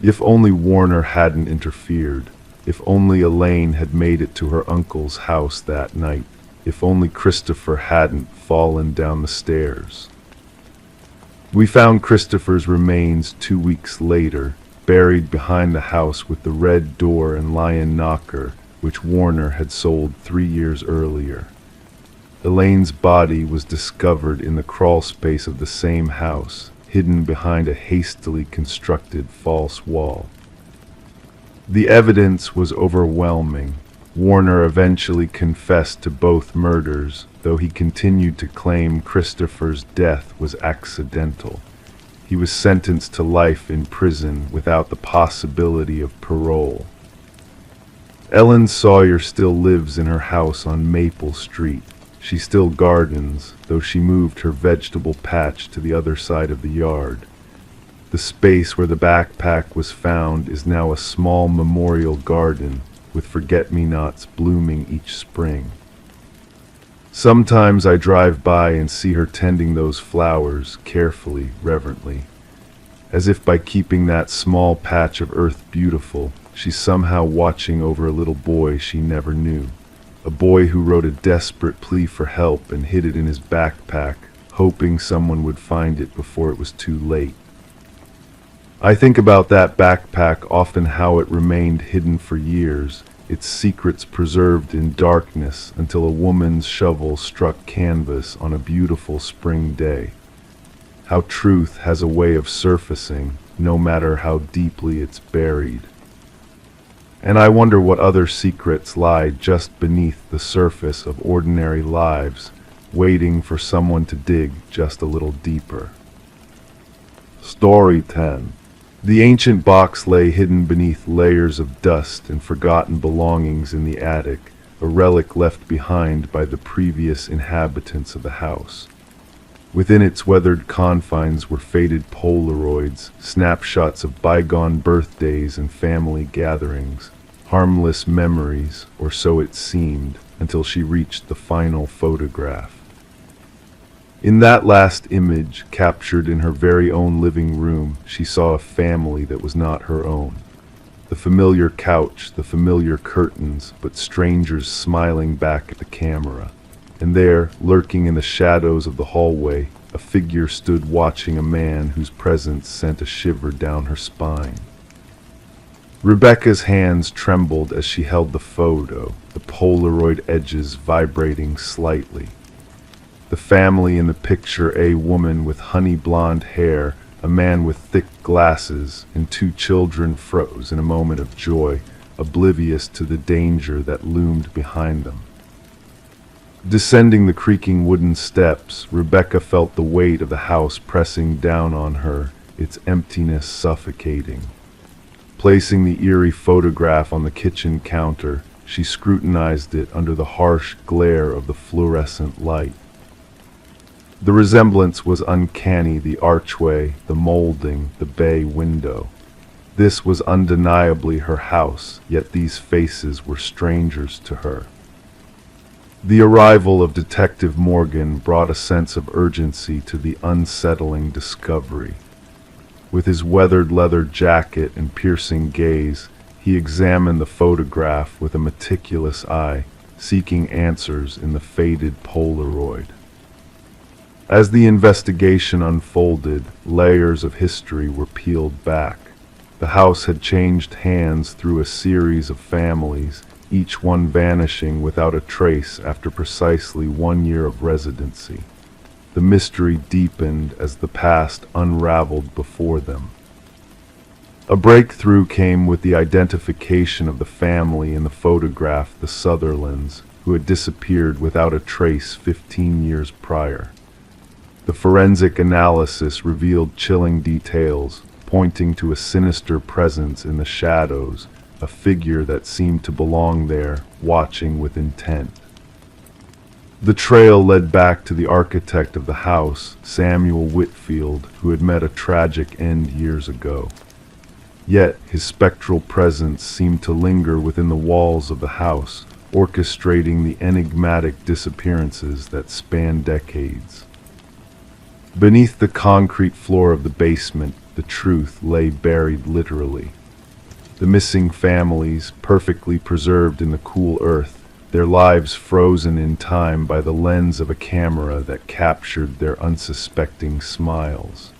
If only Warner hadn't interfered. If only Elaine had made it to her uncle's house that night. If only Christopher hadn't fallen down the stairs." We found Christopher's remains 2 weeks later, buried behind the house with the red door and lion knocker, which Warner had sold 3 years earlier. Elaine's body was discovered in the crawl space of the same house, hidden behind a hastily constructed false wall. The evidence was overwhelming. Warner eventually confessed to both murders, though he continued to claim Christopher's death was accidental. He was sentenced to life in prison without the possibility of parole. Ellen Sawyer still lives in her house on Maple Street. She still gardens, though she moved her vegetable patch to the other side of the yard. The space where the backpack was found is now a small memorial garden with forget-me-nots blooming each spring. Sometimes I drive by and see her tending those flowers carefully, reverently, as if by keeping that small patch of earth beautiful, she's somehow watching over a little boy she never knew. A boy who wrote a desperate plea for help and hid it in his backpack, hoping someone would find it before it was too late. I think about that backpack often, how it remained hidden for years, its secrets preserved in darkness until a woman's shovel struck canvas on a beautiful spring day. How truth has a way of surfacing, no matter how deeply it's buried. And I wonder what other secrets lie just beneath the surface of ordinary lives, waiting for someone to dig just a little deeper. Story 10. The ancient box lay hidden beneath layers of dust and forgotten belongings in the attic, a relic left behind by the previous inhabitants of the house. Within its weathered confines were faded Polaroids, snapshots of bygone birthdays and family gatherings, harmless memories, or so it seemed, until she reached the final photograph. In that last image, captured in her very own living room, she saw a family that was not her own. The familiar couch, the familiar curtains, but strangers smiling back at the camera. And there, lurking in the shadows of the hallway, a figure stood watching a man whose presence sent a shiver down her spine. Rebecca's hands trembled as she held the photo, the Polaroid edges vibrating slightly. The family in the picture, a woman with honey blonde hair, a man with thick glasses, and two children, froze in a moment of joy, oblivious to the danger that loomed behind them. Descending the creaking wooden steps, Rebecca felt the weight of the house pressing down on her, its emptiness suffocating. Placing the eerie photograph on the kitchen counter, she scrutinized it under the harsh glare of the fluorescent light. The resemblance was uncanny, the archway, the molding, the bay window. This was undeniably her house, yet these faces were strangers to her. The arrival of Detective Morgan brought a sense of urgency to the unsettling discovery. With his weathered leather jacket and piercing gaze, he examined the photograph with a meticulous eye, seeking answers in the faded Polaroid. As the investigation unfolded, layers of history were peeled back. The house had changed hands through a series of families, each one vanishing without a trace after precisely 1 year of residency. The mystery deepened as the past unraveled before them. A breakthrough came with the identification of the family in the photograph, the Sutherlands, who had disappeared without a trace 15 years prior. The forensic analysis revealed chilling details, pointing to a sinister presence in the shadows, a figure that seemed to belong there, watching with intent. The trail led back to the architect of the house, Samuel Whitfield, who had met a tragic end years ago. Yet his spectral presence seemed to linger within the walls of the house, orchestrating the enigmatic disappearances that spanned decades. Beneath the concrete floor of the basement, the truth lay buried literally. The missing families, perfectly preserved in the cool earth, their lives frozen in time by the lens of a camera that captured their unsuspecting smiles.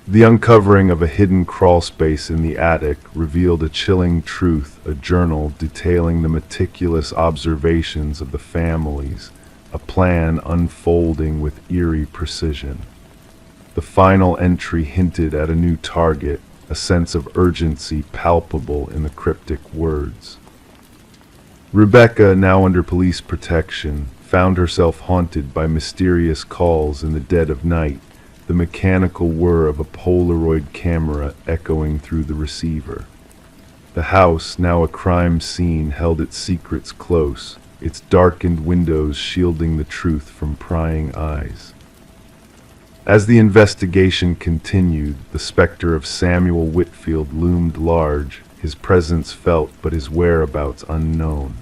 The uncovering of a hidden crawlspace in the attic revealed a chilling truth, a journal detailing the meticulous observations of the families, a plan unfolding with eerie precision. The final entry hinted at a new target, a sense of urgency palpable in the cryptic words. Rebecca, now under police protection, found herself haunted by mysterious calls in the dead of night, the mechanical whir of a Polaroid camera echoing through the receiver. The house, now a crime scene, held its secrets close, its darkened windows shielding the truth from prying eyes. As the investigation continued, the specter of Samuel Whitfield loomed large, his presence felt but his whereabouts unknown.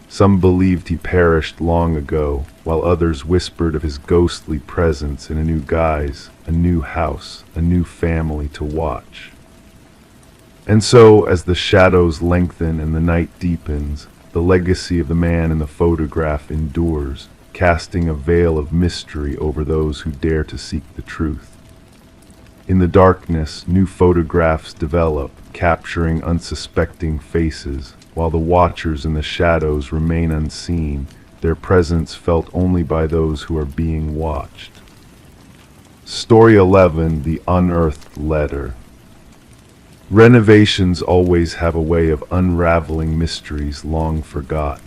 Some believed he perished long ago, while others whispered of his ghostly presence in a new guise, a new house, a new family to watch. And so, as the shadows lengthen and the night deepens, the legacy of the man in the photograph endures, casting a veil of mystery over those who dare to seek the truth. In the darkness, new photographs develop, capturing unsuspecting faces, while the watchers in the shadows remain unseen, their presence felt only by those who are being watched. Story 11: The Unearthed Letter. Renovations always have a way of unraveling mysteries long forgotten.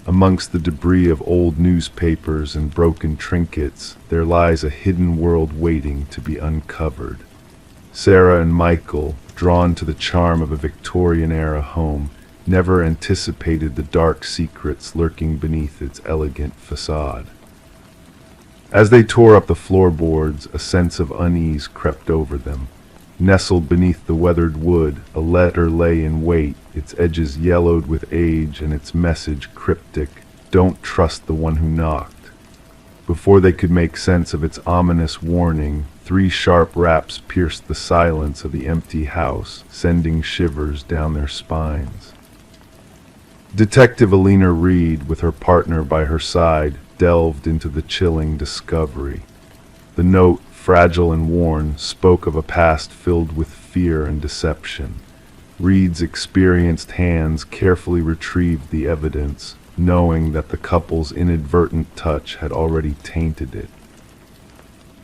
Amongst the debris of old newspapers and broken trinkets, there lies a hidden world waiting to be uncovered. Sarah and Michael, drawn to the charm of a Victorian-era home, never anticipated the dark secrets lurking beneath its elegant facade. As they tore up the floorboards, a sense of unease crept over them. Nestled beneath the weathered wood, a letter lay in wait, its edges yellowed with age and its message cryptic, "Don't trust the one who knocked." Before they could make sense of its ominous warning, 3 sharp raps pierced the silence of the empty house, sending shivers down their spines. Detective Alina Reed, with her partner by her side, delved into the chilling discovery. The note, fragile and worn, spoke of a past filled with fear and deception. Reed's experienced hands carefully retrieved the evidence, knowing that the couple's inadvertent touch had already tainted it.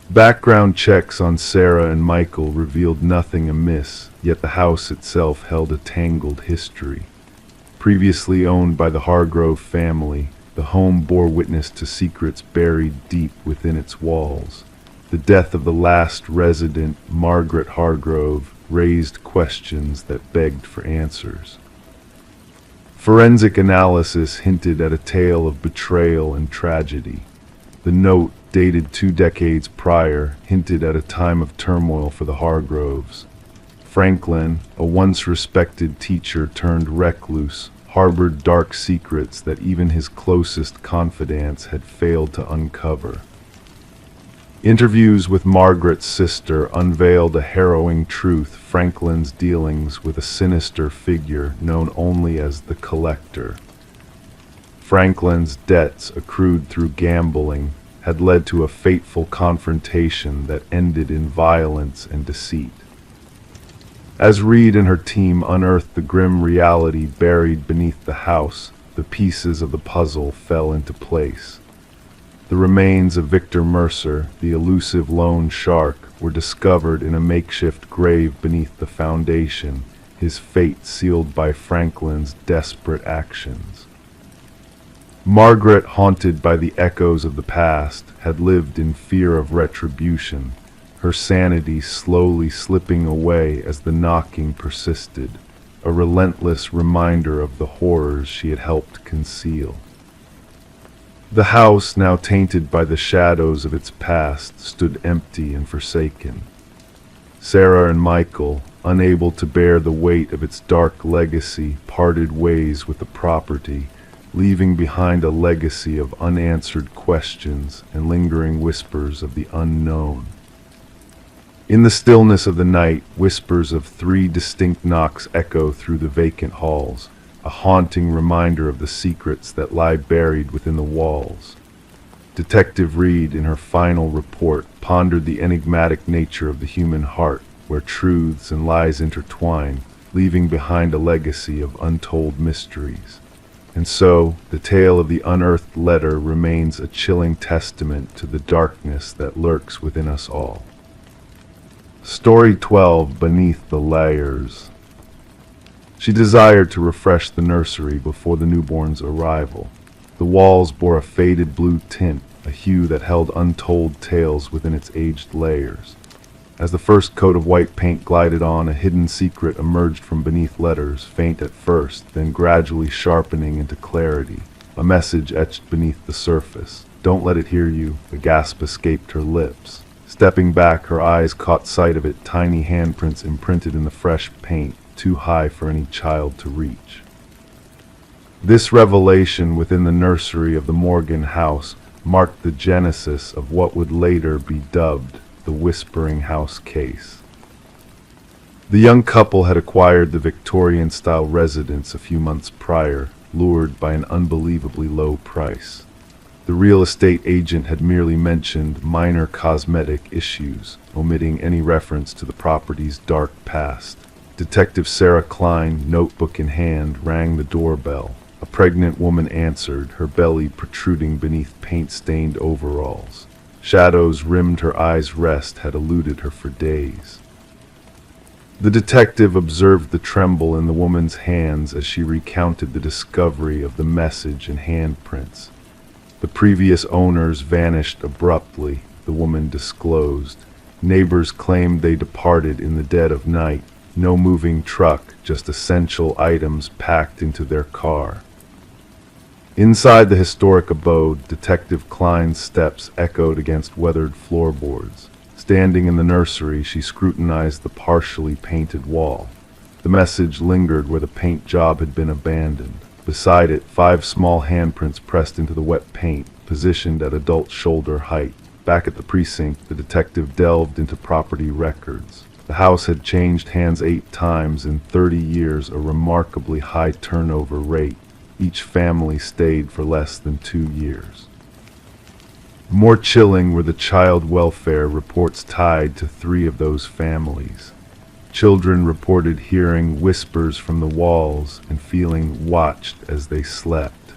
Background checks on Sarah and Michael revealed nothing amiss, yet the house itself held a tangled history. Previously owned by the Hargrove family, the home bore witness to secrets buried deep within its walls. The death of the last resident, Margaret Hargrove, raised questions that begged for answers. Forensic analysis hinted at a tale of betrayal and tragedy. The note, dated 2 decades prior, hinted at a time of turmoil for the Hargroves. Franklin, a once respected teacher turned recluse, harbored dark secrets that even his closest confidants had failed to uncover. Interviews with Margaret's sister unveiled a harrowing truth: Franklin's dealings with a sinister figure known only as the Collector. Franklin's debts, accrued through gambling, had led to a fateful confrontation that ended in violence and deceit. As Reed and her team unearthed the grim reality buried beneath the house, the pieces of the puzzle fell into place. The remains of Victor Mercer, the elusive lone shark, were discovered in a makeshift grave beneath the foundation, his fate sealed by Franklin's desperate actions. Margaret, haunted by the echoes of the past, had lived in fear of retribution, her sanity slowly slipping away as the knocking persisted, a relentless reminder of the horrors she had helped conceal. The house, now tainted by the shadows of its past, stood empty and forsaken. Sarah and Michael, unable to bear the weight of its dark legacy, parted ways with the property, leaving behind a legacy of unanswered questions and lingering whispers of the unknown. In the stillness of the night, whispers of 3 distinct knocks echo through the vacant halls, a haunting reminder of the secrets that lie buried within the walls. Detective Reed, in her final report, pondered the enigmatic nature of the human heart, where truths and lies intertwine, leaving behind a legacy of untold mysteries. And so, the tale of the unearthed letter remains a chilling testament to the darkness that lurks within us all. Story 12, Beneath the Layers. She desired to refresh the nursery before the newborn's arrival. The walls bore a faded blue tint, a hue that held untold tales within its aged layers. As the first coat of white paint glided on, a hidden secret emerged from beneath letters, faint at first, then gradually sharpening into clarity. A message etched beneath the surface. "Don't let it hear you." A gasp escaped her lips. Stepping back, her eyes caught sight of it, tiny handprints imprinted in the fresh paint, too high for any child to reach. This revelation within the nursery of the Morgan house marked the genesis of what would later be dubbed the Whispering House case. The young couple had acquired the Victorian-style residence a few months prior, lured by an unbelievably low price. The real estate agent had merely mentioned minor cosmetic issues, omitting any reference to the property's dark past. Detective Sarah Klein, notebook in hand, rang the doorbell. A pregnant woman answered, her belly protruding beneath paint-stained overalls. Shadows rimmed her eyes' rest had eluded her for days. The detective observed the tremble in the woman's hands as she recounted the discovery of the message and handprints. The previous owners vanished abruptly, the woman disclosed. Neighbors claimed they departed in the dead of night. No moving truck, just essential items packed into their car. Inside the historic abode, Detective Klein's steps echoed against weathered floorboards. Standing in the nursery, she scrutinized the partially painted wall. The message lingered where the paint job had been abandoned. Beside it, 5 small handprints pressed into the wet paint, positioned at adult shoulder height. Back at the precinct, the detective delved into property records. The house had changed hands 8 times in 30 years, a remarkably high turnover rate. Each family stayed for less than 2 years. More chilling were the child welfare reports tied to 3 of those families. Children reported hearing whispers from the walls and feeling watched as they slept.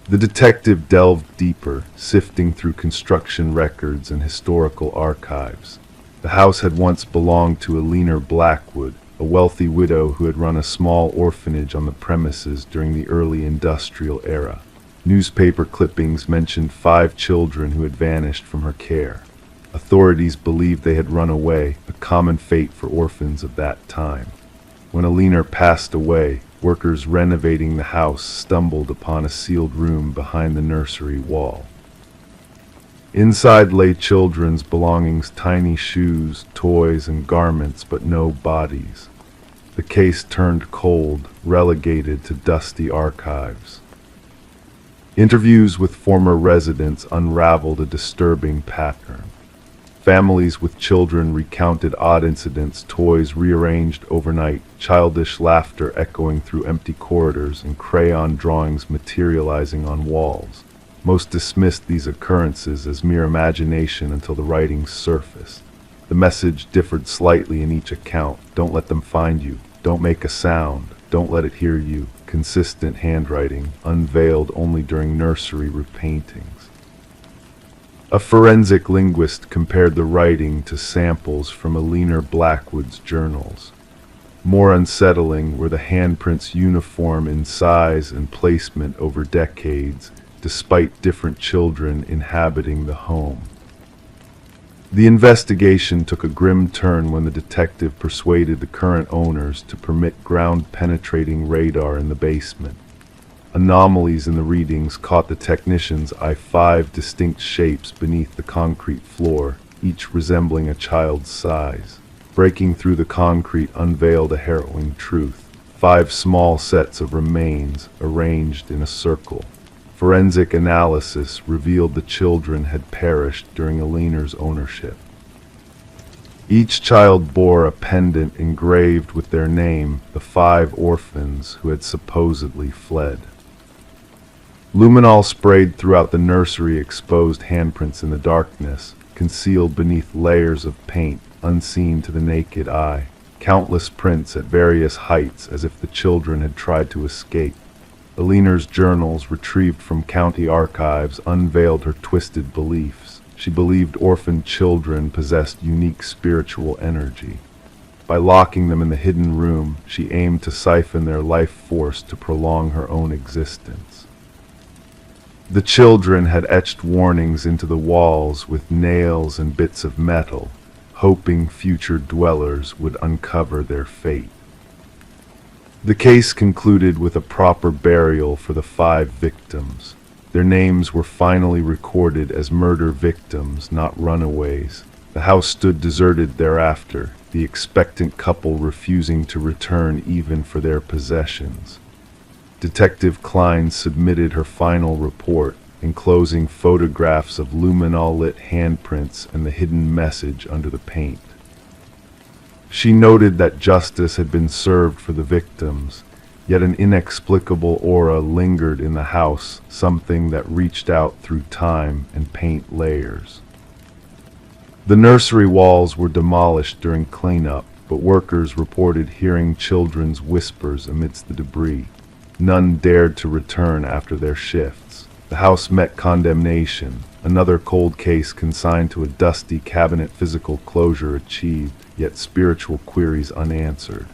The detective delved deeper, sifting through construction records and historical archives. The house had once belonged to Alina Blackwood, a wealthy widow who had run a small orphanage on the premises during the early industrial era. Newspaper clippings mentioned 5 children who had vanished from her care. Authorities believed they had run away, a common fate for orphans of that time. When Alina passed away, workers renovating the house stumbled upon a sealed room behind the nursery wall. Inside lay children's belongings, tiny shoes, toys, and garments, but no bodies. The case turned cold, relegated to dusty archives. Interviews with former residents unraveled a disturbing pattern. Families with children recounted odd incidents, toys rearranged overnight, childish laughter echoing through empty corridors, and crayon drawings materializing on walls. Most dismissed these occurrences as mere imagination until the writings surfaced. The message differed slightly in each account. Don't let them find you. Don't make a sound. Don't let it hear you. Consistent handwriting, unveiled only during nursery repaintings. A forensic linguist compared the writing to samples from Alina Blackwood's journals. More unsettling were the handprints uniform in size and placement over decades, despite different children inhabiting the home. The investigation took a grim turn when the detective persuaded the current owners to permit ground-penetrating radar in the basement. Anomalies in the readings caught the technicians' eye. 5 distinct shapes beneath the concrete floor, each resembling a child's size. Breaking through the concrete unveiled a harrowing truth. 5 small sets of remains arranged in a circle. Forensic analysis revealed the children had perished during Alina's ownership. Each child bore a pendant engraved with their name, the 5 orphans who had supposedly fled. Luminol sprayed throughout the nursery exposed handprints in the darkness, concealed beneath layers of paint, unseen to the naked eye. Countless prints at various heights as if the children had tried to escape. Alina's journals, retrieved from county archives, unveiled her twisted beliefs. She believed orphaned children possessed unique spiritual energy. By locking them in the hidden room, she aimed to siphon their life force to prolong her own existence. The children had etched warnings into the walls with nails and bits of metal, hoping future dwellers would uncover their fate. The case concluded with a proper burial for the 5 victims. Their names were finally recorded as murder victims, not runaways. The house stood deserted thereafter, the expectant couple refusing to return even for their possessions. Detective Klein submitted her final report, enclosing photographs of luminol-lit handprints and the hidden message under the paint. She noted that justice had been served for the victims, yet an inexplicable aura lingered in the house, something that reached out through time and paint layers. The nursery walls were demolished during cleanup, but workers reported hearing children's whispers amidst the debris. None dared to return after their shifts. The house met condemnation, another cold case consigned to a dusty cabinet, physical closure achieved, yet spiritual queries unanswered.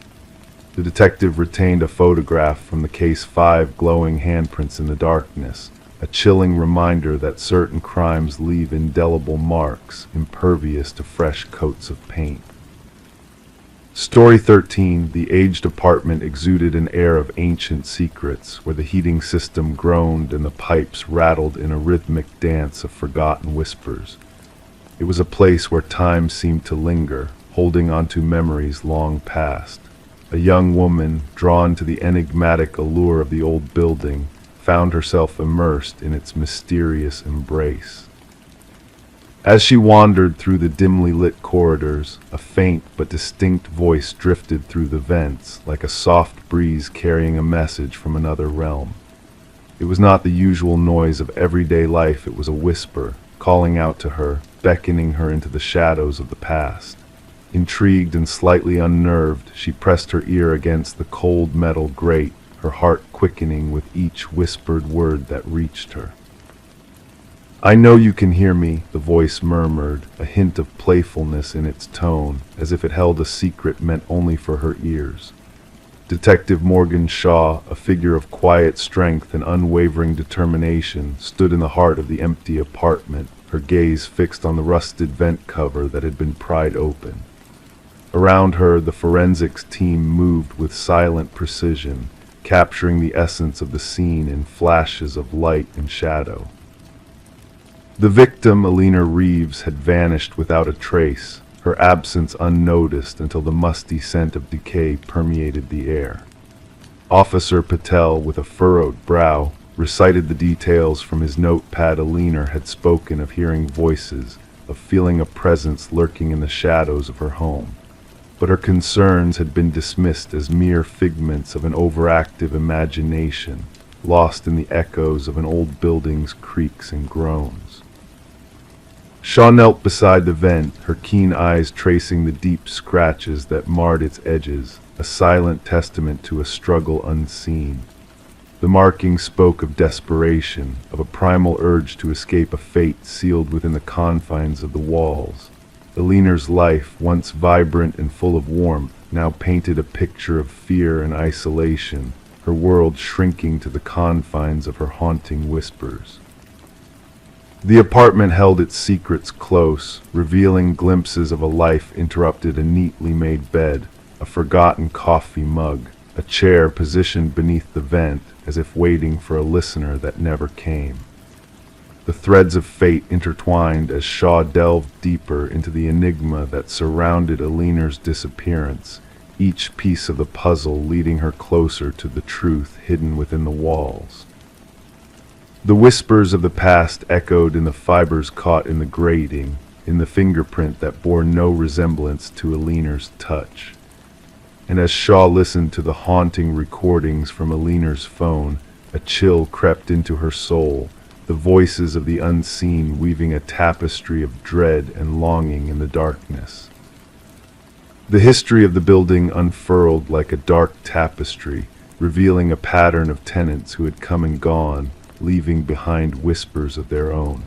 The detective retained a photograph from the case, 5 glowing handprints in the darkness, a chilling reminder that certain crimes leave indelible marks, impervious to fresh coats of paint. Story 13, the aged apartment exuded an air of ancient secrets, where the heating system groaned and the pipes rattled in a rhythmic dance of forgotten whispers. It was a place where time seemed to linger, holding onto memories long past. A young woman, drawn to the enigmatic allure of the old building, found herself immersed in its mysterious embrace. As she wandered through the dimly lit corridors, a faint but distinct voice drifted through the vents, like a soft breeze carrying a message from another realm. It was not the usual noise of everyday life, it was a whisper, calling out to her, beckoning her into the shadows of the past. Intrigued and slightly unnerved, she pressed her ear against the cold metal grate, her heart quickening with each whispered word that reached her. "I know you can hear me," the voice murmured, a hint of playfulness in its tone, as if it held a secret meant only for her ears. Detective Morgan Shaw, a figure of quiet strength and unwavering determination, stood in the heart of the empty apartment, her gaze fixed on the rusted vent cover that had been pried open. Around her, the forensics team moved with silent precision, capturing the essence of the scene in flashes of light and shadow. The victim, Alina Reeves, had vanished without a trace, her absence unnoticed until the musty scent of decay permeated the air. Officer Patel, with a furrowed brow, recited the details from his notepad. Alina had spoken of hearing voices, of feeling a presence lurking in the shadows of her home. But her concerns had been dismissed as mere figments of an overactive imagination, lost in the echoes of an old building's creaks and groans. Shaw knelt beside the vent, her keen eyes tracing the deep scratches that marred its edges, a silent testament to a struggle unseen. The markings spoke of desperation, of a primal urge to escape a fate sealed within the confines of the walls. Alina's life, once vibrant and full of warmth, now painted a picture of fear and isolation, her world shrinking to the confines of her haunting whispers. The apartment held its secrets close, revealing glimpses of a life interrupted: a neatly made bed, a forgotten coffee mug, a chair positioned beneath the vent as if waiting for a listener that never came. The threads of fate intertwined as Shaw delved deeper into the enigma that surrounded Alina's disappearance, each piece of the puzzle leading her closer to the truth hidden within the walls. The whispers of the past echoed in the fibers caught in the grating, in the fingerprint that bore no resemblance to Alina's touch. And as Shaw listened to the haunting recordings from Alina's phone, a chill crept into her soul, the voices of the unseen weaving a tapestry of dread and longing in the darkness. The history of the building unfurled like a dark tapestry, revealing a pattern of tenants who had come and gone, leaving behind whispers of their own.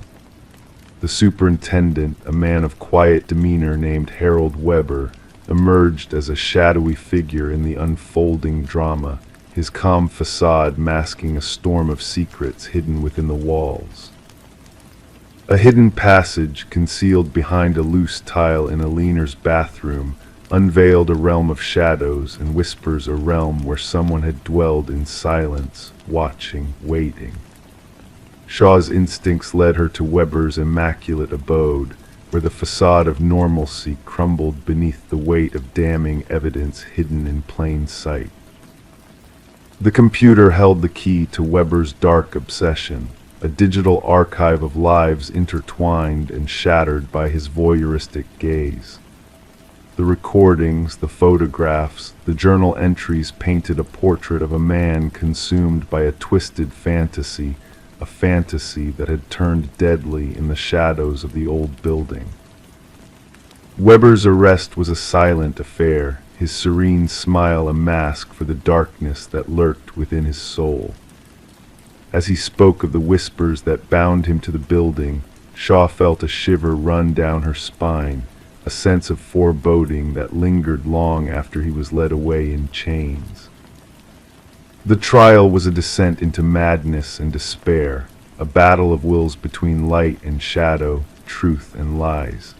The superintendent, a man of quiet demeanor named Harold Weber, emerged as a shadowy figure in the unfolding drama, his calm facade masking a storm of secrets hidden within the walls. A hidden passage, concealed behind a loose tile in Alina's bathroom, unveiled a realm of shadows and whispers, a realm where someone had dwelled in silence, watching, waiting. Shaw's instincts led her to Weber's immaculate abode, where the facade of normalcy crumbled beneath the weight of damning evidence hidden in plain sight. The computer held the key to Weber's dark obsession, a digital archive of lives intertwined and shattered by his voyeuristic gaze. The recordings, the photographs, the journal entries painted a portrait of a man consumed by a twisted fantasy, a fantasy that had turned deadly in the shadows of the old building. Weber's arrest was a silent affair, his serene smile a mask for the darkness that lurked within his soul. As he spoke of the whispers that bound him to the building, Shaw felt a shiver run down her spine, a sense of foreboding that lingered long after he was led away in chains. The trial was a descent into madness and despair, a battle of wills between light and shadow, truth and lies.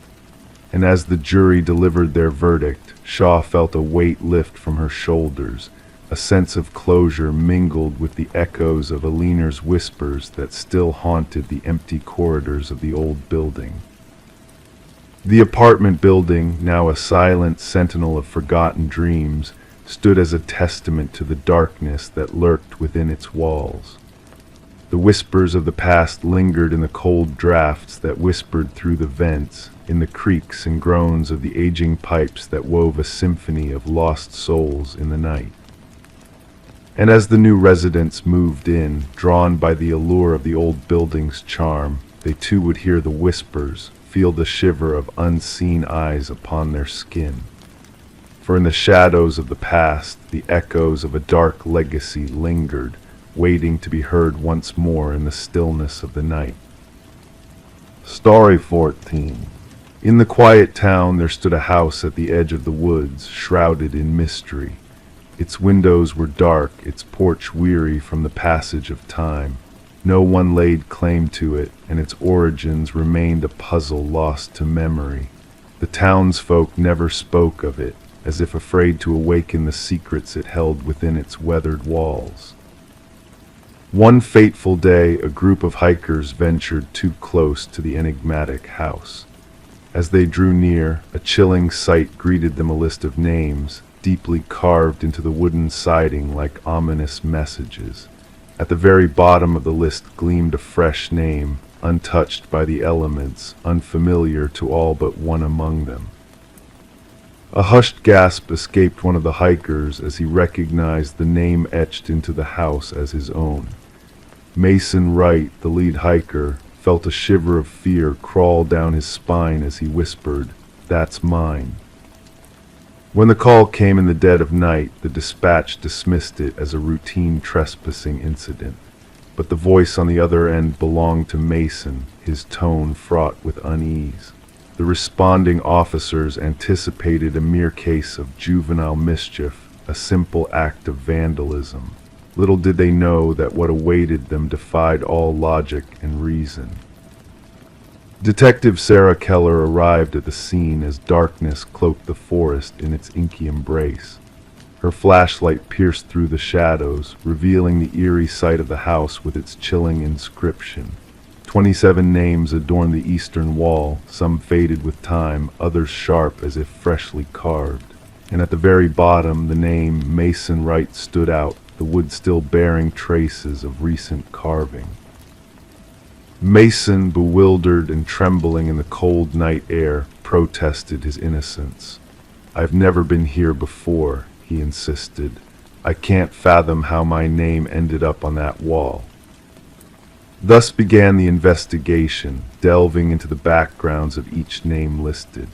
and as the jury delivered their verdict, Shaw felt a weight lift from her shoulders. A sense of closure mingled with the echoes of Aliner's whispers that still haunted the empty corridors of the old building. The apartment building, now a silent sentinel of forgotten dreams, stood as a testament to the darkness that lurked within its walls. The whispers of the past lingered in the cold drafts that whispered through the vents, in the creaks and groans of the aging pipes that wove a symphony of lost souls in the night. And as the new residents moved in, drawn by the allure of the old building's charm, they too would hear the whispers, feel the shiver of unseen eyes upon their skin. For in the shadows of the past, the echoes of a dark legacy lingered, waiting to be heard once more in the stillness of the night. Story 14. In the quiet town there stood a house at the edge of the woods, shrouded in mystery. Its windows were dark, its porch weary from the passage of time. No one laid claim to it, and its origins remained a puzzle lost to memory. The townsfolk never spoke of it, as if afraid to awaken the secrets it held within its weathered walls. One fateful day, a group of hikers ventured too close to the enigmatic house. As they drew near, a chilling sight greeted them, a list of names, deeply carved into the wooden siding like ominous messages. At the very bottom of the list gleamed a fresh name, untouched by the elements, unfamiliar to all but one among them. A hushed gasp escaped one of the hikers as he recognized the name etched into the house as his own. Mason Wright, the lead hiker, felt a shiver of fear crawl down his spine as he whispered, "That's mine." When the call came in the dead of night, the dispatch dismissed it as a routine trespassing incident. But the voice on the other end belonged to Mason, his tone fraught with unease. The responding officers anticipated a mere case of juvenile mischief, a simple act of vandalism. Little did they know that what awaited them defied all logic and reason. Detective Sarah Keller arrived at the scene as darkness cloaked the forest in its inky embrace. Her flashlight pierced through the shadows, revealing the eerie sight of the house with its chilling inscription. 27 names adorned the eastern wall, some faded with time, others sharp as if freshly carved. And at the very bottom, the name Mason Wright stood out, the wood still bearing traces of recent carving. Mason, bewildered and trembling in the cold night air, protested his innocence. "I've never been here before," he insisted. "I can't fathom how my name ended up on that wall." Thus began the investigation, delving into the backgrounds of each name listed.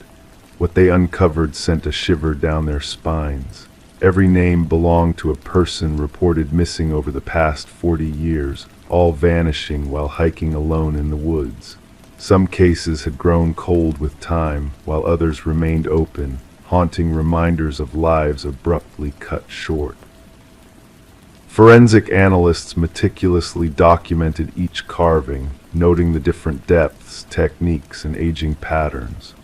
What they uncovered sent a shiver down their spines. Every name belonged to a person reported missing over the past 40 years, all vanishing while hiking alone in the woods. Some cases had grown cold with time, while others remained open, haunting reminders of lives abruptly cut short. Forensic analysts meticulously documented each carving, noting the different depths, techniques, and aging patterns.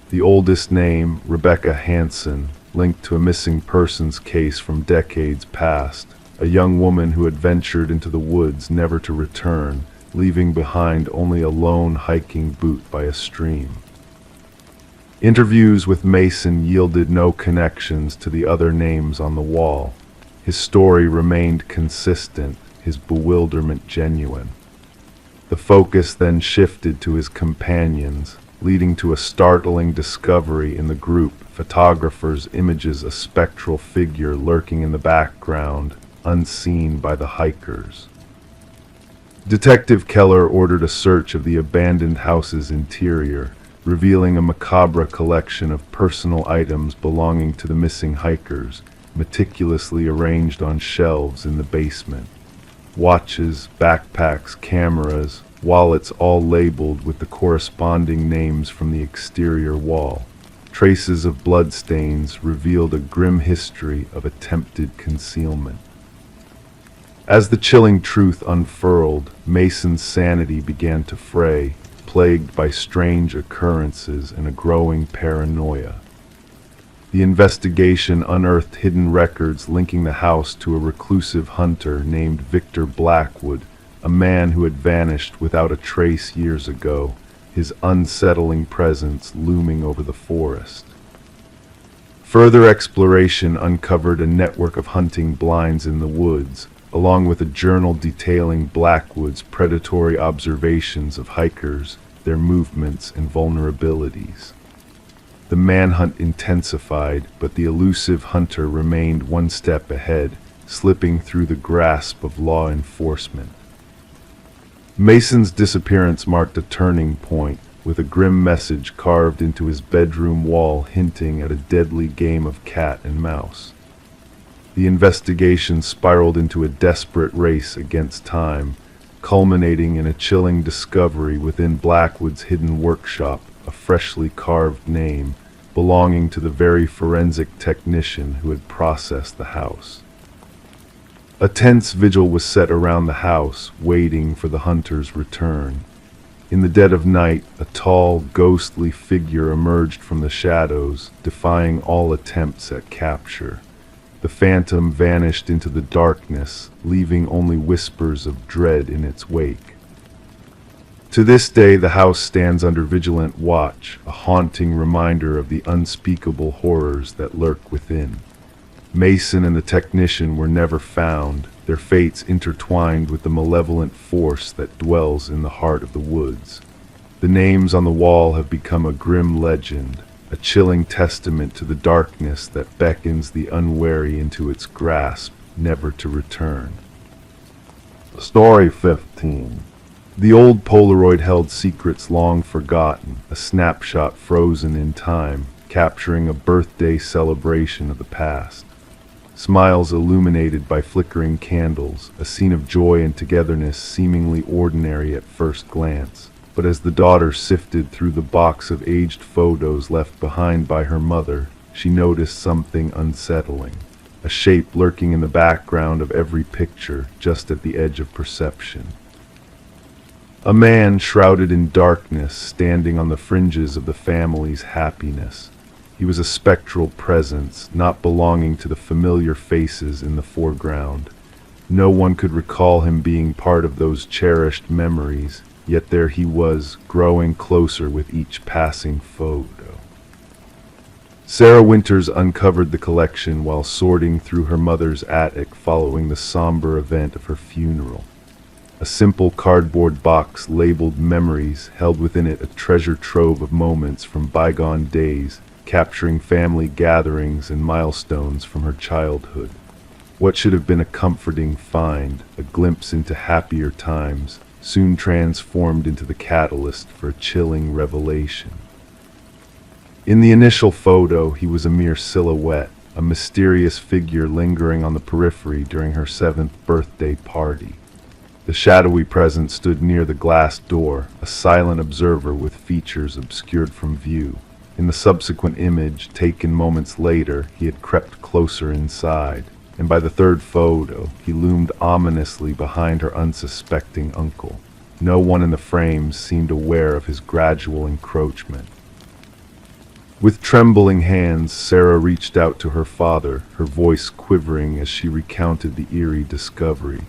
The oldest name, Rebecca Hansen, linked to a missing persons case from decades past, a young woman who had ventured into the woods never to return, leaving behind only a lone hiking boot by a stream. Interviews with Mason yielded no connections to the other names on the wall. His story remained consistent, his bewilderment genuine. The focus then shifted to his companions, leading to a startling discovery in the group. Photographers' images a spectral figure lurking in the background, unseen by the hikers. Detective Keller ordered a search of the abandoned house's interior, revealing a macabre collection of personal items belonging to the missing hikers, meticulously arranged on shelves in the basement. Watches, backpacks, cameras, wallets, all labeled with the corresponding names from the exterior wall. Traces of bloodstains revealed a grim history of attempted concealment. As the chilling truth unfurled, Mason's sanity began to fray. plagued by strange occurrences and a growing paranoia. The investigation unearthed hidden records linking the house to a reclusive hunter named Victor Blackwood, a man who had vanished without a trace years ago, his unsettling presence looming over the forest. Further exploration uncovered a network of hunting blinds in the woods, along with a journal detailing Blackwood's predatory observations of hikers, their movements and vulnerabilities. The manhunt intensified, but the elusive hunter remained one step ahead, slipping through the grasp of law enforcement. Mason's disappearance marked a turning point, with a grim message carved into his bedroom wall hinting at a deadly game of cat and mouse. The investigation spiraled into a desperate race against time, culminating in a chilling discovery within Blackwood's hidden workshop, a freshly carved name belonging to the very forensic technician who had processed the house. A tense vigil was set around the house, waiting for the hunter's return. In the dead of night, a tall, ghostly figure emerged from the shadows, defying all attempts at capture. The phantom vanished into the darkness, leaving only whispers of dread in its wake. To this day, the house stands under vigilant watch, a haunting reminder of the unspeakable horrors that lurk within. Mason and the technician were never found, their fates intertwined with the malevolent force that dwells in the heart of the woods. The names on the wall have become a grim legend, a chilling testament to the darkness that beckons the unwary into its grasp, never to return. Story 15. The old Polaroid held secrets long forgotten, a snapshot frozen in time, capturing a birthday celebration of the past. Smiles illuminated by flickering candles, a scene of joy and togetherness seemingly ordinary at first glance. But as the daughter sifted through the box of aged photos left behind by her mother, she noticed something unsettling. A shape lurking in the background of every picture, just at the edge of perception. A man shrouded in darkness, standing on the fringes of the family's happiness. He was a spectral presence, not belonging to the familiar faces in the foreground. No one could recall him being part of those cherished memories, yet there he was, growing closer with each passing photo. Sarah Winters uncovered the collection while sorting through her mother's attic following the somber event of her funeral. A simple cardboard box labeled Memories held within it a treasure trove of moments from bygone days, capturing family gatherings and milestones from her childhood. What should have been a comforting find, a glimpse into happier times, soon transformed into the catalyst for a chilling revelation. In the initial photo, he was a mere silhouette, a mysterious figure lingering on the periphery during her 7th birthday party. The shadowy presence stood near the glass door, a silent observer with features obscured from view. In the subsequent image, taken moments later, he had crept closer inside, and by the 3rd photo, he loomed ominously behind her unsuspecting uncle. No one in the frames seemed aware of his gradual encroachment. With trembling hands, Sarah reached out to her father, her voice quivering as she recounted the eerie discovery.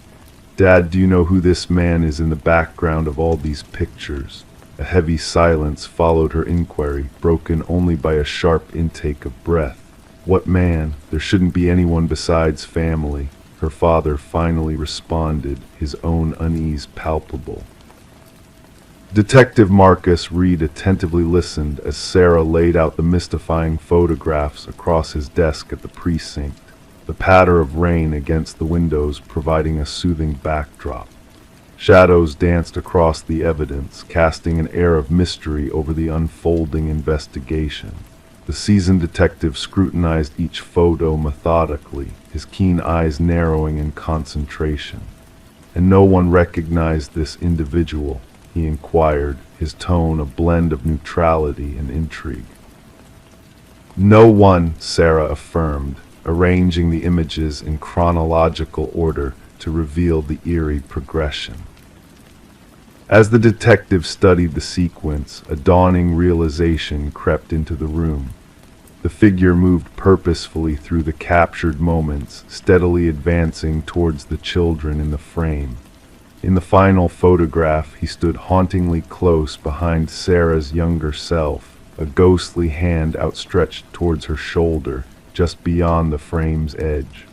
"Dad, do you know who this man is in the background of all these pictures?" A heavy silence followed her inquiry, broken only by a sharp intake of breath. "What man? There shouldn't be anyone besides family," her father finally responded, his own unease palpable. Detective Marcus Reed attentively listened as Sarah laid out the mystifying photographs across his desk at the precinct, the patter of rain against the windows providing a soothing backdrop. Shadows danced across the evidence, casting an air of mystery over the unfolding investigation. The seasoned detective scrutinized each photo methodically, his keen eyes narrowing in concentration. "And no one recognized this individual?" he inquired, his tone a blend of neutrality and intrigue. "No one," Sarah affirmed, arranging the images in chronological order to reveal the eerie progression. As the detective studied the sequence, a dawning realization crept into the room. The figure moved purposefully through the captured moments, steadily advancing towards the children in the frame. In the final photograph, he stood hauntingly close behind Sarah's younger self, a ghostly hand outstretched towards her shoulder, just beyond the frame's edge.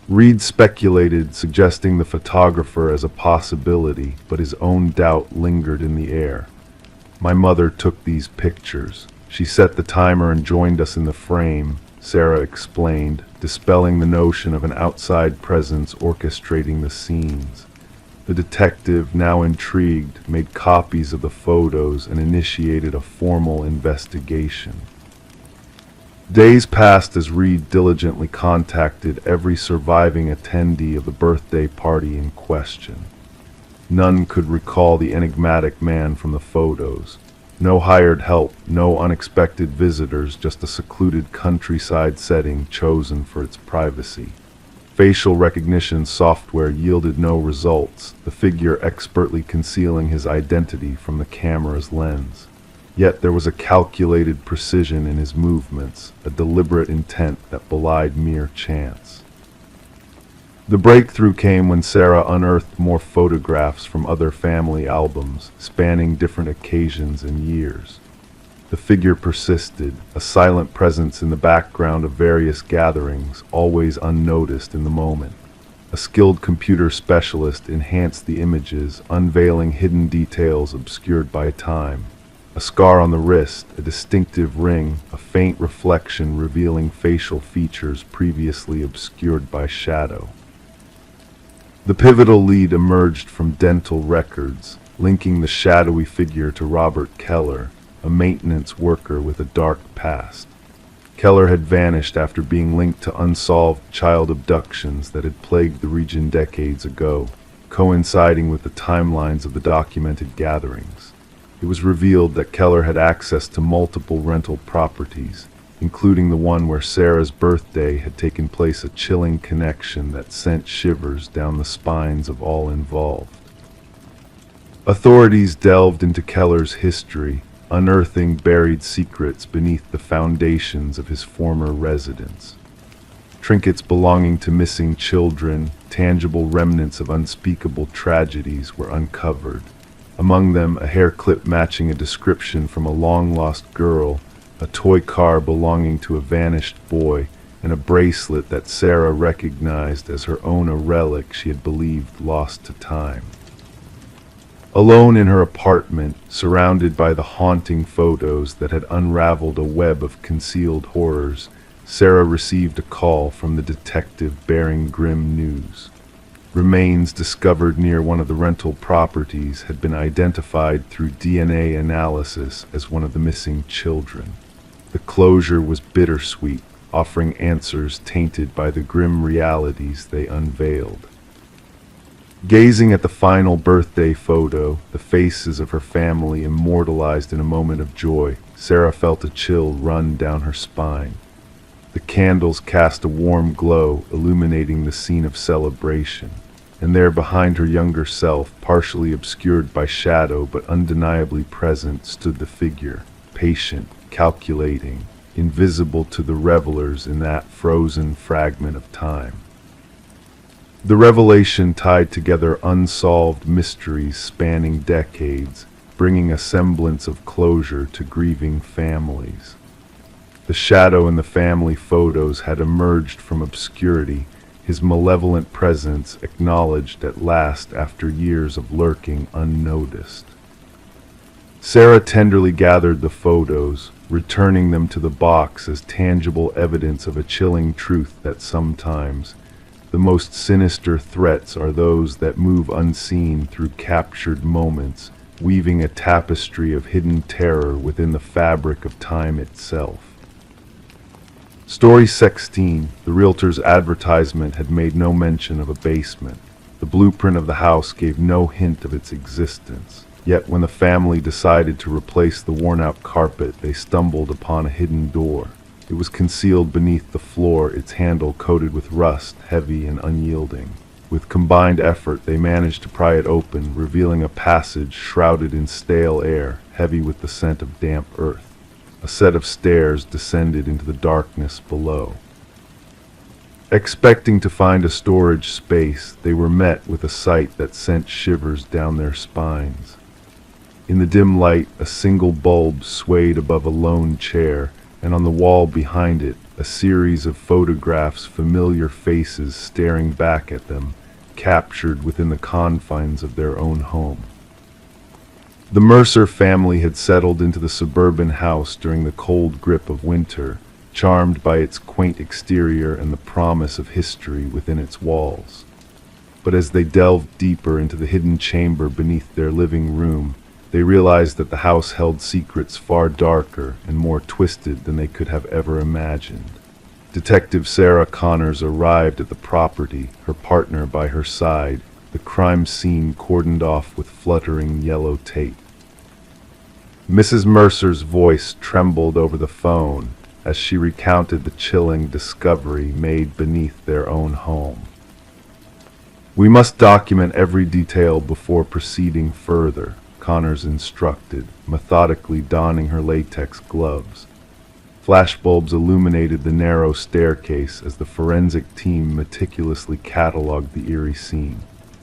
Reed speculated, suggesting the photographer as a possibility, but his own doubt lingered in the air. "My mother took these pictures. She set the timer and joined us in the frame," Sarah explained, dispelling the notion of an outside presence orchestrating the scenes. The detective, now intrigued, made copies of the photos and initiated a formal investigation. Days passed as Reed diligently contacted every surviving attendee of the birthday party in question. None could recall the enigmatic man from the photos. No hired help, no unexpected visitors, just a secluded countryside setting chosen for its privacy. Facial recognition software yielded no results, the figure expertly concealing his identity from the camera's lens. Yet there was a calculated precision in his movements, a deliberate intent that belied mere chance. The breakthrough came when Sarah unearthed more photographs from other family albums, spanning different occasions and years. The figure persisted, a silent presence in the background of various gatherings, always unnoticed in the moment. A skilled computer specialist enhanced the images, unveiling hidden details obscured by time. A scar on the wrist, a distinctive ring, a faint reflection revealing facial features previously obscured by shadow. The pivotal lead emerged from dental records, linking the shadowy figure to Robert Keller, a maintenance worker with a dark past. Keller had vanished after being linked to unsolved child abductions that had plagued the region decades ago, coinciding with the timelines of the documented gatherings. It was revealed that Keller had access to multiple rental properties, including the one where Sarah's birthday had taken place, a chilling connection that sent shivers down the spines of all involved. Authorities delved into Keller's history, unearthing buried secrets beneath the foundations of his former residence. Trinkets belonging to missing children, tangible remnants of unspeakable tragedies were uncovered. Among them, a hair clip matching a description from a long-lost girl, a toy car belonging to a vanished boy, and a bracelet that Sarah recognized as her own, a relic she had believed lost to time. Alone in her apartment, surrounded by the haunting photos that had unraveled a web of concealed horrors, Sarah received a call from the detective bearing grim news. Remains discovered near one of the rental properties had been identified through DNA analysis as one of the missing children. The closure was bittersweet, offering answers tainted by the grim realities they unveiled. Gazing at the final birthday photo, the faces of her family immortalized in a moment of joy, Sarah felt a chill run down her spine. The candles cast a warm glow, illuminating the scene of celebration. And there behind her younger self, partially obscured by shadow but undeniably present, stood the figure, patient, calculating, invisible to the revelers in that frozen fragment of time. The revelation tied together unsolved mysteries spanning decades, bringing a semblance of closure to grieving families. The shadow in the family photos had emerged from obscurity, his malevolent presence acknowledged at last after years of lurking unnoticed. Sarah tenderly gathered the photos, returning them to the box as tangible evidence of a chilling truth that sometimes the most sinister threats are those that move unseen through captured moments, weaving a tapestry of hidden terror within the fabric of time itself. Story 16, the realtor's advertisement had made no mention of a basement. The blueprint of the house gave no hint of its existence. Yet when the family decided to replace the worn-out carpet, they stumbled upon a hidden door. It was concealed beneath the floor, its handle coated with rust, heavy and unyielding. With combined effort, they managed to pry it open, revealing a passage shrouded in stale air, heavy with the scent of damp earth. A set of stairs descended into the darkness below. Expecting to find a storage space, they were met with a sight that sent shivers down their spines. In the dim light, a single bulb swayed above a lone chair, and on the wall behind it, a series of photographs, familiar faces staring back at them, captured within the confines of their own home. The Mercer family had settled into the suburban house during the cold grip of winter, charmed by its quaint exterior and the promise of history within its walls. But as they delved deeper into the hidden chamber beneath their living room, they realized that the house held secrets far darker and more twisted than they could have ever imagined. Detective Sarah Connors arrived at the property, her partner by her side, the crime scene cordoned off with fluttering yellow tape. Mrs. Mercer's voice trembled over the phone as she recounted the chilling discovery made beneath their own home. "We must document every detail before proceeding further," Connors instructed, methodically donning her latex gloves. Flashbulbs illuminated the narrow staircase as the forensic team meticulously cataloged the eerie scene.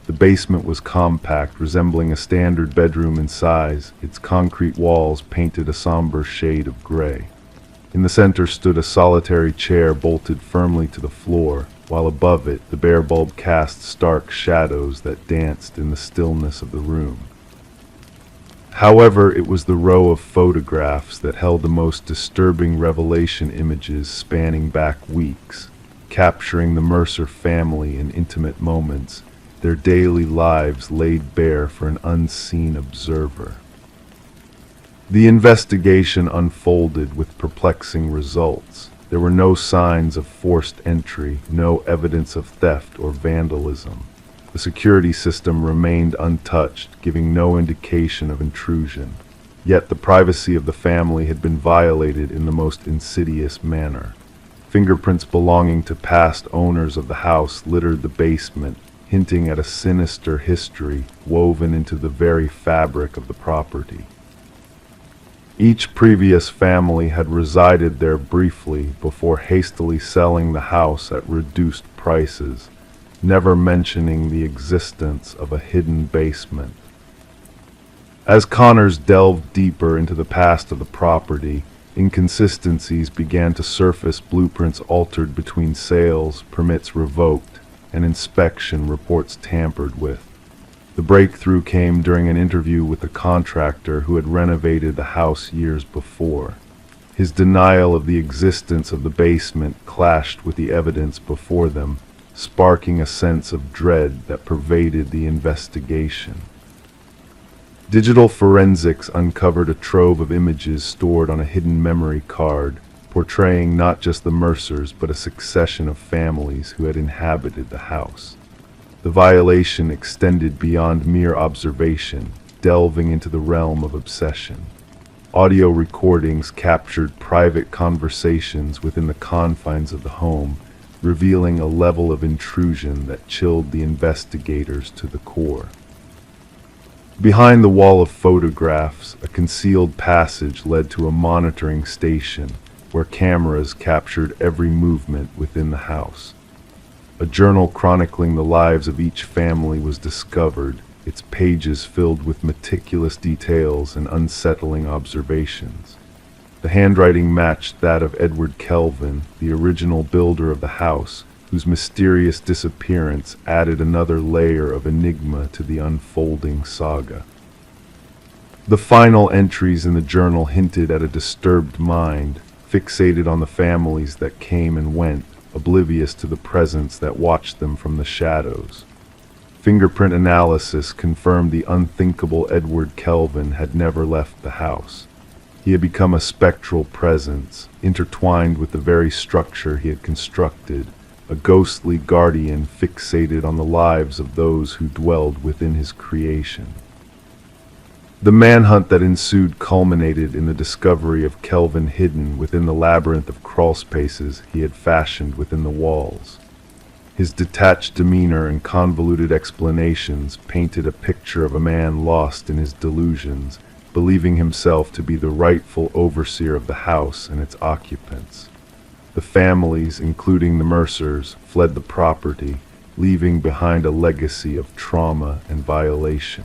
The basement was compact, resembling a standard bedroom in size, its concrete walls painted a somber shade of gray. In the center stood a solitary chair bolted firmly to the floor, while above it the bare bulb cast stark shadows that danced in the stillness of the room. However, it was the row of photographs that held the most disturbing revelation images spanning back weeks, capturing the Mercer family in intimate moments, their daily lives laid bare for an unseen observer. The investigation unfolded with perplexing results. There were no signs of forced entry, no evidence of theft or vandalism. The security system remained untouched, giving no indication of intrusion. Yet the privacy of the family had been violated in the most insidious manner. Fingerprints belonging to past owners of the house littered the basement, hinting at a sinister history woven into the very fabric of the property. Each previous family had resided there briefly before hastily selling the house at reduced prices, never mentioning the existence of a hidden basement. As Connors delved deeper into the past of the property, inconsistencies began to surface, blueprints altered between sales, permits revoked, and inspection reports tampered with. The breakthrough came during an interview with the contractor who had renovated the house years before. His denial of the existence of the basement clashed with the evidence before them, sparking a sense of dread that pervaded the investigation. Digital forensics uncovered a trove of images stored on a hidden memory card, portraying not just the Mercers but a succession of families who had inhabited the house. The violation extended beyond mere observation, delving into the realm of obsession. Audio recordings captured private conversations within the confines of the home, revealing a level of intrusion that chilled the investigators to the core. Behind the wall of photographs, a concealed passage led to a monitoring station where cameras captured every movement within the house. A journal chronicling the lives of each family was discovered, its pages filled with meticulous details and unsettling observations. The handwriting matched that of Edward Kelvin, the original builder of the house, whose mysterious disappearance added another layer of enigma to the unfolding saga. The final entries in the journal hinted at a disturbed mind, fixated on the families that came and went, oblivious to the presence that watched them from the shadows. Fingerprint analysis confirmed the unthinkable Edward Kelvin had never left the house. He had become a spectral presence, intertwined with the very structure he had constructed, a ghostly guardian fixated on the lives of those who dwelled within his creation. The manhunt that ensued culminated in the discovery of Kelvin hidden within the labyrinth of crawlspaces he had fashioned within the walls. His detached demeanor and convoluted explanations painted a picture of a man lost in his delusions, believing himself to be the rightful overseer of the house and its occupants. The families, including the Mercers, fled the property, leaving behind a legacy of trauma and violation.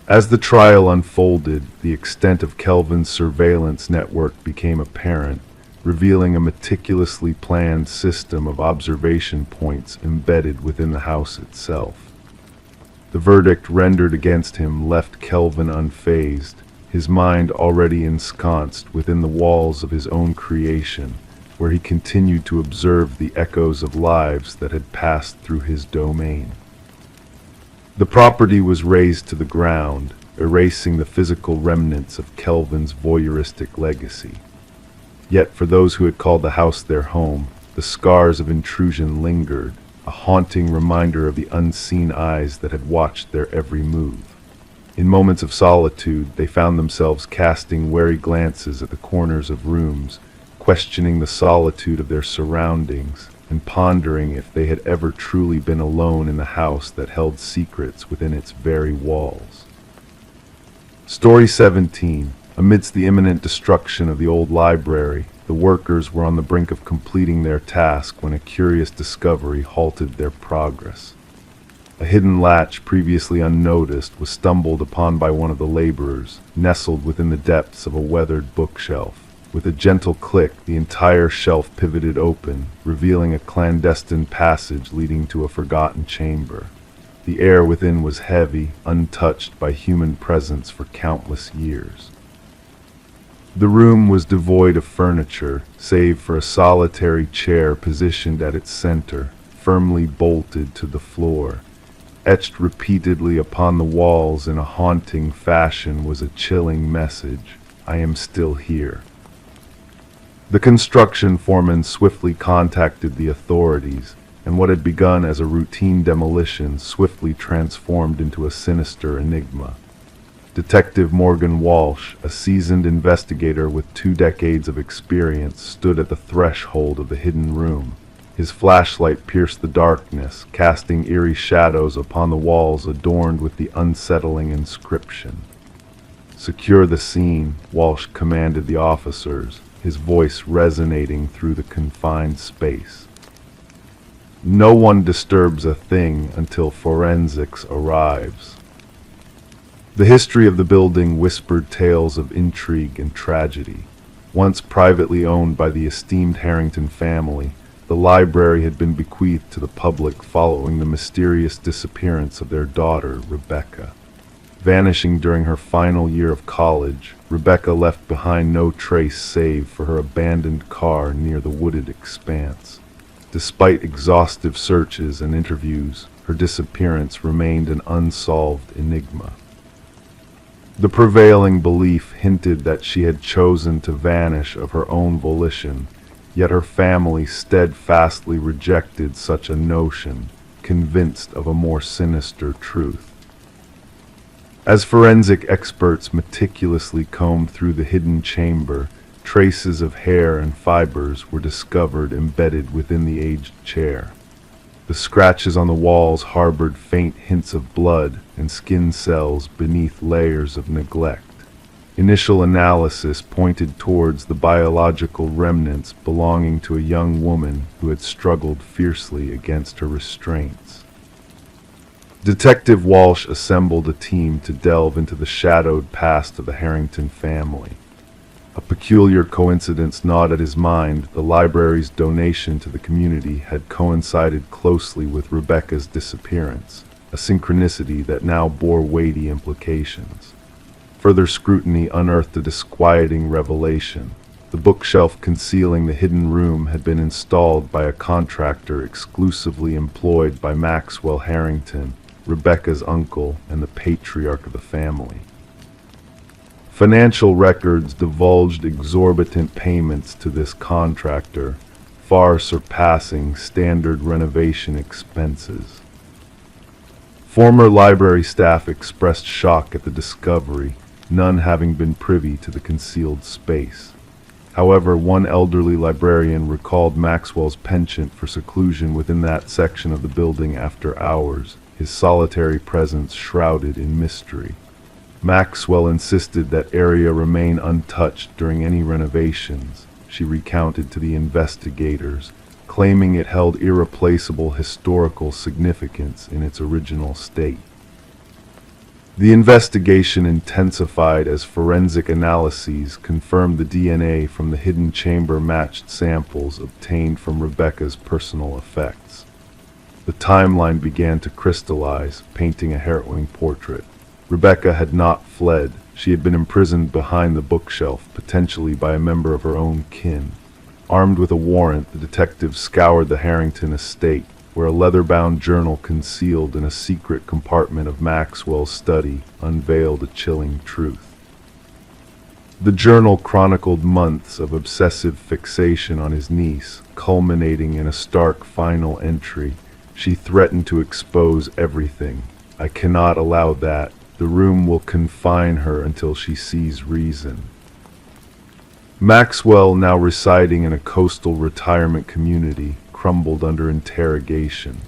As the trial unfolded, the extent of Kelvin's surveillance network became apparent, revealing a meticulously planned system of observation points embedded within the house itself. The verdict rendered against him left Kelvin unfazed, his mind already ensconced within the walls of his own creation, where he continued to observe the echoes of lives that had passed through his domain. The property was razed to the ground, erasing the physical remnants of Kelvin's voyeuristic legacy. Yet for those who had called the house their home, the scars of intrusion lingered, a haunting reminder of the unseen eyes that had watched their every move. In moments of solitude, they found themselves casting wary glances at the corners of rooms, questioning the solitude of their surroundings, and pondering if they had ever truly been alone in the house that held secrets within its very walls. Story 17. Amidst the imminent destruction of the old library, the workers were on the brink of completing their task when a curious discovery halted their progress. A hidden latch previously unnoticed was stumbled upon by one of the laborers, nestled within the depths of a weathered bookshelf. With a gentle click, the entire shelf pivoted open, revealing a clandestine passage leading to a forgotten chamber. The air within was heavy, untouched by human presence for countless years. The room was devoid of furniture, save for a solitary chair positioned at its center, firmly bolted to the floor. Etched repeatedly upon the walls in a haunting fashion was a chilling message: "I am still here." The construction foreman swiftly contacted the authorities, and what had begun as a routine demolition swiftly transformed into a sinister enigma. Detective Morgan Walsh, a seasoned investigator with 2 decades of experience, stood at the threshold of the hidden room. His flashlight pierced the darkness, casting eerie shadows upon the walls adorned with the unsettling inscription. "Secure the scene," Walsh commanded the officers, his voice resonating through the confined space. "No one disturbs a thing until forensics arrives." The history of the building whispered tales of intrigue and tragedy. Once privately owned by the esteemed Harrington family, the library had been bequeathed to the public following the mysterious disappearance of their daughter, Rebecca. Vanishing during her final year of college, Rebecca left behind no trace save for her abandoned car near the wooded expanse. Despite exhaustive searches and interviews, her disappearance remained an unsolved enigma. The prevailing belief hinted that she had chosen to vanish of her own volition, yet her family steadfastly rejected such a notion, convinced of a more sinister truth. As forensic experts meticulously combed through the hidden chamber, traces of hair and fibers were discovered embedded within the aged chair. The scratches on the walls harbored faint hints of blood and skin cells beneath layers of neglect. Initial analysis pointed towards the biological remnants belonging to a young woman who had struggled fiercely against her restraints. Detective Walsh assembled a team to delve into the shadowed past of the Harrington family. A peculiar coincidence gnawed at his mind: the library's donation to the community had coincided closely with Rebecca's disappearance, a synchronicity that now bore weighty implications. Further scrutiny unearthed a disquieting revelation. The bookshelf concealing the hidden room had been installed by a contractor exclusively employed by Maxwell Harrington, Rebecca's uncle and the patriarch of the family. Financial records divulged exorbitant payments to this contractor, far surpassing standard renovation expenses. Former library staff expressed shock at the discovery, none having been privy to the concealed space. However, one elderly librarian recalled Maxwell's penchant for seclusion within that section of the building after hours, his solitary presence shrouded in mystery. Maxwell insisted that area remain untouched during any renovations, she recounted to the investigators, claiming it held irreplaceable historical significance in its original state. The investigation intensified as forensic analyses confirmed the DNA from the hidden chamber matched samples obtained from Rebecca's personal effects. The timeline began to crystallize, painting a harrowing portrait. Rebecca had not fled. She had been imprisoned behind the bookshelf, potentially by a member of her own kin. Armed with a warrant, the detectives scoured the Harrington estate, where a leather-bound journal concealed in a secret compartment of Maxwell's study unveiled a chilling truth. The journal chronicled months of obsessive fixation on his niece, culminating in a stark final entry. She threatened to expose everything. "I cannot allow that. The room will confine her until she sees reason." Maxwell, now residing in a coastal retirement community, crumbled under interrogation.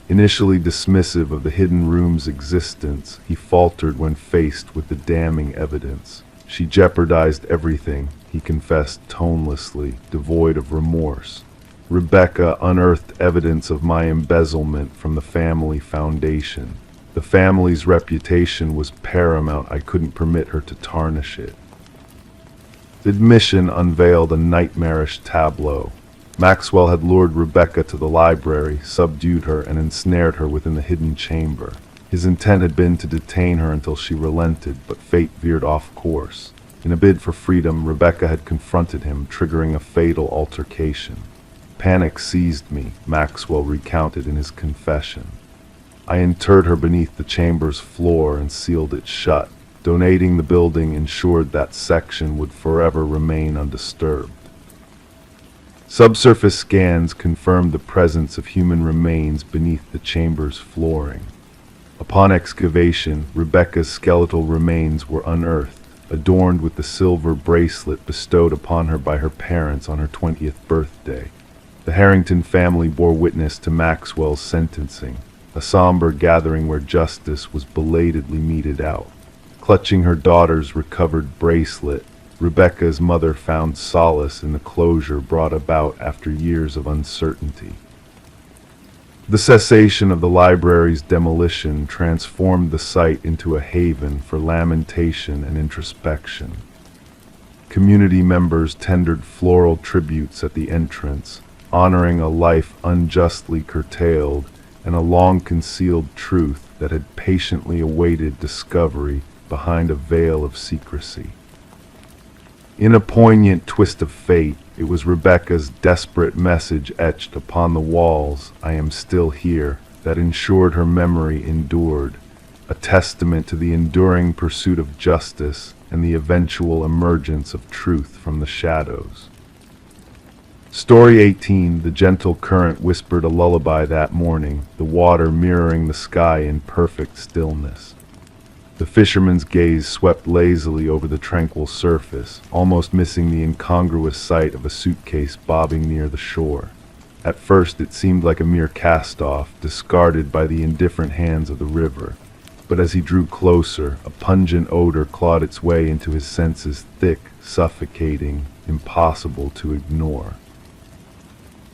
Initially dismissive of the hidden room's existence, he faltered when faced with the damning evidence. "She jeopardized everything," he confessed tonelessly, devoid of remorse. "Rebecca unearthed evidence of my embezzlement from the family foundation. The family's reputation was paramount. I couldn't permit her to tarnish it." The admission unveiled a nightmarish tableau. Maxwell had lured Rebecca to the library, subdued her, and ensnared her within the hidden chamber. His intent had been to detain her until she relented, but fate veered off course. In a bid for freedom, Rebecca had confronted him, triggering a fatal altercation. "Panic seized me," Maxwell recounted in his confession. "I interred her beneath the chamber's floor and sealed it shut. Donating the building ensured that section would forever remain undisturbed." Subsurface scans confirmed the presence of human remains beneath the chamber's flooring. Upon excavation, Rebecca's skeletal remains were unearthed, adorned with the silver bracelet bestowed upon her by her parents on her 20th birthday. The Harrington family bore witness to Maxwell's sentencing, a somber gathering where justice was belatedly meted out. Clutching her daughter's recovered bracelet, Rebecca's mother found solace in the closure brought about after years of uncertainty. The cessation of the library's demolition transformed the site into a haven for lamentation and introspection. Community members tendered floral tributes at the entrance, honoring a life unjustly curtailed and a long-concealed truth that had patiently awaited discovery behind a veil of secrecy. In a poignant twist of fate, it was Rebecca's desperate message etched upon the walls, "I am still here," that ensured her memory endured, a testament to the enduring pursuit of justice and the eventual emergence of truth from the shadows. Story 18. The gentle current whispered a lullaby that morning, the water mirroring the sky in perfect stillness. The fisherman's gaze swept lazily over the tranquil surface, almost missing the incongruous sight of a suitcase bobbing near the shore. At first it seemed like a mere cast-off, discarded by the indifferent hands of the river. But as he drew closer, a pungent odor clawed its way into his senses, thick, suffocating, impossible to ignore.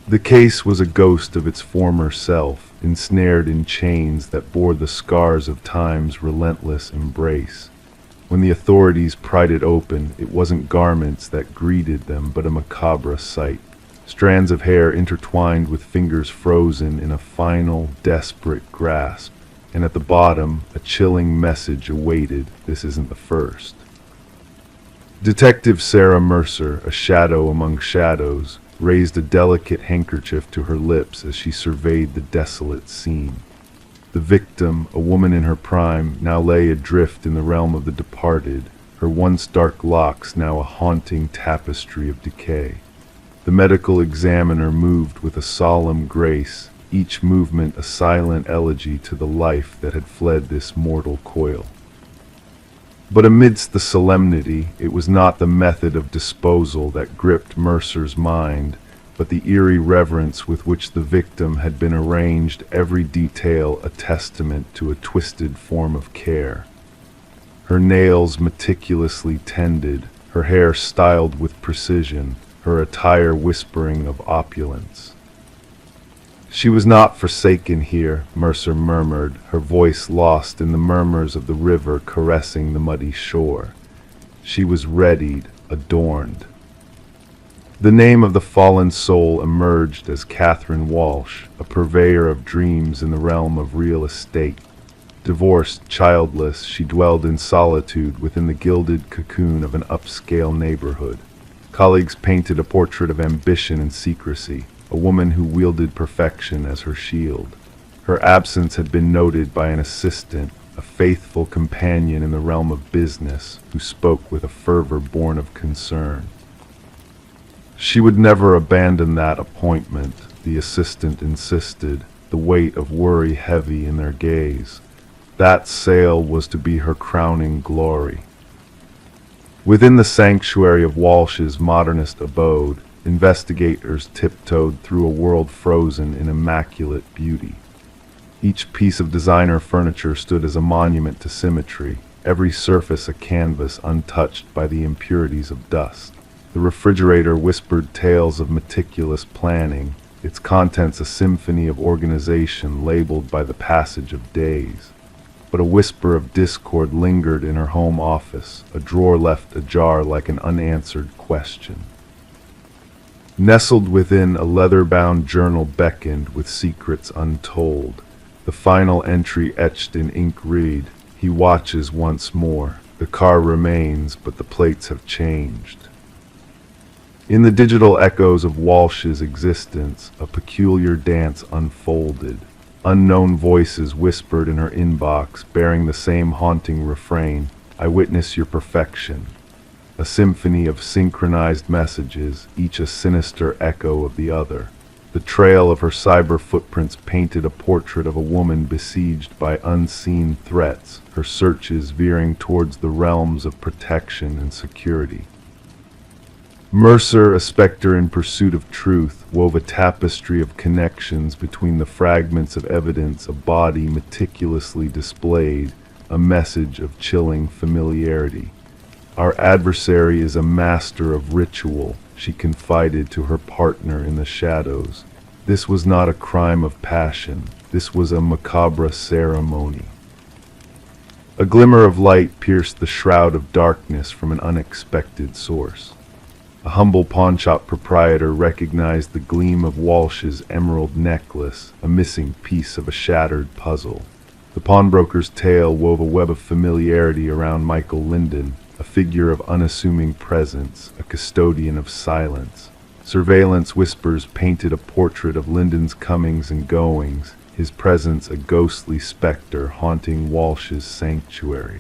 The case was a ghost of its former self, ensnared in chains that bore the scars of time's relentless embrace. When the authorities pried it open, it wasn't garments that greeted them, but a macabre sight. Strands of hair intertwined with fingers frozen in a final, desperate grasp. And at the bottom, a chilling message awaited, "This isn't the first." Detective Sarah Mercer, a shadow among shadows, raised a delicate handkerchief to her lips as she surveyed the desolate scene. The victim, a woman in her prime, now lay adrift in the realm of the departed, her once dark locks now a haunting tapestry of decay. The medical examiner moved with a solemn grace, each movement a silent elegy to the life that had fled this mortal coil. But amidst the solemnity, it was not the method of disposal that gripped Mercer's mind, but the eerie reverence with which the victim had been arranged, every detail a testament to a twisted form of care. Her nails meticulously tended, her hair styled with precision, her attire whispering of opulence. "She was not forsaken here," Mercer murmured, her voice lost in the murmurs of the river caressing the muddy shore. "She was readied, adorned." The name of the fallen soul emerged as Catherine Walsh, a purveyor of dreams in the realm of real estate. Divorced, childless, she dwelled in solitude within the gilded cocoon of an upscale neighborhood. Colleagues painted a portrait of ambition and secrecy, a woman who wielded perfection as her shield. Her absence had been noted by an assistant, a faithful companion in the realm of business, who spoke with a fervor born of concern. She would never abandon that appointment, the assistant insisted, the weight of worry heavy in their gaze. That sale was to be her crowning glory. Within the sanctuary of Walsh's modernist abode, investigators tiptoed through a world frozen in immaculate beauty. Each piece of designer furniture stood as a monument to symmetry, every surface a canvas untouched by the impurities of dust. The refrigerator whispered tales of meticulous planning, its contents a symphony of organization labeled by the passage of days. But a whisper of discord lingered in her home office, a drawer left ajar like an unanswered question. Nestled within a leather-bound journal beckoned with secrets untold. The final entry etched in ink read, "He watches once more. The car remains, but the plates have changed." In the digital echoes of Walsh's existence, a peculiar dance unfolded. Unknown voices whispered in her inbox, bearing the same haunting refrain, "I witness your perfection." A symphony of synchronized messages, each a sinister echo of the other. The trail of her cyber footprints painted a portrait of a woman besieged by unseen threats, her searches veering towards the realms of protection and security. Mercer, a specter in pursuit of truth, wove a tapestry of connections between the fragments of evidence, a body meticulously displayed, a message of chilling familiarity. "Our adversary is a master of ritual," she confided to her partner in the shadows. This was not a crime of passion. This was a macabre ceremony. A glimmer of light pierced the shroud of darkness from an unexpected source. A humble pawnshop proprietor recognized the gleam of Walsh's emerald necklace, a missing piece of a shattered puzzle. The pawnbroker's tale wove a web of familiarity around Michael Linden, a figure of unassuming presence, a custodian of silence. Surveillance whispers painted a portrait of Linden's comings and goings, his presence a ghostly specter haunting Walsh's sanctuary.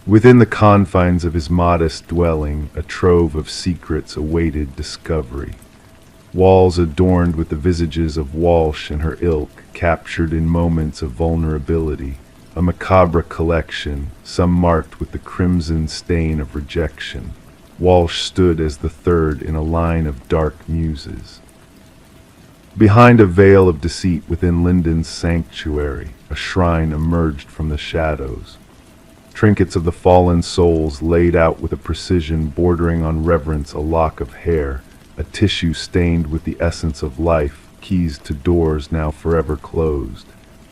Within the confines of his modest dwelling, a trove of secrets awaited discovery. Walls adorned with the visages of Walsh and her ilk, captured in moments of vulnerability. A macabre collection, some marked with the crimson stain of rejection. Walsh stood as the third in a line of dark muses. Behind a veil of deceit within Linden's sanctuary, a shrine emerged from the shadows. Trinkets of the fallen souls laid out with a precision bordering on reverence, a lock of hair, a tissue stained with the essence of life, keys to doors now forever closed.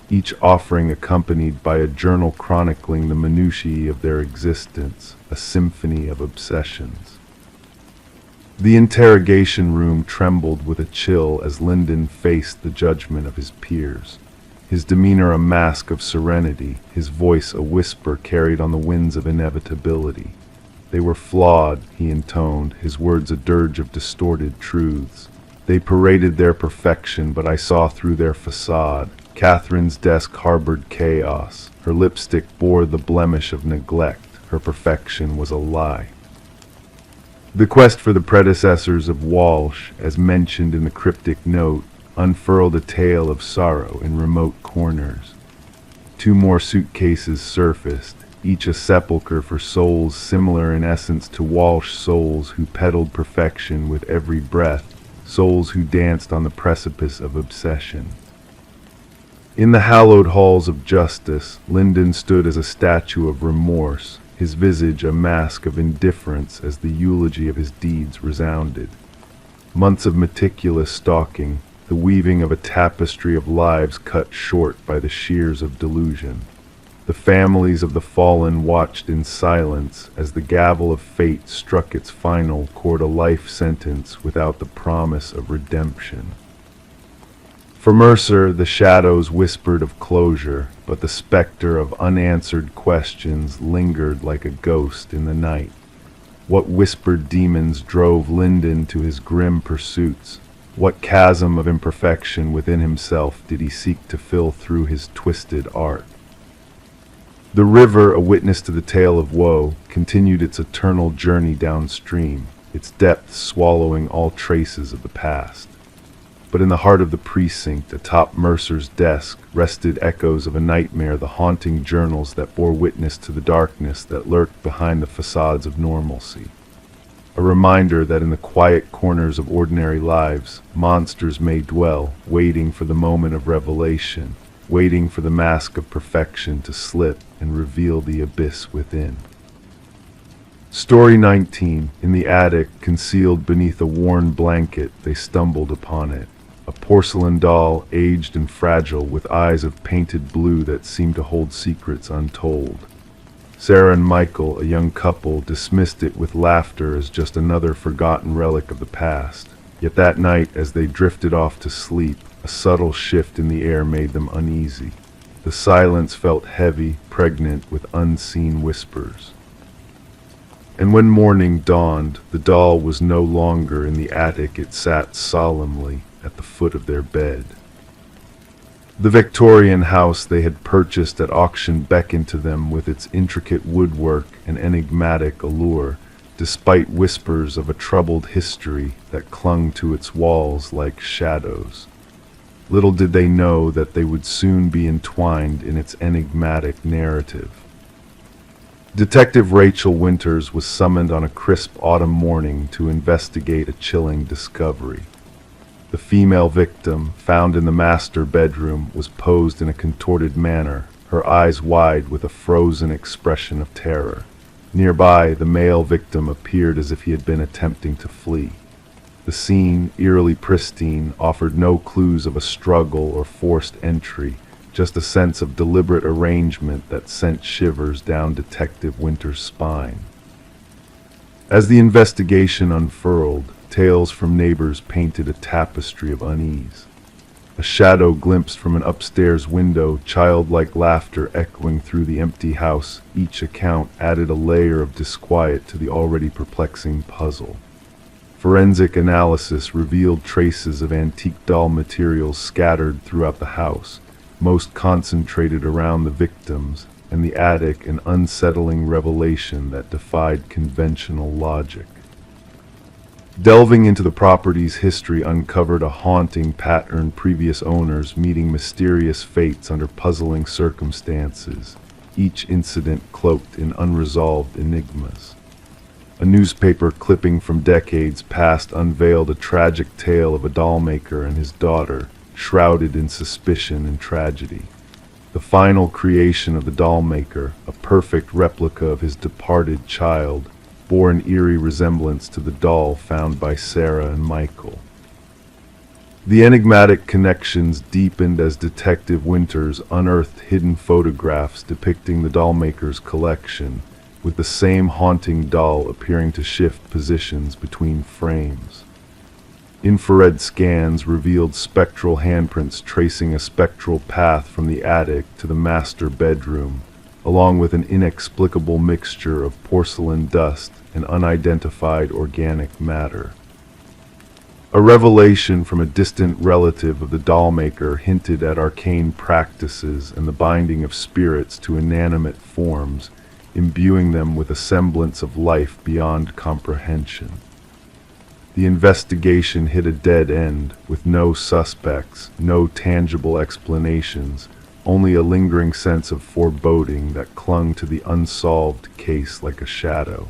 Each offering accompanied by a journal chronicling the minutiae of their existence, a symphony of obsessions. The interrogation room trembled with a chill as Linden faced the judgment of his peers. His demeanor a mask of serenity, his voice a whisper carried on the winds of inevitability. "They were flawed," he intoned, his words a dirge of distorted truths. "They paraded their perfection, but I saw through their facade." Catherine's desk harbored chaos. Her lipstick bore the blemish of neglect. Her perfection was a lie. The quest for the predecessors of Walsh, as mentioned in the cryptic note, unfurled a tale of sorrow in remote corners. 2 more suitcases surfaced, each a sepulchre for souls similar in essence to Walsh souls who peddled perfection with every breath, souls who danced on the precipice of obsession. In the hallowed halls of justice, Lyndon stood as a statue of remorse, his visage a mask of indifference as the eulogy of his deeds resounded. Months of meticulous stalking, the weaving of a tapestry of lives cut short by the shears of delusion. The families of the fallen watched in silence as the gavel of fate struck its final chord, a life sentence without the promise of redemption. For Mercer, the shadows whispered of closure, but the specter of unanswered questions lingered like a ghost in the night. What whispered demons drove Lyndon to his grim pursuits? What chasm of imperfection within himself did he seek to fill through his twisted art? The river, a witness to the tale of woe, continued its eternal journey downstream, its depths swallowing all traces of the past. But in the heart of the precinct, atop Mercer's desk, rested echoes of a nightmare, the haunting journals that bore witness to the darkness that lurked behind the facades of normalcy. A reminder that in the quiet corners of ordinary lives, monsters may dwell, waiting for the moment of revelation, waiting for the mask of perfection to slip and reveal the abyss within. Story 19. In the attic, concealed beneath a worn blanket, they stumbled upon it. A porcelain doll, aged and fragile, with eyes of painted blue that seemed to hold secrets untold. Sarah and Michael, a young couple, dismissed it with laughter as just another forgotten relic of the past. Yet that night, as they drifted off to sleep, a subtle shift in the air made them uneasy. The silence felt heavy, pregnant with unseen whispers. And when morning dawned, the doll was no longer in the attic. It sat solemnly at the foot of their bed. The Victorian house they had purchased at auction beckoned to them with its intricate woodwork and enigmatic allure, despite whispers of a troubled history that clung to its walls like shadows. Little did they know that they would soon be entwined in its enigmatic narrative. Detective Rachel Winters was summoned on a crisp autumn morning to investigate a chilling discovery. The female victim, found in the master bedroom, was posed in a contorted manner, her eyes wide with a frozen expression of terror. Nearby, the male victim appeared as if he had been attempting to flee. The scene, eerily pristine, offered no clues of a struggle or forced entry, just a sense of deliberate arrangement that sent shivers down Detective Winters' spine. As the investigation unfurled, tales from neighbors painted a tapestry of unease. A shadow glimpsed from an upstairs window, childlike laughter echoing through the empty house. Each account added a layer of disquiet to the already perplexing puzzle. Forensic analysis revealed traces of antique doll materials scattered throughout the house, most concentrated around the victims, and the attic an unsettling revelation that defied conventional logic. Delving into the property's history uncovered a haunting pattern: previous owners meeting mysterious fates under puzzling circumstances, each incident cloaked in unresolved enigmas. A newspaper clipping from decades past unveiled a tragic tale of a dollmaker and his daughter, shrouded in suspicion and tragedy. The final creation of the dollmaker, a perfect replica of his departed child, bore an eerie resemblance to the doll found by Sarah and Michael. The enigmatic connections deepened as Detective Winters unearthed hidden photographs depicting the dollmaker's collection, with the same haunting doll appearing to shift positions between frames. Infrared scans revealed spectral handprints tracing a spectral path from the attic to the master bedroom, along with an inexplicable mixture of porcelain dust and unidentified organic matter. A revelation from a distant relative of the dollmaker hinted at arcane practices and the binding of spirits to inanimate forms, imbuing them with a semblance of life beyond comprehension. The investigation hit a dead end, with no suspects, no tangible explanations, only a lingering sense of foreboding that clung to the unsolved case like a shadow.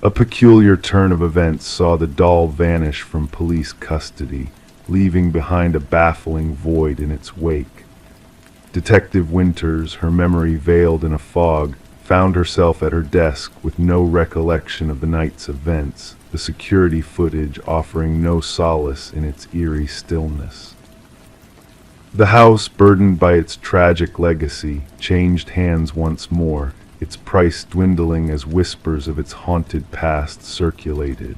A peculiar turn of events saw the doll vanish from police custody, leaving behind a baffling void in its wake. Detective Winters, her memory veiled in a fog, found herself at her desk with no recollection of the night's events, the security footage offering no solace in its eerie stillness. The house, burdened by its tragic legacy, changed hands once more, its price dwindling as whispers of its haunted past circulated.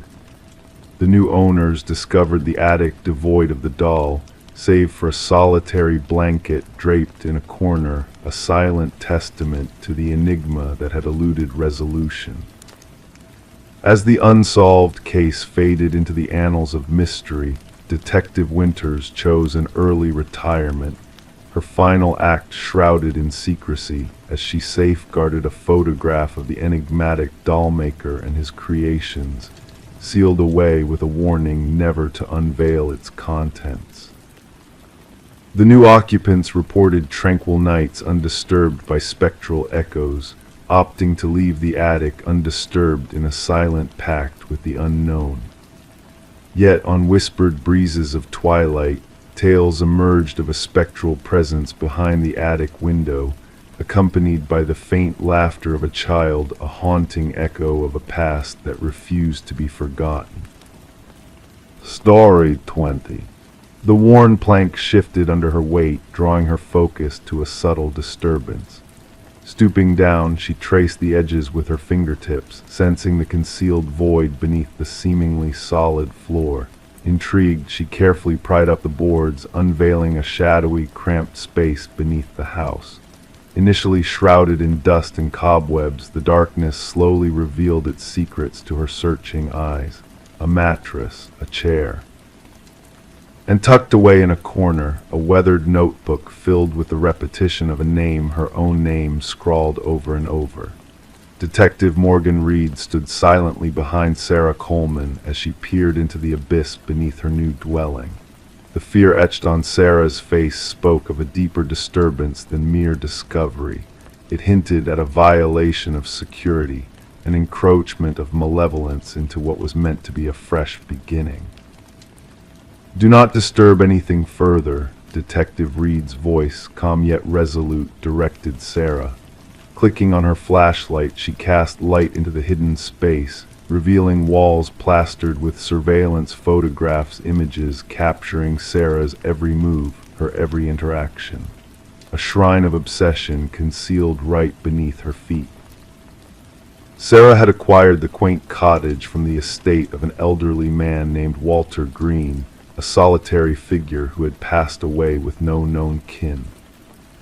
The new owners discovered the attic devoid of the doll, save for a solitary blanket draped in a corner, a silent testament to the enigma that had eluded resolution. As the unsolved case faded into the annals of mystery, Detective Winters chose an early retirement, her final act shrouded in secrecy as she safeguarded a photograph of the enigmatic doll maker and his creations, sealed away with a warning never to unveil its contents. The new occupants reported tranquil nights undisturbed by spectral echoes, opting to leave the attic undisturbed in a silent pact with the unknown. Yet on whispered breezes of twilight, tales emerged of a spectral presence behind the attic window, accompanied by the faint laughter of a child, a haunting echo of a past that refused to be forgotten. Story 20. The worn plank shifted under her weight, drawing her focus to a subtle disturbance. Stooping down, she traced the edges with her fingertips, sensing the concealed void beneath the seemingly solid floor. Intrigued, she carefully pried up the boards, unveiling a shadowy, cramped space beneath the house. Initially shrouded in dust and cobwebs, the darkness slowly revealed its secrets to her searching eyes. A mattress, a chair. And tucked away in a corner, a weathered notebook filled with the repetition of a name, her own name, scrawled over and over. Detective Morgan Reed stood silently behind Sarah Coleman as she peered into the abyss beneath her new dwelling. The fear etched on Sarah's face spoke of a deeper disturbance than mere discovery. It hinted at a violation of security, an encroachment of malevolence into what was meant to be a fresh beginning. "Do not disturb anything further," Detective Reed's voice, calm yet resolute, directed Sarah. Clicking on her flashlight, she cast light into the hidden space, revealing walls plastered with surveillance photographs, images capturing Sarah's every move, her every interaction. A shrine of obsession concealed right beneath her feet. Sarah had acquired the quaint cottage from the estate of an elderly man named Walter Green, a solitary figure who had passed away with no known kin.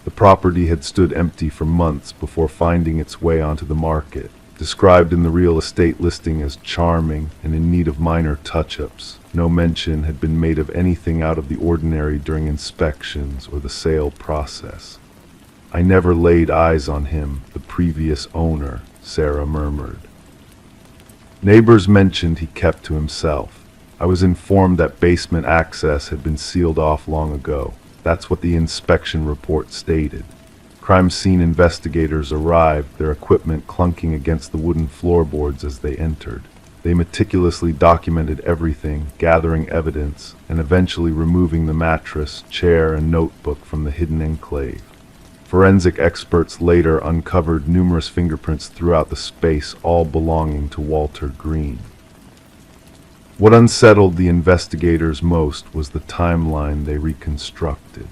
The property had stood empty for months before finding its way onto the market, described in the real estate listing as charming and in need of minor touch-ups. No mention had been made of anything out of the ordinary during inspections or the sale process. "I never laid eyes on him, the previous owner," Sarah murmured. Neighbors mentioned he kept to himself. "I was informed that basement access had been sealed off long ago. That's what the inspection report stated." Crime scene investigators arrived, their equipment clunking against the wooden floorboards as they entered. They meticulously documented everything, gathering evidence, and eventually removing the mattress, chair, and notebook from the hidden enclave. Forensic experts later uncovered numerous fingerprints throughout the space, all belonging to Walter Green. What unsettled the investigators most was the timeline they reconstructed.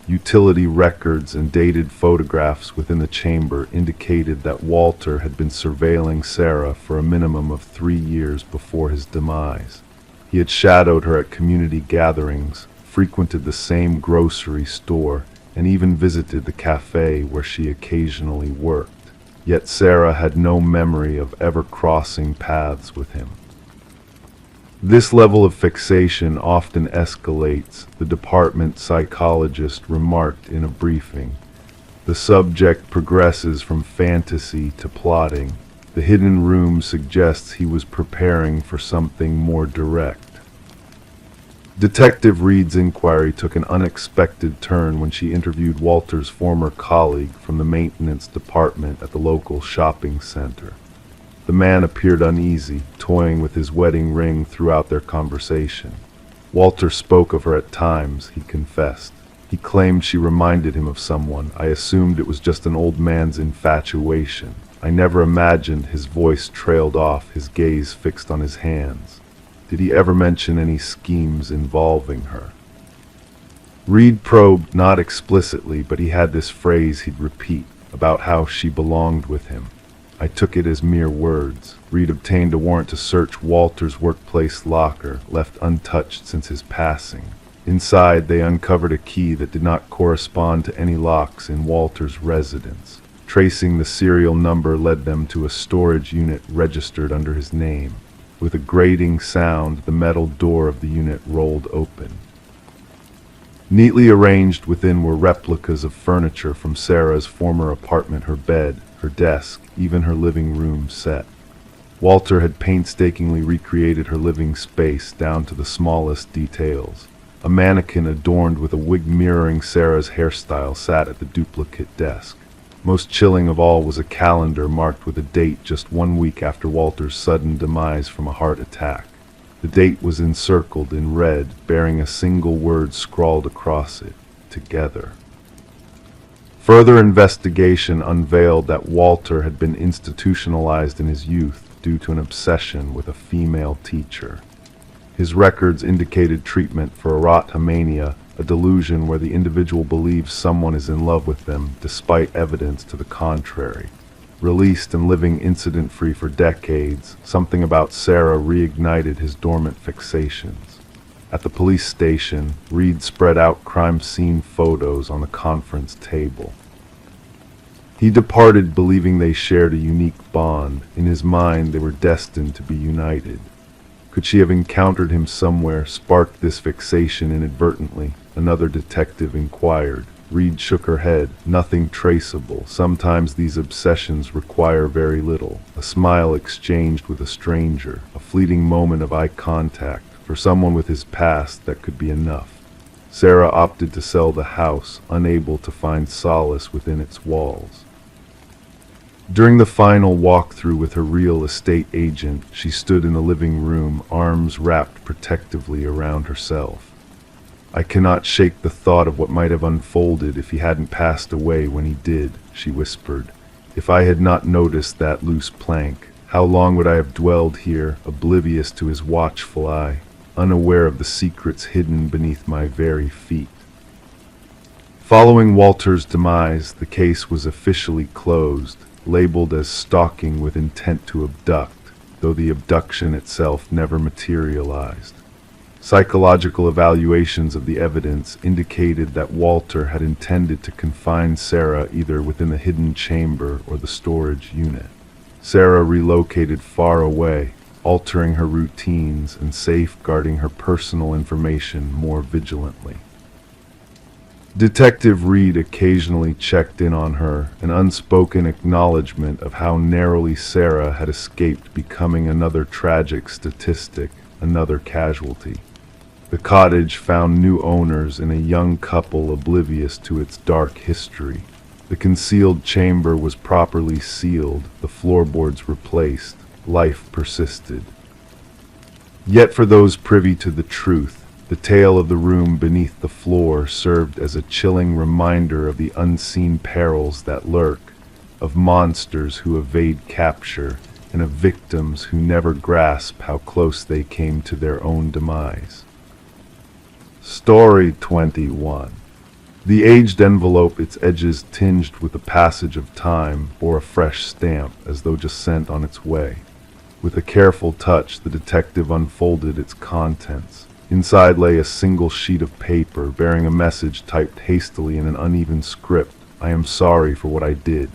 Utility records and dated photographs within the chamber indicated that Walter had been surveilling Sarah for a minimum of 3 years before his demise. He had shadowed her at community gatherings, frequented the same grocery store, and even visited the cafe where she occasionally worked. Yet Sarah had no memory of ever crossing paths with him. This level of fixation often escalates, the department psychologist remarked in a briefing. The subject progresses from fantasy to plotting. The hidden room suggests he was preparing for something more direct. Detective Reed's inquiry took an unexpected turn when she interviewed Walter's former colleague from the maintenance department at the local shopping center. The man appeared uneasy, toying with his wedding ring throughout their conversation. Walter spoke of her at times, he confessed. He claimed she reminded him of someone. I assumed it was just an old man's infatuation. I never imagined. His voice trailed off, his gaze fixed on his hands. Did he ever mention any schemes involving her? Reed probed, not explicitly, but he had this phrase he'd repeat about how she belonged with him. I took it as mere words. Reed obtained a warrant to search Walter's workplace locker, left untouched since his passing. Inside, they uncovered a key that did not correspond to any locks in Walter's residence. Tracing the serial number led them to a storage unit registered under his name. With a grating sound, the metal door of the unit rolled open. Neatly arranged within were replicas of furniture from Sarah's former apartment, her bed, her desk, even her living room set. Walter had painstakingly recreated her living space down to the smallest details. A mannequin adorned with a wig mirroring Sarah's hairstyle sat at the duplicate desk. Most chilling of all was a calendar marked with a date just 1 week after Walter's sudden demise from a heart attack. The date was encircled in red, bearing a single word scrawled across it: together. Further investigation unveiled that Walter had been institutionalized in his youth due to an obsession with a female teacher. His records indicated treatment for erotomania, a delusion where the individual believes someone is in love with them despite evidence to the contrary. Released and living incident-free for decades, something about Sarah reignited his dormant fixations. At the police station, Reed spread out crime scene photos on the conference table. He departed believing they shared a unique bond. In his mind, they were destined to be united. Could she have encountered him somewhere, sparked this fixation inadvertently? Another detective inquired. Reed shook her head. Nothing traceable. Sometimes these obsessions require very little. A smile exchanged with a stranger, a fleeting moment of eye contact. For someone with his past, that could be enough. Sarah opted to sell the house, unable to find solace within its walls. During the final walkthrough with her real estate agent, she stood in the living room, arms wrapped protectively around herself. I cannot shake the thought of what might have unfolded if he hadn't passed away when he did, she whispered. If I had not noticed that loose plank, how long would I have dwelled here, oblivious to his watchful eye, unaware of the secrets hidden beneath my very feet? Following Walter's demise, the case was officially closed, labeled as stalking with intent to abduct, though the abduction itself never materialized. Psychological evaluations of the evidence indicated that Walter had intended to confine Sarah either within the hidden chamber or the storage unit. Sarah relocated far away, altering her routines and safeguarding her personal information more vigilantly. Detective Reed occasionally checked in on her, an unspoken acknowledgement of how narrowly Sarah had escaped becoming another tragic statistic, another casualty. The cottage found new owners in a young couple oblivious to its dark history. The concealed chamber was properly sealed, the floorboards replaced, life persisted. Yet for those privy to the truth, the tale of the room beneath the floor served as a chilling reminder of the unseen perils that lurk, of monsters who evade capture, and of victims who never grasp how close they came to their own demise. Story 21. The aged envelope, its edges tinged with the passage of time, bore a fresh stamp, as though just sent on its way. With a careful touch, the detective unfolded its contents. Inside lay a single sheet of paper, bearing a message typed hastily in an uneven script. I am sorry for what I did.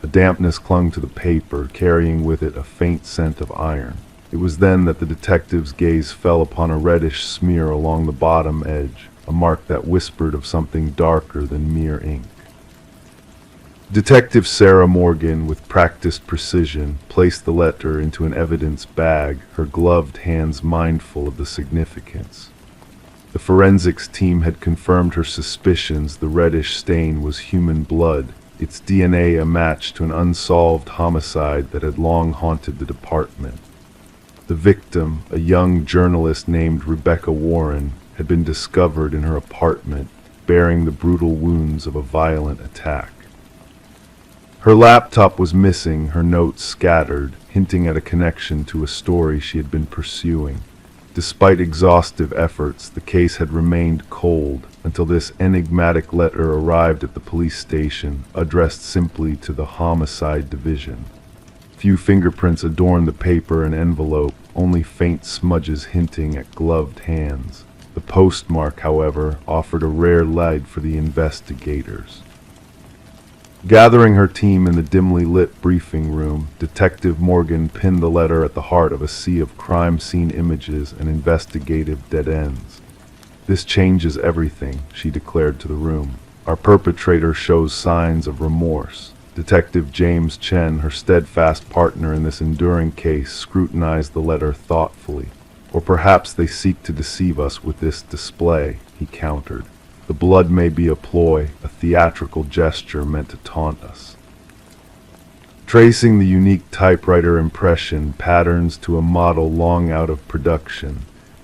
A dampness clung to the paper, carrying with it a faint scent of iron. It was then that the detective's gaze fell upon a reddish smear along the bottom edge, a mark that whispered of something darker than mere ink. Detective Sarah Morgan, with practiced precision, placed the letter into an evidence bag, her gloved hands mindful of the significance. The forensics team had confirmed her suspicions. The reddish stain was human blood, its DNA a match to an unsolved homicide that had long haunted the department. The victim, a young journalist named Rebecca Warren, had been discovered in her apartment, bearing the brutal wounds of a violent attack. Her laptop was missing, her notes scattered, hinting at a connection to a story she had been pursuing. Despite exhaustive efforts, the case had remained cold until this enigmatic letter arrived at the police station, addressed simply to the Homicide Division. Few fingerprints adorned the paper and envelope, only faint smudges hinting at gloved hands. The postmark, however, offered a rare light for the investigators. Gathering her team in the dimly lit briefing room, Detective Morgan pinned the letter at the heart of a sea of crime scene images and investigative dead ends. "This changes everything," she declared to the room. "Our perpetrator shows signs of remorse." Detective James Chen, her steadfast partner in this enduring case, scrutinized the letter thoughtfully. "Or perhaps they seek to deceive us with this display," he countered. "The blood may be a ploy, a theatrical gesture meant to taunt us." Tracing the unique typewriter impression patterns to a model long out of production,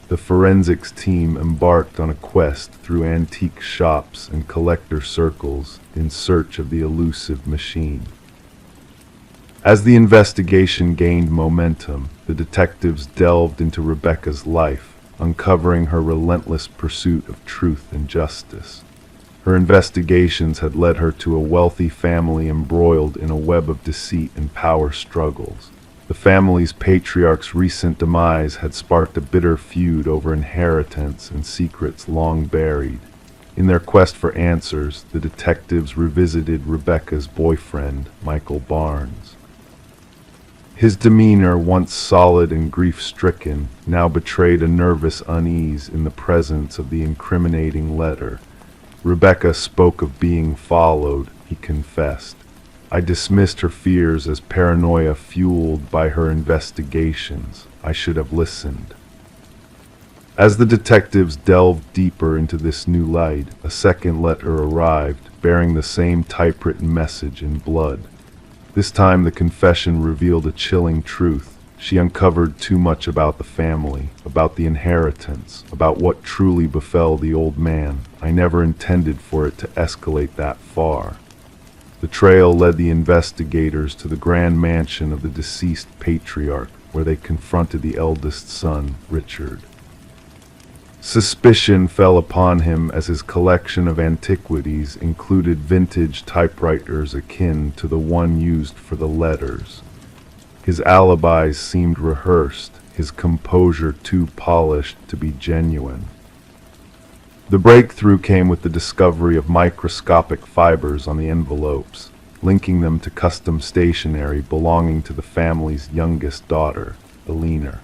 the forensics team embarked on a quest through antique shops and collector circles in search of the elusive machine. As the investigation gained momentum, the detectives delved into Rebecca's life, uncovering her relentless pursuit of truth and justice. Her investigations had led her to a wealthy family embroiled in a web of deceit and power struggles. The family's patriarch's recent demise had sparked a bitter feud over inheritance and secrets long buried. In their quest for answers, the detectives revisited Rebecca's boyfriend, Michael Barnes. His demeanor, once solid and grief-stricken, now betrayed a nervous unease in the presence of the incriminating letter. Rebecca spoke of being followed, he confessed. "I dismissed her fears as paranoia fueled by her investigations. I should have listened." As the detectives delved deeper into this new light, a second letter arrived, bearing the same typewritten message in blood. This time the confession revealed a chilling truth. She uncovered too much about the family, about the inheritance, about what truly befell the old man. "I never intended for it to escalate that far." The trail led the investigators to the grand mansion of the deceased patriarch, where they confronted the eldest son, Richard. Suspicion fell upon him as his collection of antiquities included vintage typewriters akin to the one used for the letters. His alibis seemed rehearsed, his composure too polished to be genuine. The breakthrough came with the discovery of microscopic fibers on the envelopes, linking them to custom stationery belonging to the family's youngest daughter, Alina.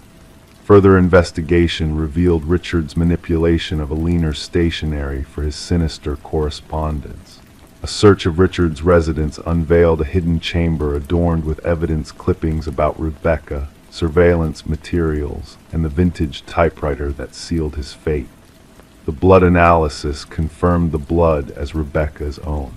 Further investigation revealed Richard's manipulation of Alina's stationery for his sinister correspondence. A search of Richard's residence unveiled a hidden chamber adorned with evidence clippings about Rebecca, surveillance materials, and the vintage typewriter that sealed his fate. The blood analysis confirmed the blood as Rebecca's own.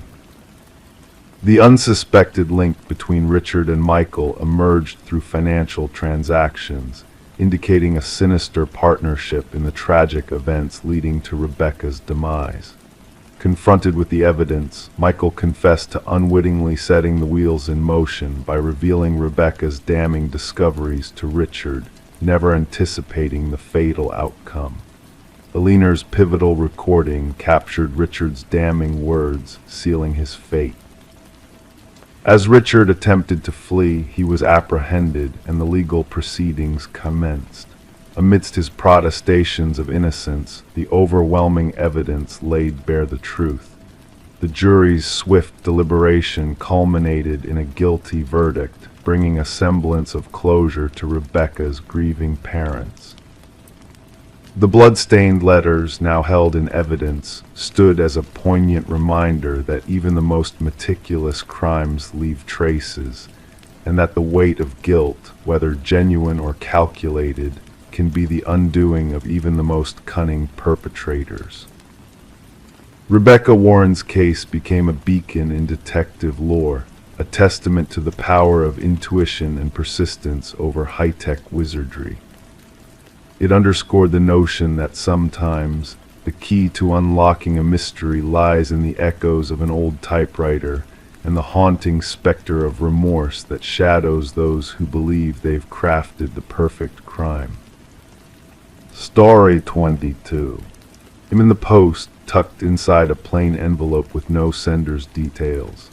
The unsuspected link between Richard and Michael emerged through financial transactions, indicating a sinister partnership in the tragic events leading to Rebecca's demise. Confronted with the evidence, Michael confessed to unwittingly setting the wheels in motion by revealing Rebecca's damning discoveries to Richard, never anticipating the fatal outcome. Alina's pivotal recording captured Richard's damning words, sealing his fate. As Richard attempted to flee, he was apprehended and the legal proceedings commenced. Amidst his protestations of innocence, the overwhelming evidence laid bare the truth. The jury's swift deliberation culminated in a guilty verdict, bringing a semblance of closure to Rebecca's grieving parents. The blood-stained letters, now held in evidence, stood as a poignant reminder that even the most meticulous crimes leave traces, and that the weight of guilt, whether genuine or calculated, can be the undoing of even the most cunning perpetrators. Rebecca Warren's case became a beacon in detective lore, a testament to the power of intuition and persistence over high-tech wizardry. It underscored the notion that sometimes the key to unlocking a mystery lies in the echoes of an old typewriter and the haunting specter of remorse that shadows those who believe they've crafted the perfect crime. Story 22. I'm in the post, tucked inside a plain envelope with no sender's details.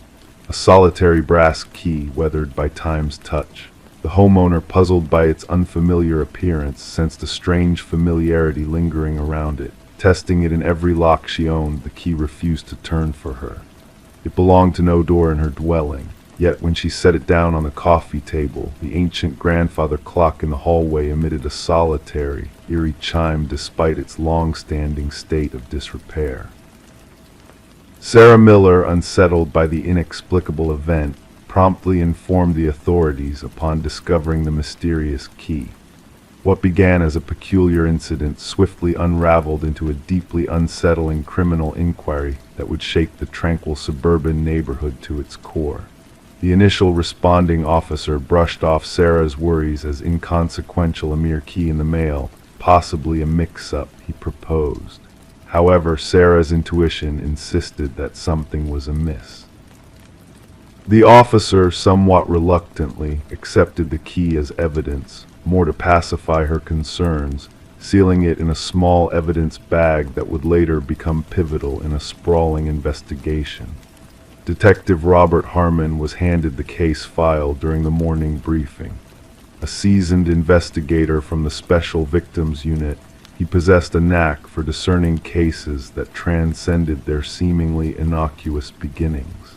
A solitary brass key weathered by time's touch. The homeowner, puzzled by its unfamiliar appearance, sensed a strange familiarity lingering around it. Testing it in every lock she owned, the key refused to turn for her. It belonged to no door in her dwelling, yet when she set it down on the coffee table, the ancient grandfather clock in the hallway emitted a solitary, eerie chime despite its long-standing state of disrepair. Sarah Miller, unsettled by the inexplicable event, promptly informed the authorities upon discovering the mysterious key. What began as a peculiar incident swiftly unraveled into a deeply unsettling criminal inquiry that would shake the tranquil suburban neighborhood to its core. The initial responding officer brushed off Sarah's worries as inconsequential, a mere key in the mail, possibly a mix-up, he proposed. However, Sarah's intuition insisted that something was amiss. The officer, somewhat reluctantly, accepted the key as evidence, more to pacify her concerns, sealing it in a small evidence bag that would later become pivotal in a sprawling investigation. Detective Robert Harmon was handed the case file during the morning briefing. A seasoned investigator from the Special Victims Unit, he possessed a knack for discerning cases that transcended their seemingly innocuous beginnings.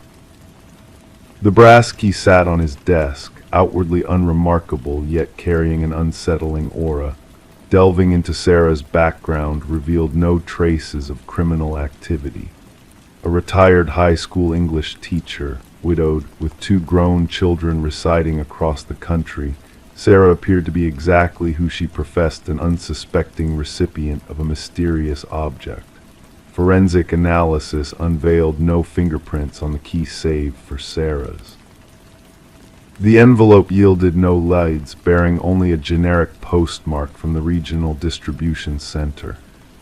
The brass key sat on his desk, outwardly unremarkable yet carrying an unsettling aura. Delving into Sarah's background revealed no traces of criminal activity. A retired high school English teacher, widowed, with 2 grown children residing across the country, Sarah appeared to be exactly who she professed, an unsuspecting recipient of a mysterious object. Forensic analysis unveiled no fingerprints on the key save for Sarah's. The envelope yielded no leads, bearing only a generic postmark from the regional distribution center.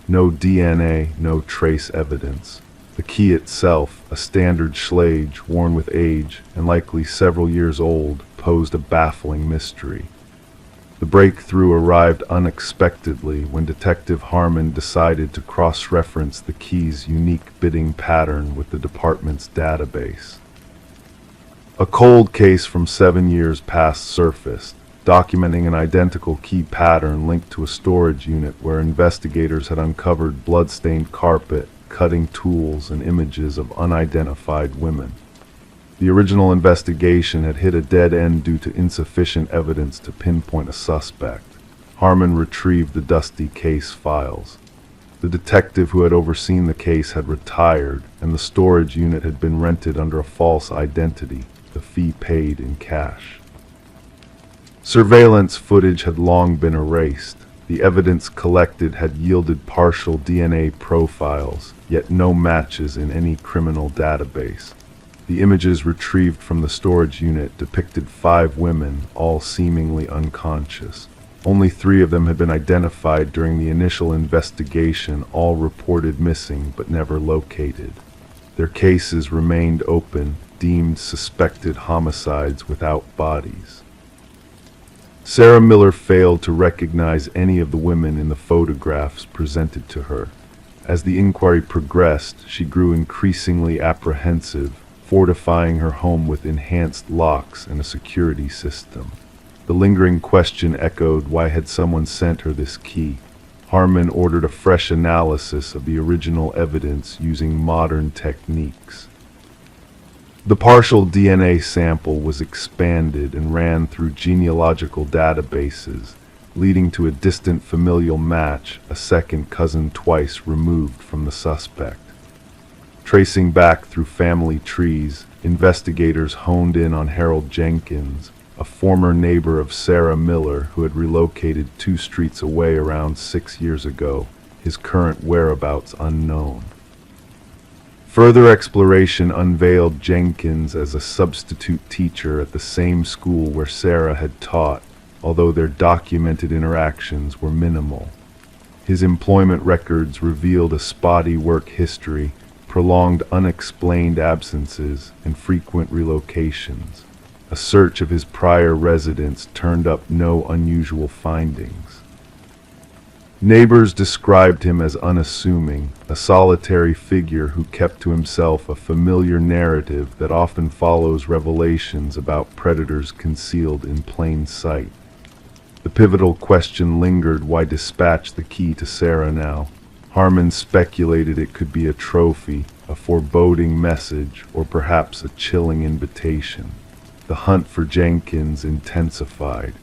No DNA, no trace evidence. The key itself, a standard schlage worn with age and likely several years old, posed a baffling mystery. The breakthrough arrived unexpectedly when Detective Harmon decided to cross-reference the key's unique bidding pattern with the department's database. A cold case from 7 years past surfaced, documenting an identical key pattern linked to a storage unit where investigators had uncovered blood-stained carpet, cutting tools, and images of unidentified women. The original investigation had hit a dead end due to insufficient evidence to pinpoint a suspect. Harmon retrieved the dusty case files. The detective who had overseen the case had retired, and the storage unit had been rented under a false identity, the fee paid in cash. Surveillance footage had long been erased. The evidence collected had yielded partial DNA profiles, yet no matches in any criminal database. The images retrieved from the storage unit depicted 5 women, all seemingly unconscious. Only 3 of them had been identified during the initial investigation, all reported missing but never located. Their cases remained open, deemed suspected homicides without bodies. Sarah Miller failed to recognize any of the women in the photographs presented to her. As the inquiry progressed, she grew increasingly apprehensive, fortifying her home with enhanced locks and a security system. The lingering question echoed, why had someone sent her this key? Harmon ordered a fresh analysis of the original evidence using modern techniques. The partial DNA sample was expanded and ran through genealogical databases, leading to a distant familial match, a second cousin twice removed from the suspect. Tracing back through family trees, investigators honed in on Harold Jenkins, a former neighbor of Sarah Miller who had relocated 2 streets away around 6 years ago, his current whereabouts unknown. Further exploration unveiled Jenkins as a substitute teacher at the same school where Sarah had taught, although their documented interactions were minimal. His employment records revealed a spotty work history, prolonged unexplained absences, and frequent relocations. A search of his prior residence turned up no unusual findings. Neighbors described him as unassuming, a solitary figure who kept to himself a familiar narrative that often follows revelations about predators concealed in plain sight. The pivotal question lingered: why dispatch the key to Sarah now? Harmon speculated it could be a trophy, a foreboding message, or perhaps a chilling invitation. The hunt for Jenkins intensified.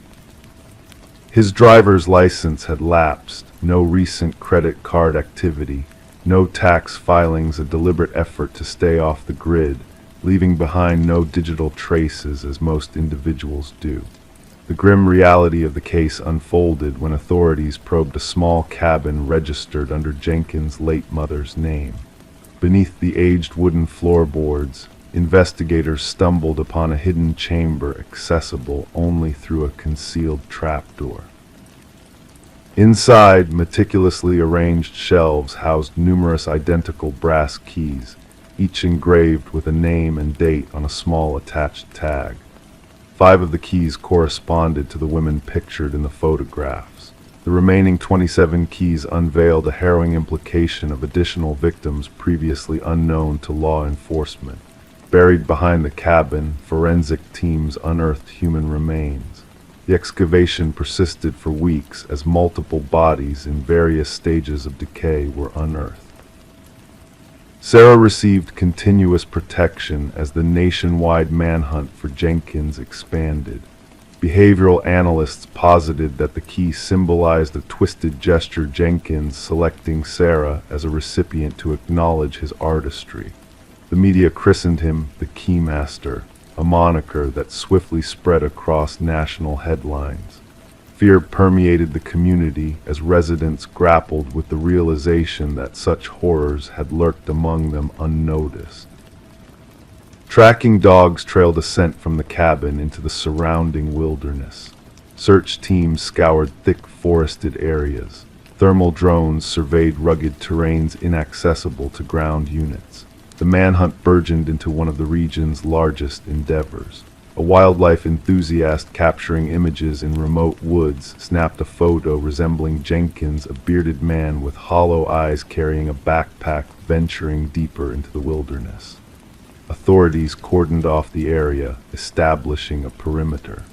His driver's license had lapsed, no recent credit card activity, no tax filings, a deliberate effort to stay off the grid, leaving behind no digital traces as most individuals do. The grim reality of the case unfolded when authorities probed a small cabin registered under Jenkins' late mother's name. Beneath the aged wooden floorboards, investigators stumbled upon a hidden chamber accessible only through a concealed trapdoor. Inside, meticulously arranged shelves housed numerous identical brass keys, each engraved with a name and date on a small attached tag. 5 of the keys corresponded to the women pictured in the photographs. The remaining 27 keys unveiled a harrowing implication of additional victims previously unknown to law enforcement. Buried behind the cabin, forensic teams unearthed human remains. The excavation persisted for weeks as multiple bodies in various stages of decay were unearthed. Sarah received continuous protection as the nationwide manhunt for Jenkins expanded. Behavioral analysts posited that the key symbolized a twisted gesture, Jenkins selecting Sarah as a recipient to acknowledge his artistry. The media christened him the Keymaster, a moniker that swiftly spread across national headlines. Fear permeated the community as residents grappled with the realization that such horrors had lurked among them unnoticed. Tracking dogs trailed a scent from the cabin into the surrounding wilderness. Search teams scoured thick forested areas. Thermal drones surveyed rugged terrains inaccessible to ground units. The manhunt burgeoned into one of the region's largest endeavors. A wildlife enthusiast capturing images in remote woods snapped a photo resembling Jenkins, a bearded man with hollow eyes carrying a backpack venturing deeper into the wilderness. Authorities cordoned off the area, establishing a perimeter.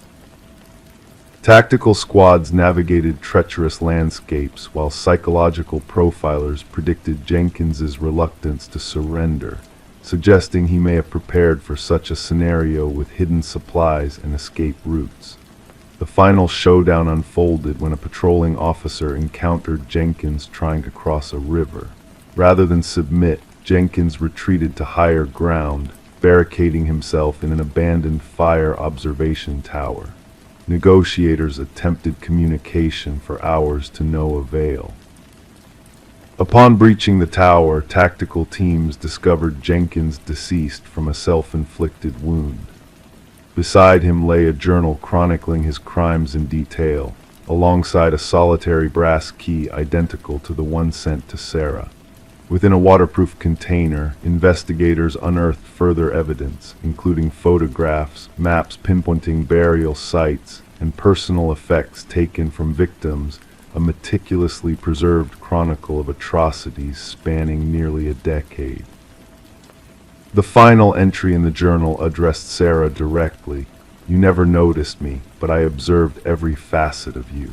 Tactical squads navigated treacherous landscapes while psychological profilers predicted Jenkins's reluctance to surrender, suggesting he may have prepared for such a scenario with hidden supplies and escape routes. The final showdown unfolded when a patrolling officer encountered Jenkins trying to cross a river. Rather than submit, Jenkins retreated to higher ground, barricading himself in an abandoned fire observation tower. Negotiators attempted communication for hours to no avail. Upon breaching the tower, tactical teams discovered Jenkins deceased from a self-inflicted wound. Beside him lay a journal chronicling his crimes in detail, alongside a solitary brass key identical to the one sent to Sarah. Within a waterproof container, investigators unearthed further evidence, including photographs, maps pinpointing burial sites, and personal effects taken from victims, a meticulously preserved chronicle of atrocities spanning nearly a decade. The final entry in the journal addressed Sarah directly. "You never noticed me, but I observed every facet of you.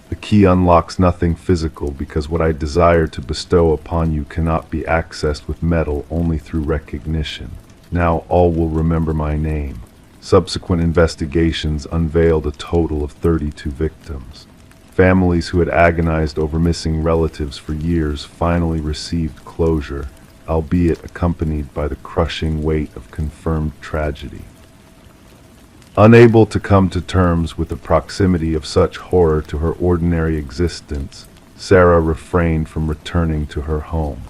The key unlocks nothing physical because what I desire to bestow upon you cannot be accessed with metal, only through recognition. Now all will remember my name." Subsequent investigations unveiled a total of 32 victims. Families who had agonized over missing relatives for years finally received closure, albeit accompanied by the crushing weight of confirmed tragedy. Unable to come to terms with the proximity of such horror to her ordinary existence, Sarah refrained from returning to her home.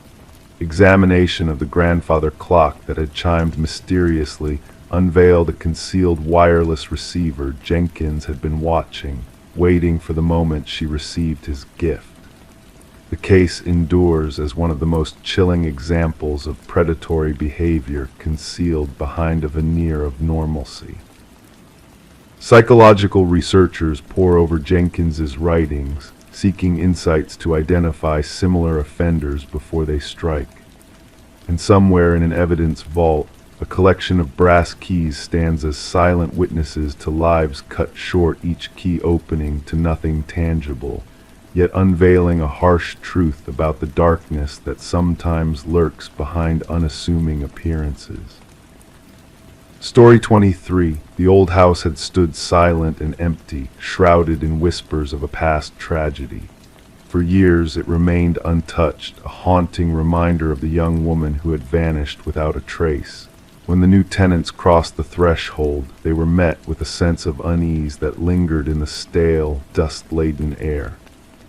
Examination of the grandfather clock that had chimed mysteriously unveiled a concealed wireless receiver Jenkins had been watching, waiting for the moment she received his gift. The case endures as one of the most chilling examples of predatory behavior concealed behind a veneer of normalcy. Psychological researchers pore over Jenkins's writings, seeking insights to identify similar offenders before they strike. And somewhere in an evidence vault, a collection of brass keys stands as silent witnesses to lives cut short, each key opening to nothing tangible, yet unveiling a harsh truth about the darkness that sometimes lurks behind unassuming appearances. Story 23. The old house had stood silent and empty, shrouded in whispers of a past tragedy. For years it remained untouched, a haunting reminder of the young woman who had vanished without a trace. When the new tenants crossed the threshold, they were met with a sense of unease that lingered in the stale, dust-laden air.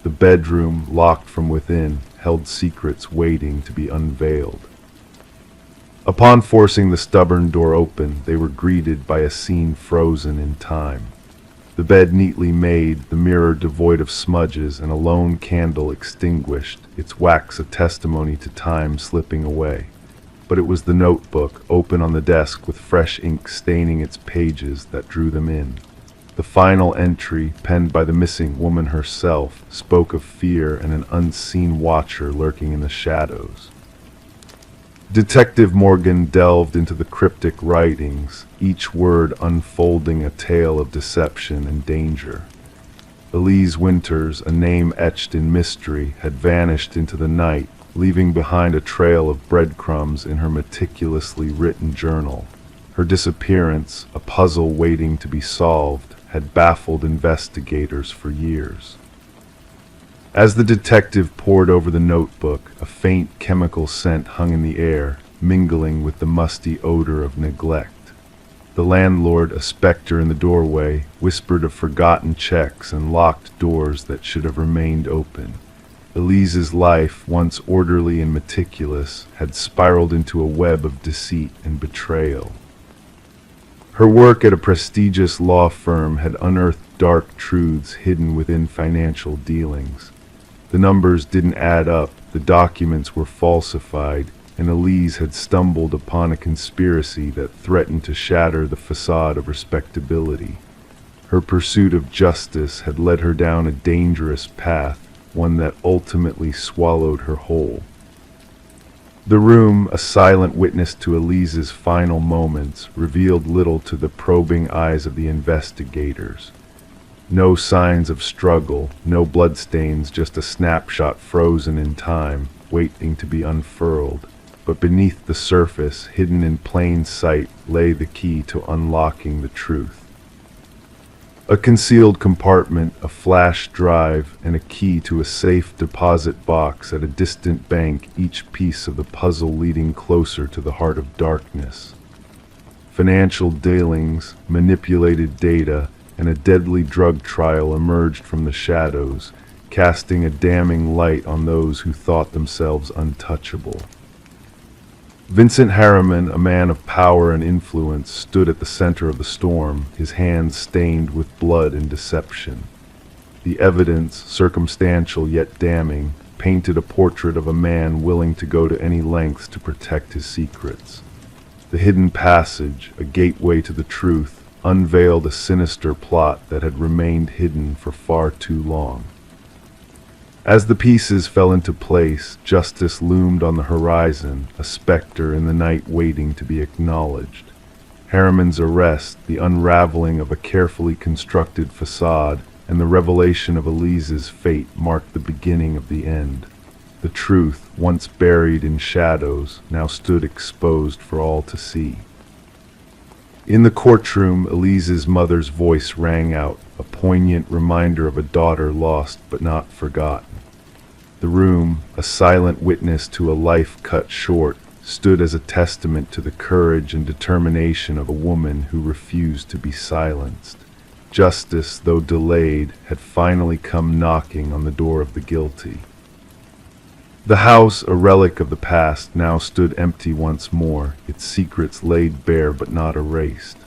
The bedroom, locked from within, held secrets waiting to be unveiled. Upon forcing the stubborn door open, they were greeted by a scene frozen in time. The bed neatly made, the mirror devoid of smudges, and a lone candle extinguished, its wax a testimony to time slipping away. But it was the notebook, open on the desk with fresh ink staining its pages, that drew them in. The final entry, penned by the missing woman herself, spoke of fear and an unseen watcher lurking in the shadows. Detective Morgan delved into the cryptic writings, each word unfolding a tale of deception and danger. Elise Winters, a name etched in mystery, had vanished into the night, leaving behind a trail of breadcrumbs in her meticulously written journal. Her disappearance, a puzzle waiting to be solved, had baffled investigators for years. As the detective pored over the notebook, a faint chemical scent hung in the air, mingling with the musty odor of neglect. The landlord, a specter in the doorway, whispered of forgotten checks and locked doors that should have remained open. Elise's life, once orderly and meticulous, had spiraled into a web of deceit and betrayal. Her work at a prestigious law firm had unearthed dark truths hidden within financial dealings. The numbers didn't add up, the documents were falsified, and Elise had stumbled upon a conspiracy that threatened to shatter the facade of respectability. Her pursuit of justice had led her down a dangerous path, one that ultimately swallowed her whole. The room, a silent witness to Elise's final moments, revealed little to the probing eyes of the investigators. No signs of struggle, no bloodstains, just a snapshot frozen in time, waiting to be unfurled. But beneath the surface, hidden in plain sight, lay the key to unlocking the truth. A concealed compartment, a flash drive, and a key to a safe deposit box at a distant bank, each piece of the puzzle leading closer to the heart of darkness. Financial dealings, manipulated data, and a deadly drug trial emerged from the shadows, casting a damning light on those who thought themselves untouchable. Vincent Harriman, a man of power and influence, stood at the center of the storm, his hands stained with blood and deception. The evidence, circumstantial yet damning, painted a portrait of a man willing to go to any lengths to protect his secrets. The hidden passage, a gateway to the truth, unveiled a sinister plot that had remained hidden for far too long. As the pieces fell into place, justice loomed on the horizon, a specter in the night waiting to be acknowledged. Harriman's arrest, the unraveling of a carefully constructed facade, and the revelation of Elise's fate marked the beginning of the end. The truth, once buried in shadows, now stood exposed for all to see. In the courtroom, Elise's mother's voice rang out, a poignant reminder of a daughter lost but not forgotten. The room, a silent witness to a life cut short, stood as a testament to the courage and determination of a woman who refused to be silenced. Justice, though delayed, had finally come knocking on the door of the guilty. The house, a relic of the past, now stood empty once more, its secrets laid bare but not erased.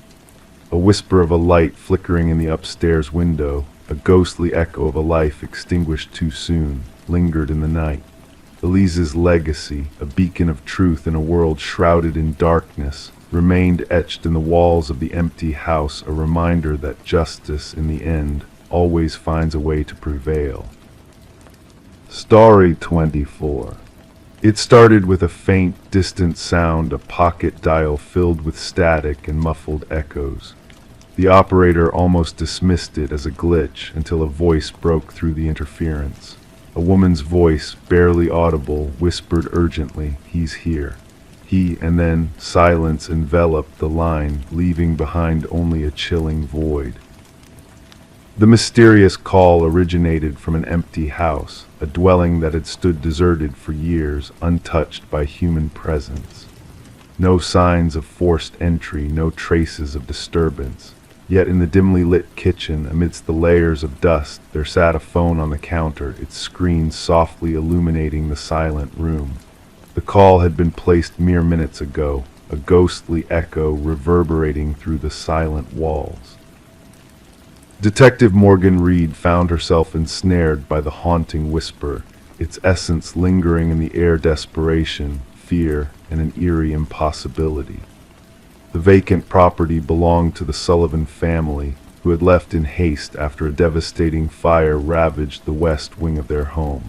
A whisper of a light flickering in the upstairs window, a ghostly echo of a life extinguished too soon, lingered in the night. Elise's legacy, a beacon of truth in a world shrouded in darkness, remained etched in the walls of the empty house, a reminder that justice, in the end, always finds a way to prevail. Story 24. It started with a faint, distant sound, a pocket dial filled with static and muffled echoes. The operator almost dismissed it as a glitch until a voice broke through the interference. A woman's voice, barely audible, whispered urgently, "He's here." And then silence enveloped the line, leaving behind only a chilling void. The mysterious call originated from an empty house, a dwelling that had stood deserted for years, untouched by human presence. No signs of forced entry, no traces of disturbance. Yet in the dimly lit kitchen, amidst the layers of dust, there sat a phone on the counter, its screen softly illuminating the silent room. The call had been placed mere minutes ago, a ghostly echo reverberating through the silent walls. Detective Morgan Reed found herself ensnared by the haunting whisper, its essence lingering in the air: desperation, fear, and an eerie impossibility. The vacant property belonged to the Sullivan family, who had left in haste after a devastating fire ravaged the west wing of their home.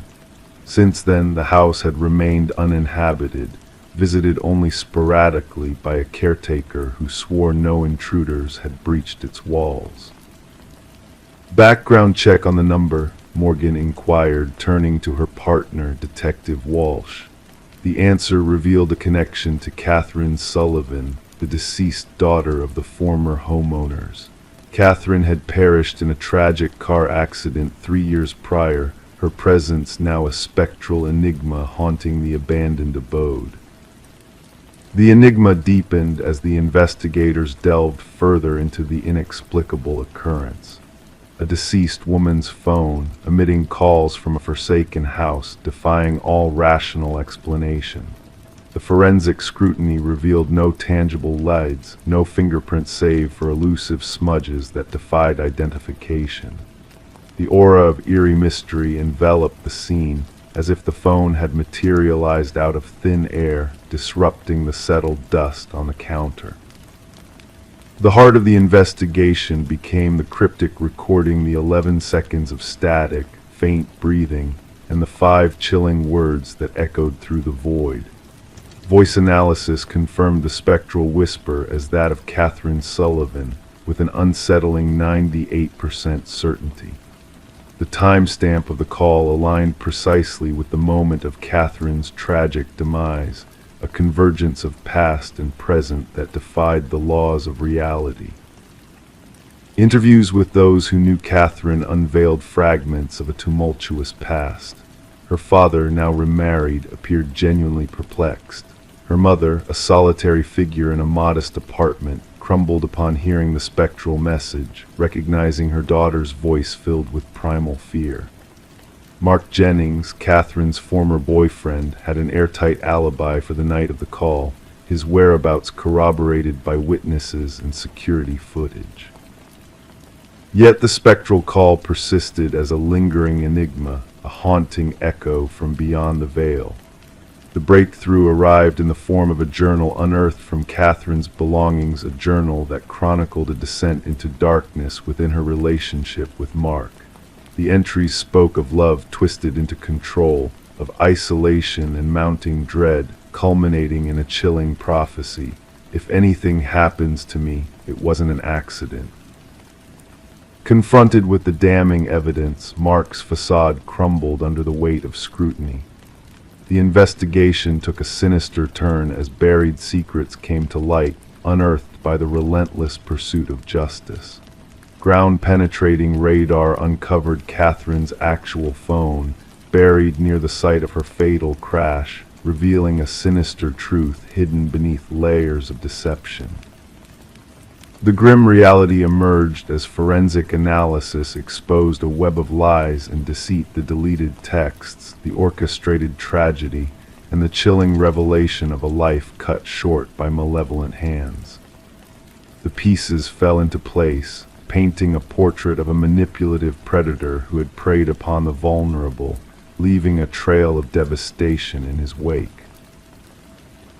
Since then, the house had remained uninhabited, visited only sporadically by a caretaker who swore no intruders had breached its walls. "Background check on the number," Morgan inquired, turning to her partner, Detective Walsh. The answer revealed a connection to Catherine Sullivan, the deceased daughter of the former homeowners. Catherine had perished in a tragic car accident 3 years prior, her presence now a spectral enigma haunting the abandoned abode. The enigma deepened as the investigators delved further into the inexplicable occurrence. A deceased woman's phone, emitting calls from a forsaken house, defying all rational explanation. The forensic scrutiny revealed no tangible leads, no fingerprints save for elusive smudges that defied identification. The aura of eerie mystery enveloped the scene, as if the phone had materialized out of thin air, disrupting the settled dust on the counter. The heart of the investigation became the cryptic recording, the 11 seconds of static, faint breathing, and the 5 chilling words that echoed through the void. Voice analysis confirmed the spectral whisper as that of Catherine Sullivan, with an unsettling 98% certainty. The timestamp of the call aligned precisely with the moment of Catherine's tragic demise, a convergence of past and present that defied the laws of reality. Interviews with those who knew Catherine unveiled fragments of a tumultuous past. Her father, now remarried, appeared genuinely perplexed. Her mother, a solitary figure in a modest apartment, crumbled upon hearing the spectral message, recognizing her daughter's voice filled with primal fear. Mark Jennings, Catherine's former boyfriend, had an airtight alibi for the night of the call, his whereabouts corroborated by witnesses and security footage. Yet the spectral call persisted as a lingering enigma, a haunting echo from beyond the veil. The breakthrough arrived in the form of a journal unearthed from Catherine's belongings, a journal that chronicled a descent into darkness within her relationship with Mark. The entries spoke of love twisted into control, of isolation and mounting dread, culminating in a chilling prophecy: "If anything happens to me, it wasn't an accident." Confronted with the damning evidence, Mark's facade crumbled under the weight of scrutiny. The investigation took a sinister turn as buried secrets came to light, unearthed by the relentless pursuit of justice. Ground-penetrating radar uncovered Catherine's actual phone, buried near the site of her fatal crash, revealing a sinister truth hidden beneath layers of deception. The grim reality emerged as forensic analysis exposed a web of lies and deceit, the deleted texts, the orchestrated tragedy, and the chilling revelation of a life cut short by malevolent hands. The pieces fell into place, painting a portrait of a manipulative predator who had preyed upon the vulnerable, leaving a trail of devastation in his wake.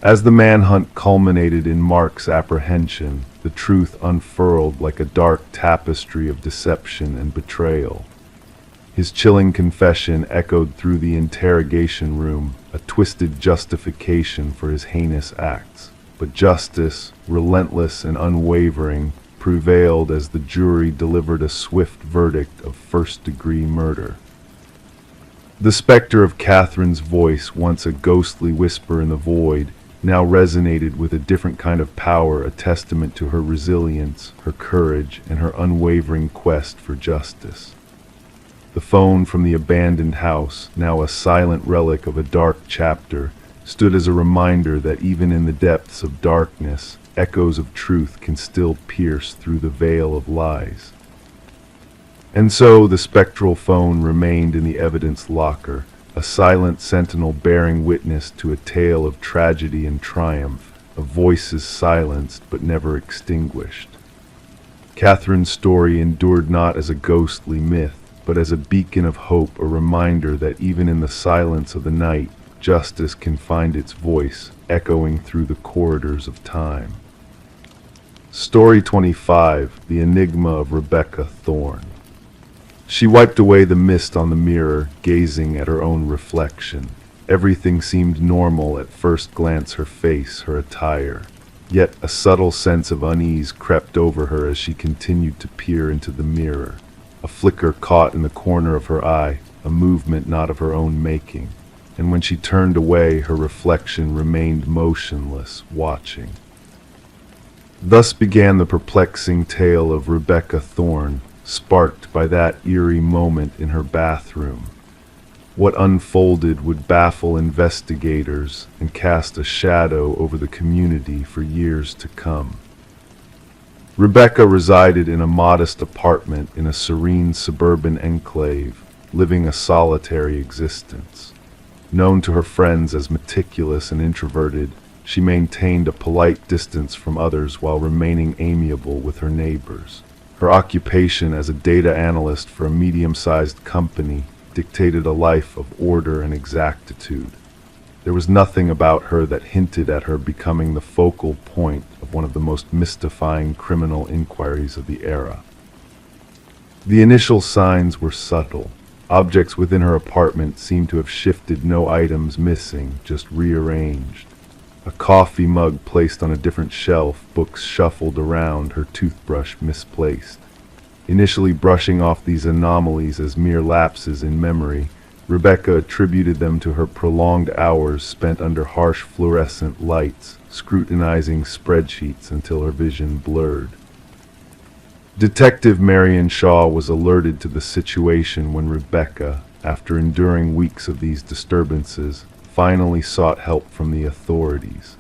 As the manhunt culminated in Mark's apprehension, the truth unfurled like a dark tapestry of deception and betrayal. His chilling confession echoed through the interrogation room, a twisted justification for his heinous acts. But justice, relentless and unwavering, prevailed as the jury delivered a swift verdict of first-degree murder. The specter of Catherine's voice, once a ghostly whisper in the void, now resonated with a different kind of power, a testament to her resilience, her courage, and her unwavering quest for justice. The phone from the abandoned house, now a silent relic of a dark chapter, stood as a reminder that even in the depths of darkness, echoes of truth can still pierce through the veil of lies. And so the spectral phone remained in the evidence locker, a silent sentinel bearing witness to a tale of tragedy and triumph, of voices silenced but never extinguished. Catherine's story endured not as a ghostly myth, but as a beacon of hope, a reminder that even in the silence of the night, justice can find its voice, echoing through the corridors of time. Story 25, The Enigma of Rebecca Thorne. She wiped away the mist on the mirror, gazing at her own reflection. Everything seemed normal at first glance, her face, her attire. Yet a subtle sense of unease crept over her as she continued to peer into the mirror. A flicker caught in the corner of her eye, a movement not of her own making. And when she turned away, her reflection remained motionless, watching. Thus began the perplexing tale of Rebecca Thorne, sparked by that eerie moment in her bathroom. What unfolded would baffle investigators and cast a shadow over the community for years to come. Rebecca resided in a modest apartment in a serene suburban enclave, living a solitary existence. Known to her friends as meticulous and introverted, she maintained a polite distance from others while remaining amiable with her neighbors. Her occupation as a data analyst for a medium-sized company dictated a life of order and exactitude. There was nothing about her that hinted at her becoming the focal point of one of the most mystifying criminal inquiries of the era. The initial signs were subtle. Objects within her apartment seemed to have shifted, no items missing, just rearranged. A coffee mug placed on a different shelf, books shuffled around, her toothbrush misplaced. Initially brushing off these anomalies as mere lapses in memory, Rebecca attributed them to her prolonged hours spent under harsh fluorescent lights, scrutinizing spreadsheets until her vision blurred. Detective Marion Shaw was alerted to the situation when Rebecca, after enduring weeks of these disturbances, finally sought help from the authorities.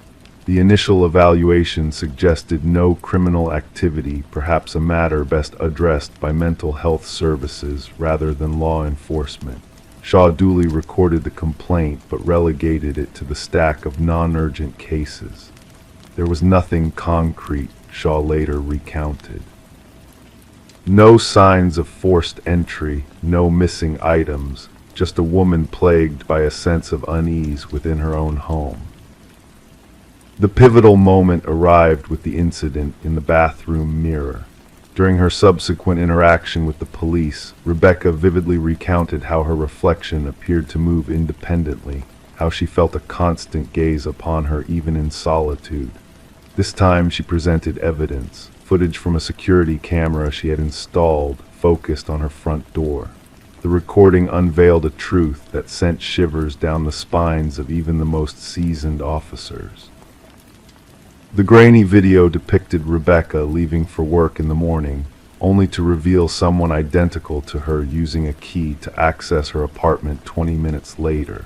The initial evaluation suggested no criminal activity, perhaps a matter best addressed by mental health services rather than law enforcement. Shaw duly recorded the complaint but relegated it to the stack of non-urgent cases. There was nothing concrete, Shaw later recounted. No signs of forced entry, no missing items, just a woman plagued by a sense of unease within her own home. The pivotal moment arrived with the incident in the bathroom mirror. During her subsequent interaction with the police, Rebecca vividly recounted how her reflection appeared to move independently, how she felt a constant gaze upon her even in solitude. This time she presented evidence, footage from a security camera she had installed, focused on her front door. The recording unveiled a truth that sent shivers down the spines of even the most seasoned officers. The grainy video depicted Rebecca leaving for work in the morning, only to reveal someone identical to her using a key to access her apartment 20 minutes later.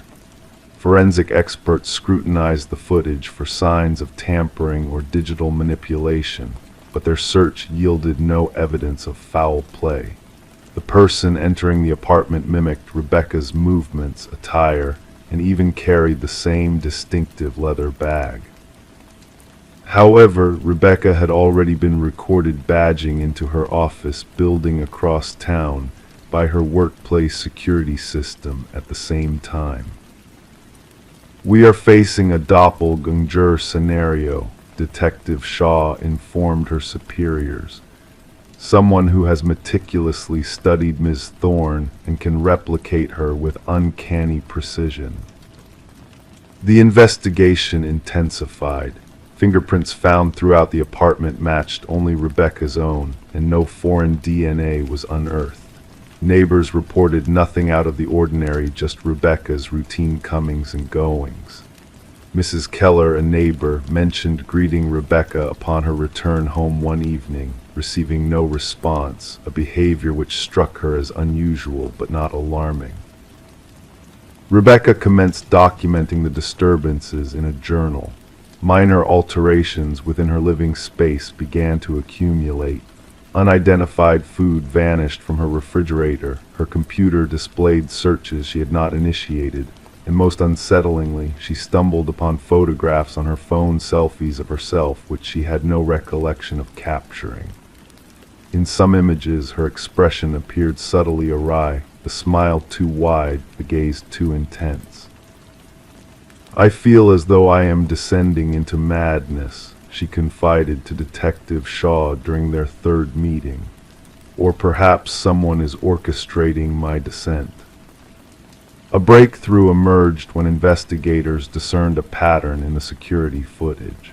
Forensic experts scrutinized the footage for signs of tampering or digital manipulation, but their search yielded no evidence of foul play. The person entering the apartment mimicked Rebecca's movements, attire, and even carried the same distinctive leather bag. However, Rebecca had already been recorded badging into her office building across town by her workplace security system at the same time. "We are facing a doppelganger scenario," Detective Shaw informed her superiors. "Someone who has meticulously studied Ms. Thorne and can replicate her with uncanny precision." The investigation intensified. Fingerprints found throughout the apartment matched only Rebecca's own, and no foreign DNA was unearthed. Neighbors reported nothing out of the ordinary, just Rebecca's routine comings and goings. Mrs. Keller, a neighbor, mentioned greeting Rebecca upon her return home one evening, receiving no response, a behavior which struck her as unusual but not alarming. Rebecca commenced documenting the disturbances in a journal. Minor alterations within her living space began to accumulate. Unidentified food vanished from her refrigerator, her computer displayed searches she had not initiated, and most unsettlingly, she stumbled upon photographs on her phone, selfies of herself which she had no recollection of capturing. In some images, her expression appeared subtly awry, the smile too wide, the gaze too intense. "I feel as though I am descending into madness," she confided to Detective Shaw during their third meeting. "Or perhaps someone is orchestrating my descent." A breakthrough emerged when investigators discerned a pattern in the security footage.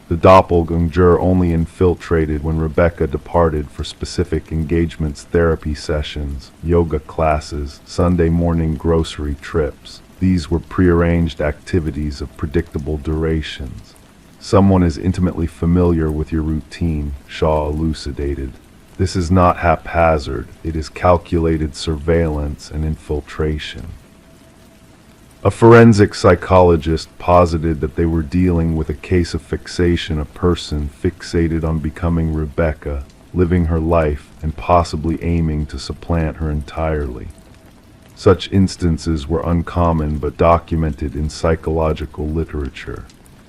The doppelganger only infiltrated when Rebecca departed for specific engagements, therapy sessions, yoga classes, Sunday morning grocery trips. These were prearranged activities of predictable durations. "Someone is intimately familiar with your routine," Shaw elucidated. "This is not haphazard, it is calculated surveillance and infiltration." A forensic psychologist posited that they were dealing with a case of fixation, a person fixated on becoming Rebecca, living her life, and possibly aiming to supplant her entirely. Such instances were uncommon but documented in psychological literature.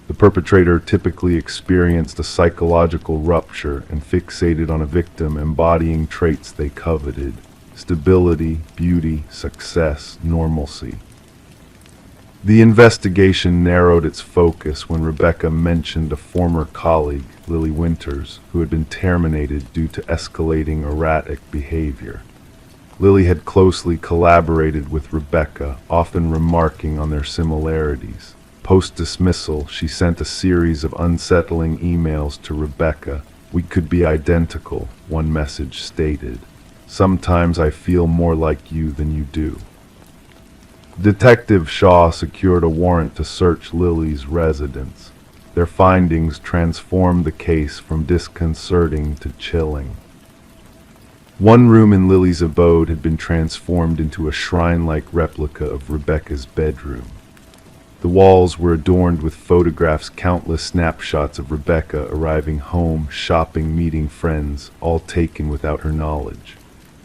The perpetrator typically experienced a psychological rupture and fixated on a victim embodying traits they coveted: stability, beauty, success, normalcy. The investigation narrowed its focus when Rebecca mentioned a former colleague, Lily Winters, who had been terminated due to escalating erratic behavior. Lily had closely collaborated with Rebecca, often remarking on their similarities. Post-dismissal, she sent a series of unsettling emails to Rebecca. "We could be identical," one message stated. "Sometimes I feel more like you than you do." Detective Shaw secured a warrant to search Lily's residence. Their findings transformed the case from disconcerting to chilling. One room in Lily's abode had been transformed into a shrine-like replica of Rebecca's bedroom. The walls were adorned with photographs, countless snapshots of Rebecca arriving home, shopping, meeting friends, all taken without her knowledge.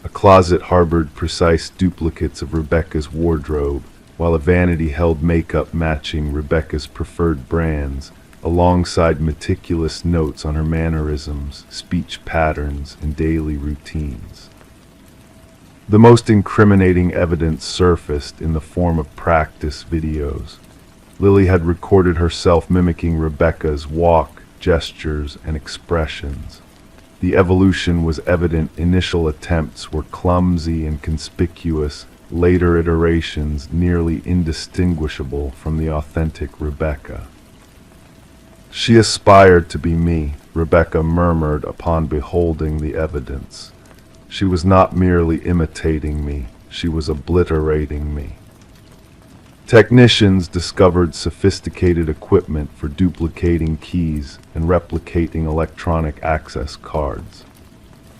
A closet harbored precise duplicates of Rebecca's wardrobe, while a vanity held makeup matching Rebecca's preferred brands, alongside meticulous notes on her mannerisms, speech patterns, and daily routines. The most incriminating evidence surfaced in the form of practice videos. Lily had recorded herself mimicking Rebecca's walk, gestures, and expressions. The evolution was evident. Initial attempts were clumsy and conspicuous, later iterations nearly indistinguishable from the authentic Rebecca. "She aspired to be me," Rebecca murmured upon beholding the evidence. "She was not merely imitating me, she was obliterating me." Technicians discovered sophisticated equipment for duplicating keys and replicating electronic access cards.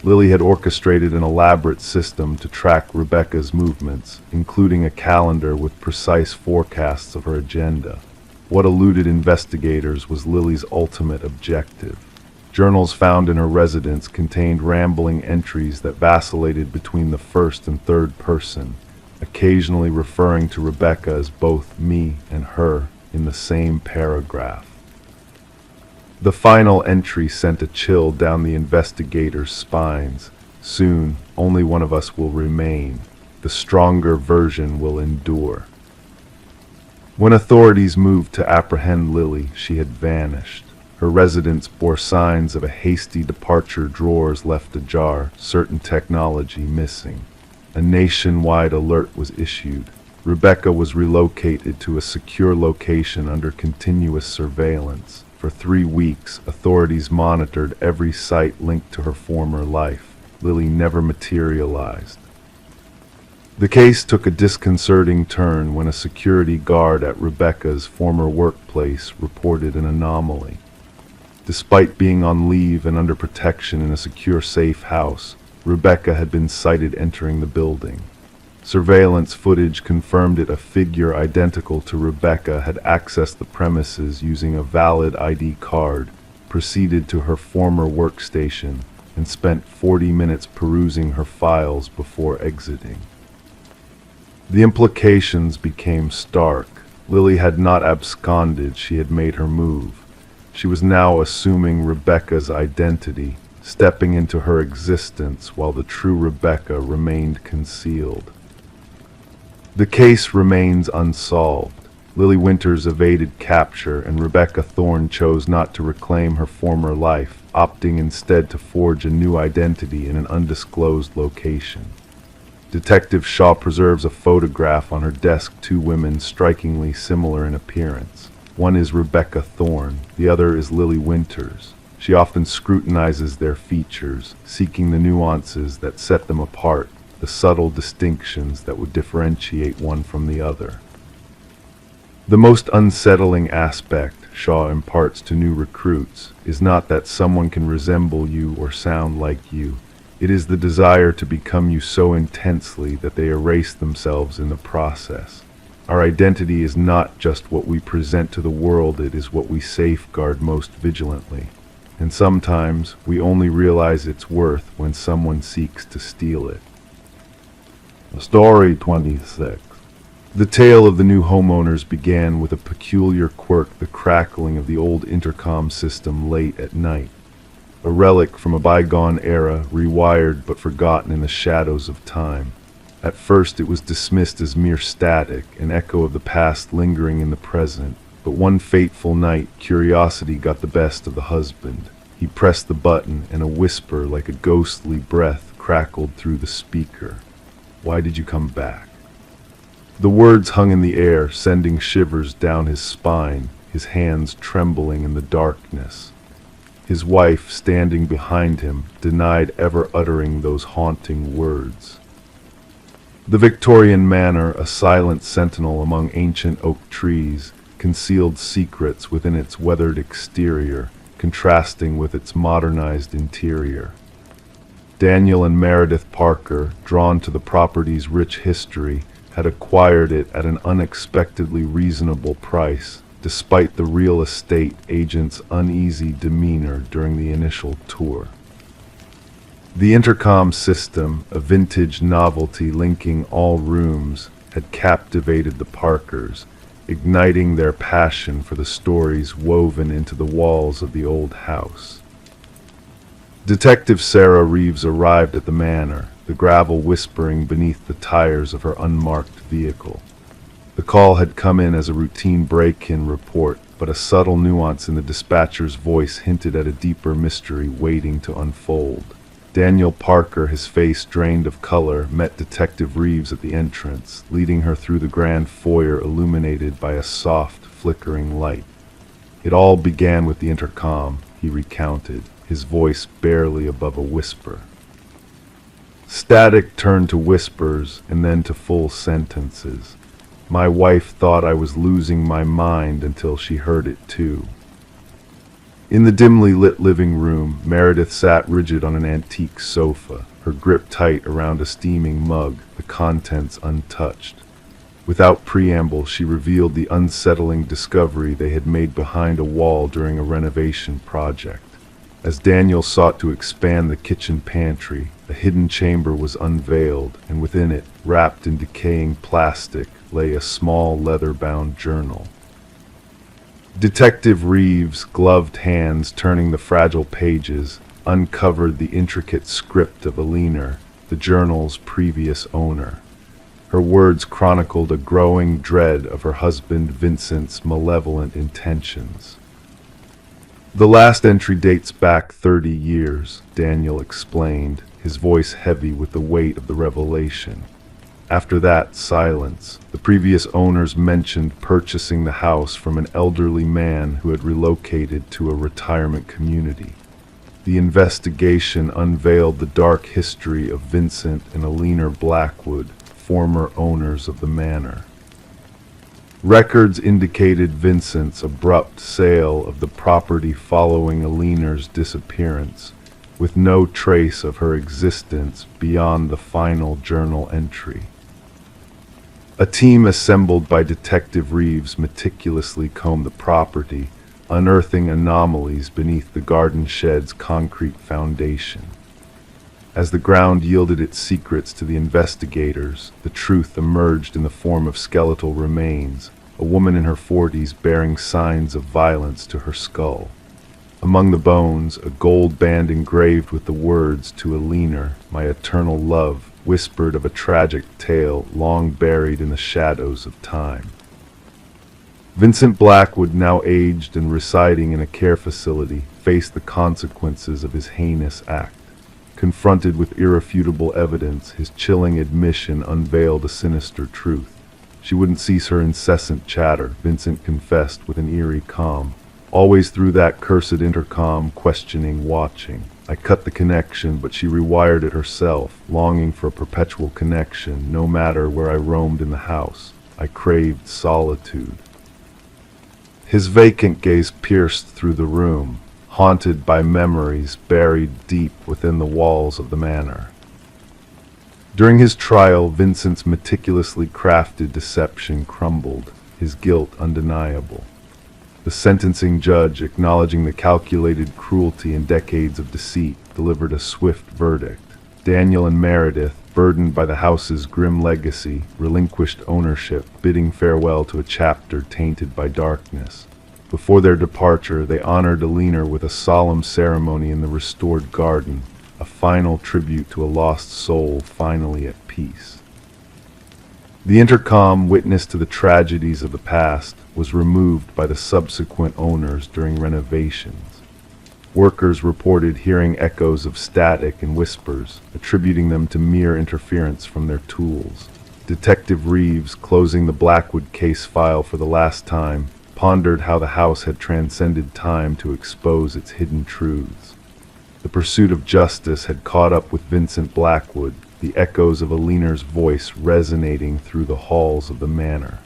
Lily had orchestrated an elaborate system to track Rebecca's movements, including a calendar with precise forecasts of her agenda. What eluded investigators was Lily's ultimate objective. Journals found in her residence contained rambling entries that vacillated between the first and third person, occasionally referring to Rebecca as both me and her in the same paragraph. The final entry sent a chill down the investigators' spines. Soon, only one of us will remain. The stronger version will endure. When authorities moved to apprehend Lily, she had vanished. Her residence bore signs of a hasty departure, drawers left ajar, certain technology missing. A nationwide alert was issued. Rebecca was relocated to a secure location under continuous surveillance. For 3 weeks, authorities monitored every site linked to her former life. Lily never materialized. The case took a disconcerting turn when a security guard at Rebecca's former workplace reported an anomaly. Despite being on leave and under protection in a secure, safe house, Rebecca had been sighted entering the building. Surveillance footage confirmed it. A figure identical to Rebecca had accessed the premises using a valid ID card, proceeded to her former workstation, and spent 40 minutes perusing her files before exiting. The implications became stark. Lily had not absconded, she had made her move. She was now assuming Rebecca's identity, stepping into her existence while the true Rebecca remained concealed. The case remains unsolved. Lily Winters evaded capture, and Rebecca Thorne chose not to reclaim her former life, opting instead to forge a new identity in an undisclosed location. Detective Shaw preserves a photograph on her desk, 2 women strikingly similar in appearance. One is Rebecca Thorne, the other is Lily Winters. She often scrutinizes their features, seeking the nuances that set them apart, the subtle distinctions that would differentiate one from the other. The most unsettling aspect, Shaw imparts to new recruits, is not that someone can resemble you or sound like you. It is the desire to become you so intensely that they erase themselves in the process. Our identity is not just what we present to the world, it is what we safeguard most vigilantly. And sometimes we only realize its worth when someone seeks to steal it. Story 26. The tale of the new homeowners began with a peculiar quirk, the crackling of the old intercom system late at night. A relic from a bygone era, rewired but forgotten in the shadows of time. At first it was dismissed as mere static, an echo of the past lingering in the present. But one fateful night, curiosity got the best of the husband. He pressed the button, and a whisper like a ghostly breath crackled through the speaker. "Why did you come back?" The words hung in the air, sending shivers down his spine, his hands trembling in the darkness. His wife, standing behind him, denied ever uttering those haunting words. The Victorian manor, a silent sentinel among ancient oak trees, concealed secrets within its weathered exterior, contrasting with its modernized interior. Daniel and Meredith Parker, drawn to the property's rich history, had acquired it at an unexpectedly reasonable price, despite the real estate agent's uneasy demeanor during the initial tour. The intercom system, a vintage novelty linking all rooms, had captivated the Parkers, igniting their passion for the stories woven into the walls of the old house. Detective Sarah Reeves arrived at the manor, the gravel whispering beneath the tires of her unmarked vehicle. The call had come in as a routine break-in report, but a subtle nuance in the dispatcher's voice hinted at a deeper mystery waiting to unfold. Daniel Parker, his face drained of color, met Detective Reeves at the entrance, leading her through the grand foyer illuminated by a soft, flickering light. "It all began with the intercom," he recounted, his voice barely above a whisper. Static turned to whispers and then to full sentences. My wife thought I was losing my mind until she heard it too. In the dimly lit living room, Meredith sat rigid on an antique sofa, her grip tight around a steaming mug, the contents untouched. Without preamble, she revealed the unsettling discovery they had made behind a wall during a renovation project. As Daniel sought to expand the kitchen pantry, a hidden chamber was unveiled, and within it, wrapped in decaying plastic, lay a small leather-bound journal. Detective Reeves' gloved hands turning the fragile pages uncovered the intricate script of Alina, the journal's previous owner. Her words chronicled a growing dread of her husband Vincent's malevolent intentions. "The last entry dates back 30 years, Daniel explained, his voice heavy with the weight of the revelation. After that, silence. The previous owners mentioned purchasing the house from an elderly man who had relocated to a retirement community. The investigation unveiled the dark history of Vincent and Alina Blackwood, former owners of the manor. Records indicated Vincent's abrupt sale of the property following Alina's disappearance, with no trace of her existence beyond the final journal entry. A team assembled by Detective Reeves meticulously combed the property, unearthing anomalies beneath the garden shed's concrete foundation. As the ground yielded its secrets to the investigators, the truth emerged in the form of skeletal remains, a woman in her 40s bearing signs of violence to her skull. Among the bones, a gold band engraved with the words "To Alina, my eternal love," whispered of a tragic tale long buried in the shadows of time. Vincent Blackwood, now aged and residing in a care facility, faced the consequences of his heinous act. Confronted with irrefutable evidence, his chilling admission unveiled a sinister truth. She wouldn't cease her incessant chatter, Vincent confessed with an eerie calm. Always through that cursed intercom, questioning, watching. I cut the connection, but she rewired it herself, longing for a perpetual connection, no matter where I roamed in the house. I craved solitude. His vacant gaze pierced through the room, haunted by memories buried deep within the walls of the manor. During his trial, Vincent's meticulously crafted deception crumbled, his guilt undeniable. The sentencing judge, acknowledging the calculated cruelty and decades of deceit, delivered a swift verdict. Daniel and Meredith, burdened by the house's grim legacy, relinquished ownership, bidding farewell to a chapter tainted by darkness. Before their departure, they honored Alina with a solemn ceremony in the restored garden, a final tribute to a lost soul finally at peace. The intercom, witness to the tragedies of the past, was removed by the subsequent owners during renovations. Workers reported hearing echoes of static and whispers, attributing them to mere interference from their tools. Detective Reeves, closing the Blackwood case file for the last time, pondered how the house had transcended time to expose its hidden truths. The pursuit of justice had caught up with Vincent Blackwood, the echoes of Alina's voice resonating through the halls of the manor.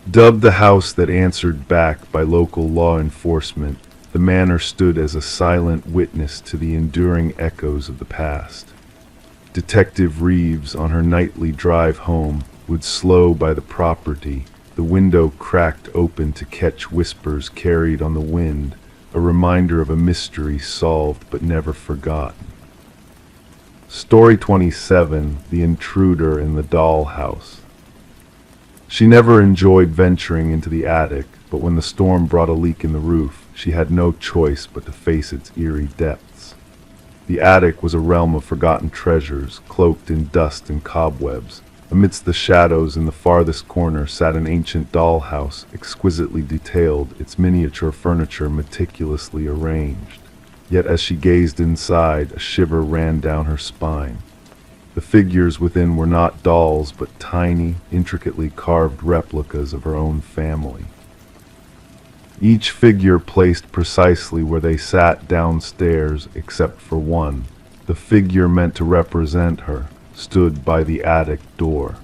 Dubbed the house that answered back by local law enforcement, the manor stood as a silent witness to the enduring echoes of the past. Detective Reeves, on her nightly drive home, would slow by the property, the window cracked open to catch whispers carried on the wind, a reminder of a mystery solved but never forgotten. Story 27, The Intruder in the Dollhouse. She never enjoyed venturing into the attic, but when the storm brought a leak in the roof, she had no choice but to face its eerie depths. The attic was a realm of forgotten treasures, cloaked in dust and cobwebs. Amidst the shadows in the farthest corner sat an ancient dollhouse, exquisitely detailed, its miniature furniture meticulously arranged. Yet as she gazed inside, a shiver ran down her spine. The figures within were not dolls, but tiny, intricately carved replicas of her own family. Each figure placed precisely where they sat downstairs, except for one. The figure meant to represent her stood by the attic door.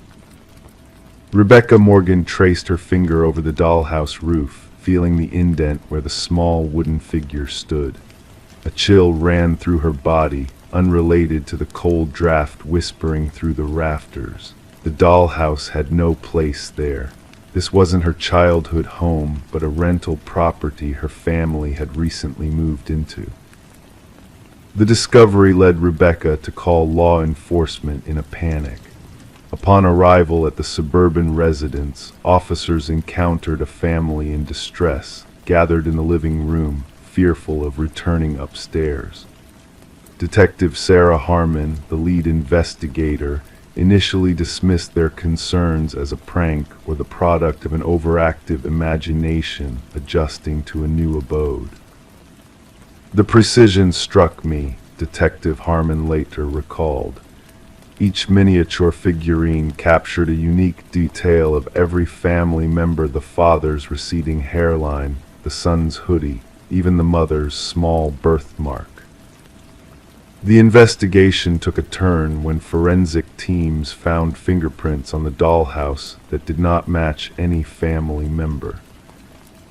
Rebecca Morgan traced her finger over the dollhouse roof, feeling the indent where the small wooden figure stood. A chill ran through her body, unrelated to the cold draft whispering through the rafters. The dollhouse had no place there. This wasn't her childhood home, but a rental property her family had recently moved into. The discovery led Rebecca to call law enforcement in a panic. Upon arrival at the suburban residence, officers encountered a family in distress, gathered in the living room, fearful of returning upstairs. Detective Sarah Harmon, the lead investigator, initially dismissed their concerns as a prank or the product of an overactive imagination adjusting to a new abode. The precision struck me, Detective Harmon later recalled. Each miniature figurine captured a unique detail of every family member: the father's receding hairline, the son's hoodie, even the mother's small birthmark. The investigation took a turn when forensic teams found fingerprints on the dollhouse that did not match any family member.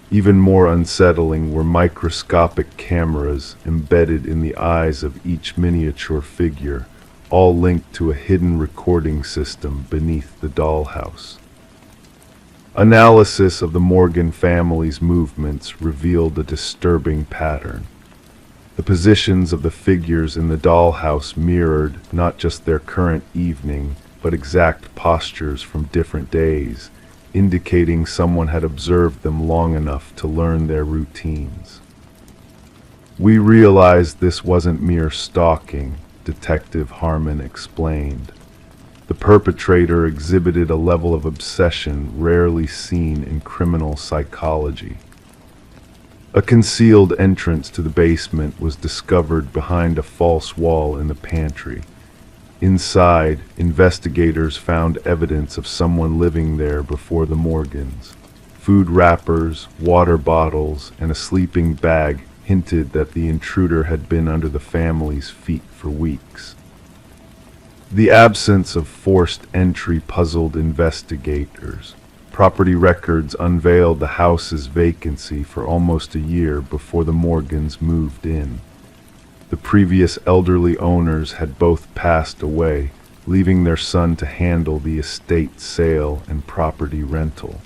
Even more unsettling were microscopic cameras embedded in the eyes of each miniature figure, all linked to a hidden recording system beneath the dollhouse. Analysis of the Morgan family's movements revealed a disturbing pattern. The positions of the figures in the dollhouse mirrored not just their current evening, but exact postures from different days, indicating someone had observed them long enough to learn their routines. We realized this wasn't mere stalking, Detective Harmon explained. The perpetrator exhibited a level of obsession rarely seen in criminal psychology. A concealed entrance to the basement was discovered behind a false wall in the pantry. Inside, investigators found evidence of someone living there before the Morgans. Food wrappers, water bottles, and a sleeping bag hinted that the intruder had been under the family's feet for weeks. The absence of forced entry puzzled investigators. Property records unveiled the house's vacancy for almost a year before the Morgans moved in. The previous elderly owners had both passed away, leaving their son to handle the estate sale and property rental.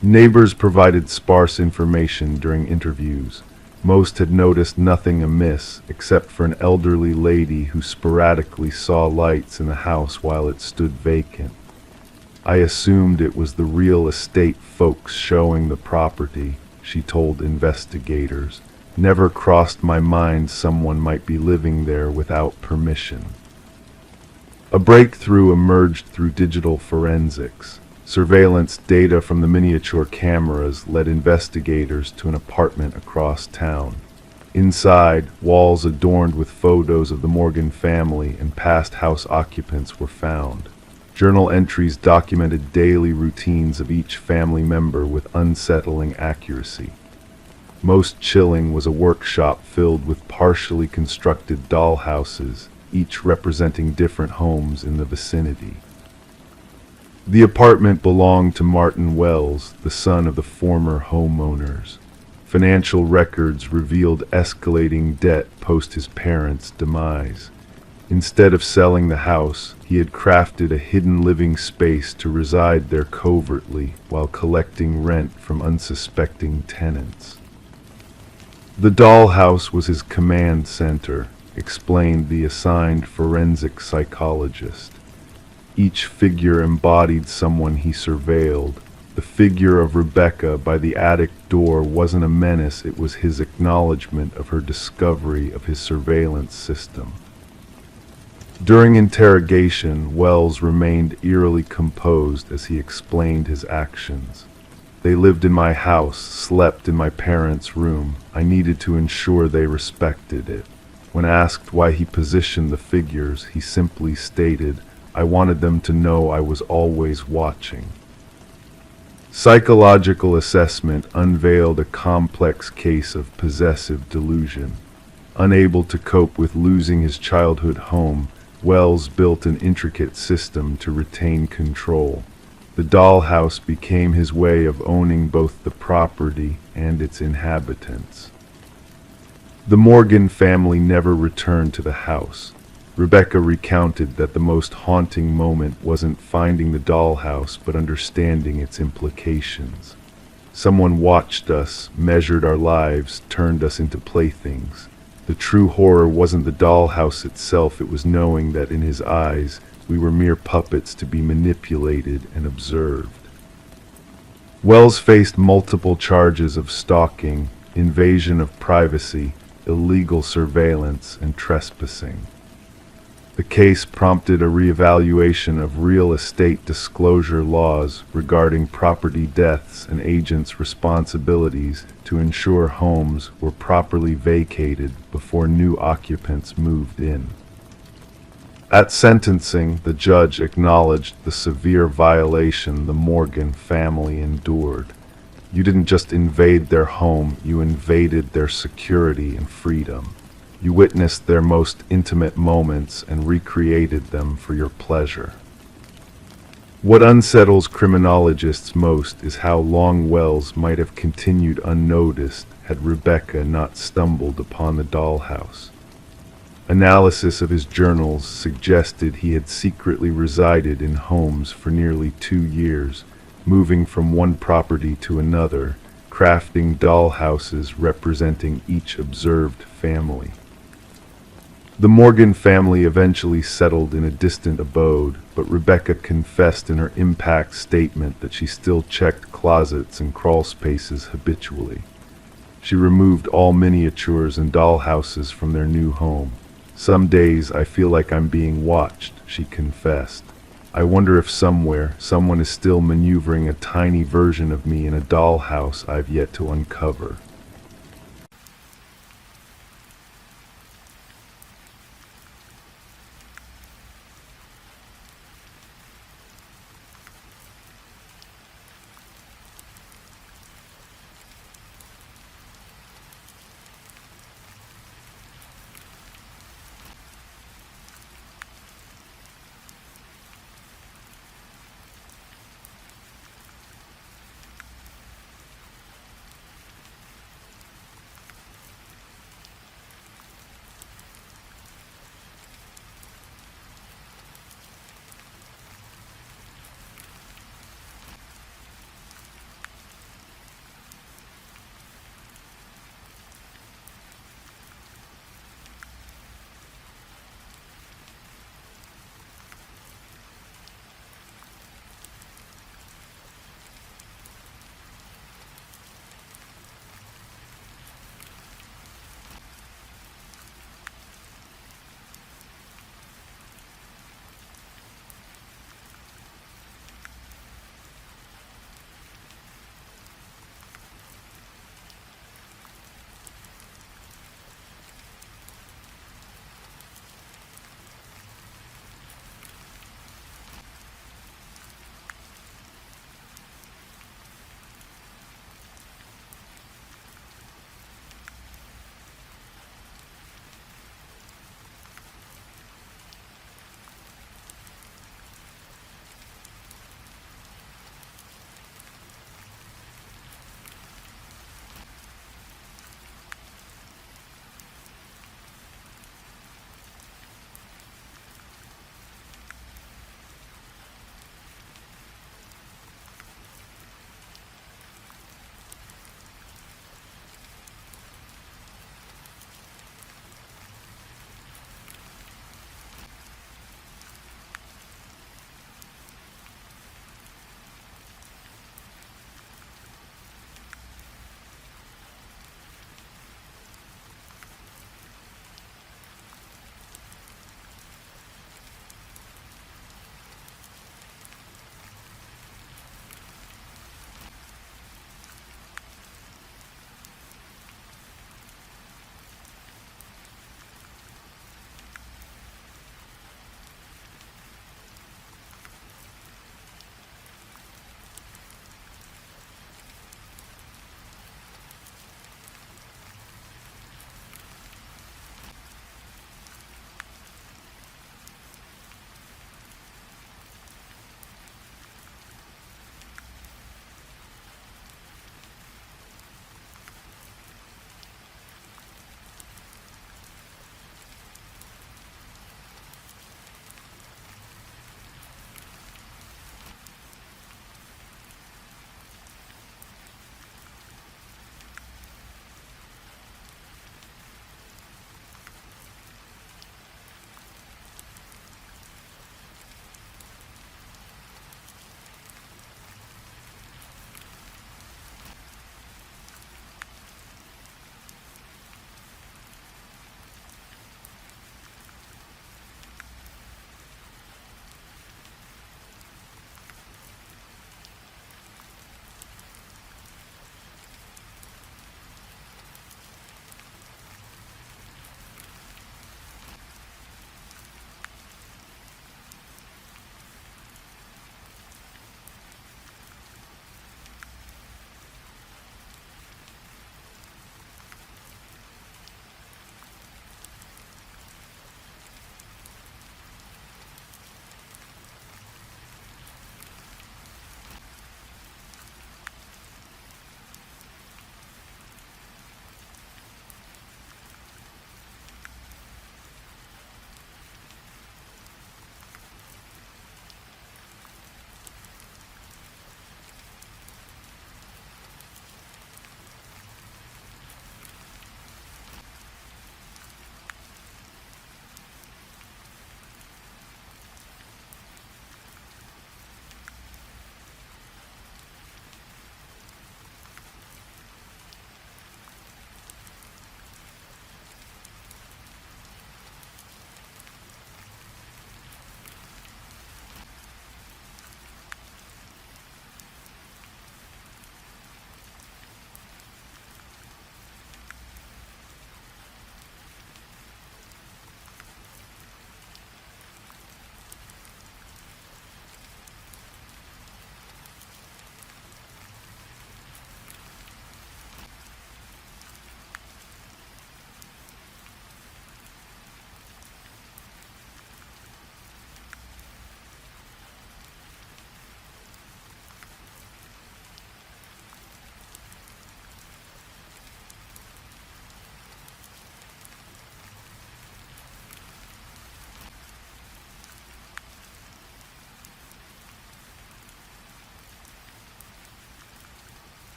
Neighbors provided sparse information during interviews. Most had noticed nothing amiss, except for an elderly lady who sporadically saw lights in the house while it stood vacant. I assumed it was the real estate folks showing the property, she told investigators. Never crossed my mind someone might be living there without permission. A breakthrough emerged through digital forensics. Surveillance data from the miniature cameras led investigators to an apartment across town. Inside, walls adorned with photos of the Morgan family and past house occupants were found. Journal entries documented daily routines of each family member with unsettling accuracy. Most chilling was a workshop filled with partially constructed dollhouses, each representing different homes in the vicinity. The apartment belonged to Martin Wells, the son of the former homeowners. Financial records revealed escalating debt post his parents' demise. Instead of selling the house, he had crafted a hidden living space to reside there covertly while collecting rent from unsuspecting tenants. The dollhouse was his command center, explained the assigned forensic psychologist. Each figure embodied someone he surveilled. The figure of Rebecca by the attic door wasn't a menace, it was his acknowledgement of her discovery of his surveillance system. During interrogation, Wells remained eerily composed as he explained his actions. They lived in my house, slept in my parents' room. I needed to ensure they respected it. When asked why he positioned the figures, he simply stated, "I wanted them to know I was always watching." Psychological assessment unveiled a complex case of possessive delusion. Unable to cope with losing his childhood home, Wells built an intricate system to retain control. The dollhouse became his way of owning both the property and its inhabitants. The Morgan family never returned to the house. Rebecca recounted that the most haunting moment wasn't finding the dollhouse, but understanding its implications. Someone watched us, measured our lives, turned us into playthings. The true horror wasn't the dollhouse itself, it was knowing that in his eyes, we were mere puppets to be manipulated and observed. Wells faced multiple charges of stalking, invasion of privacy, illegal surveillance, and trespassing. The case prompted a reevaluation of real estate disclosure laws regarding property deaths and agents' responsibilities to ensure homes were properly vacated before new occupants moved in. At sentencing, the judge acknowledged the severe violation the Morgan family endured. You didn't just invade their home, you invaded their security and freedom. You witnessed their most intimate moments and recreated them for your pleasure. What unsettles criminologists most is how long Wells might have continued unnoticed had Rebecca not stumbled upon the dollhouse. Analysis of his journals suggested he had secretly resided in homes for nearly 2 years, moving from one property to another, crafting dollhouses representing each observed family. The Morgan family eventually settled in a distant abode, but Rebecca confessed in her impact statement that she still checked closets and crawl spaces habitually. She removed all miniatures and dollhouses from their new home. "Some days I feel like I'm being watched," she confessed. "I wonder if somewhere, someone is still maneuvering a tiny version of me in a dollhouse I've yet to uncover."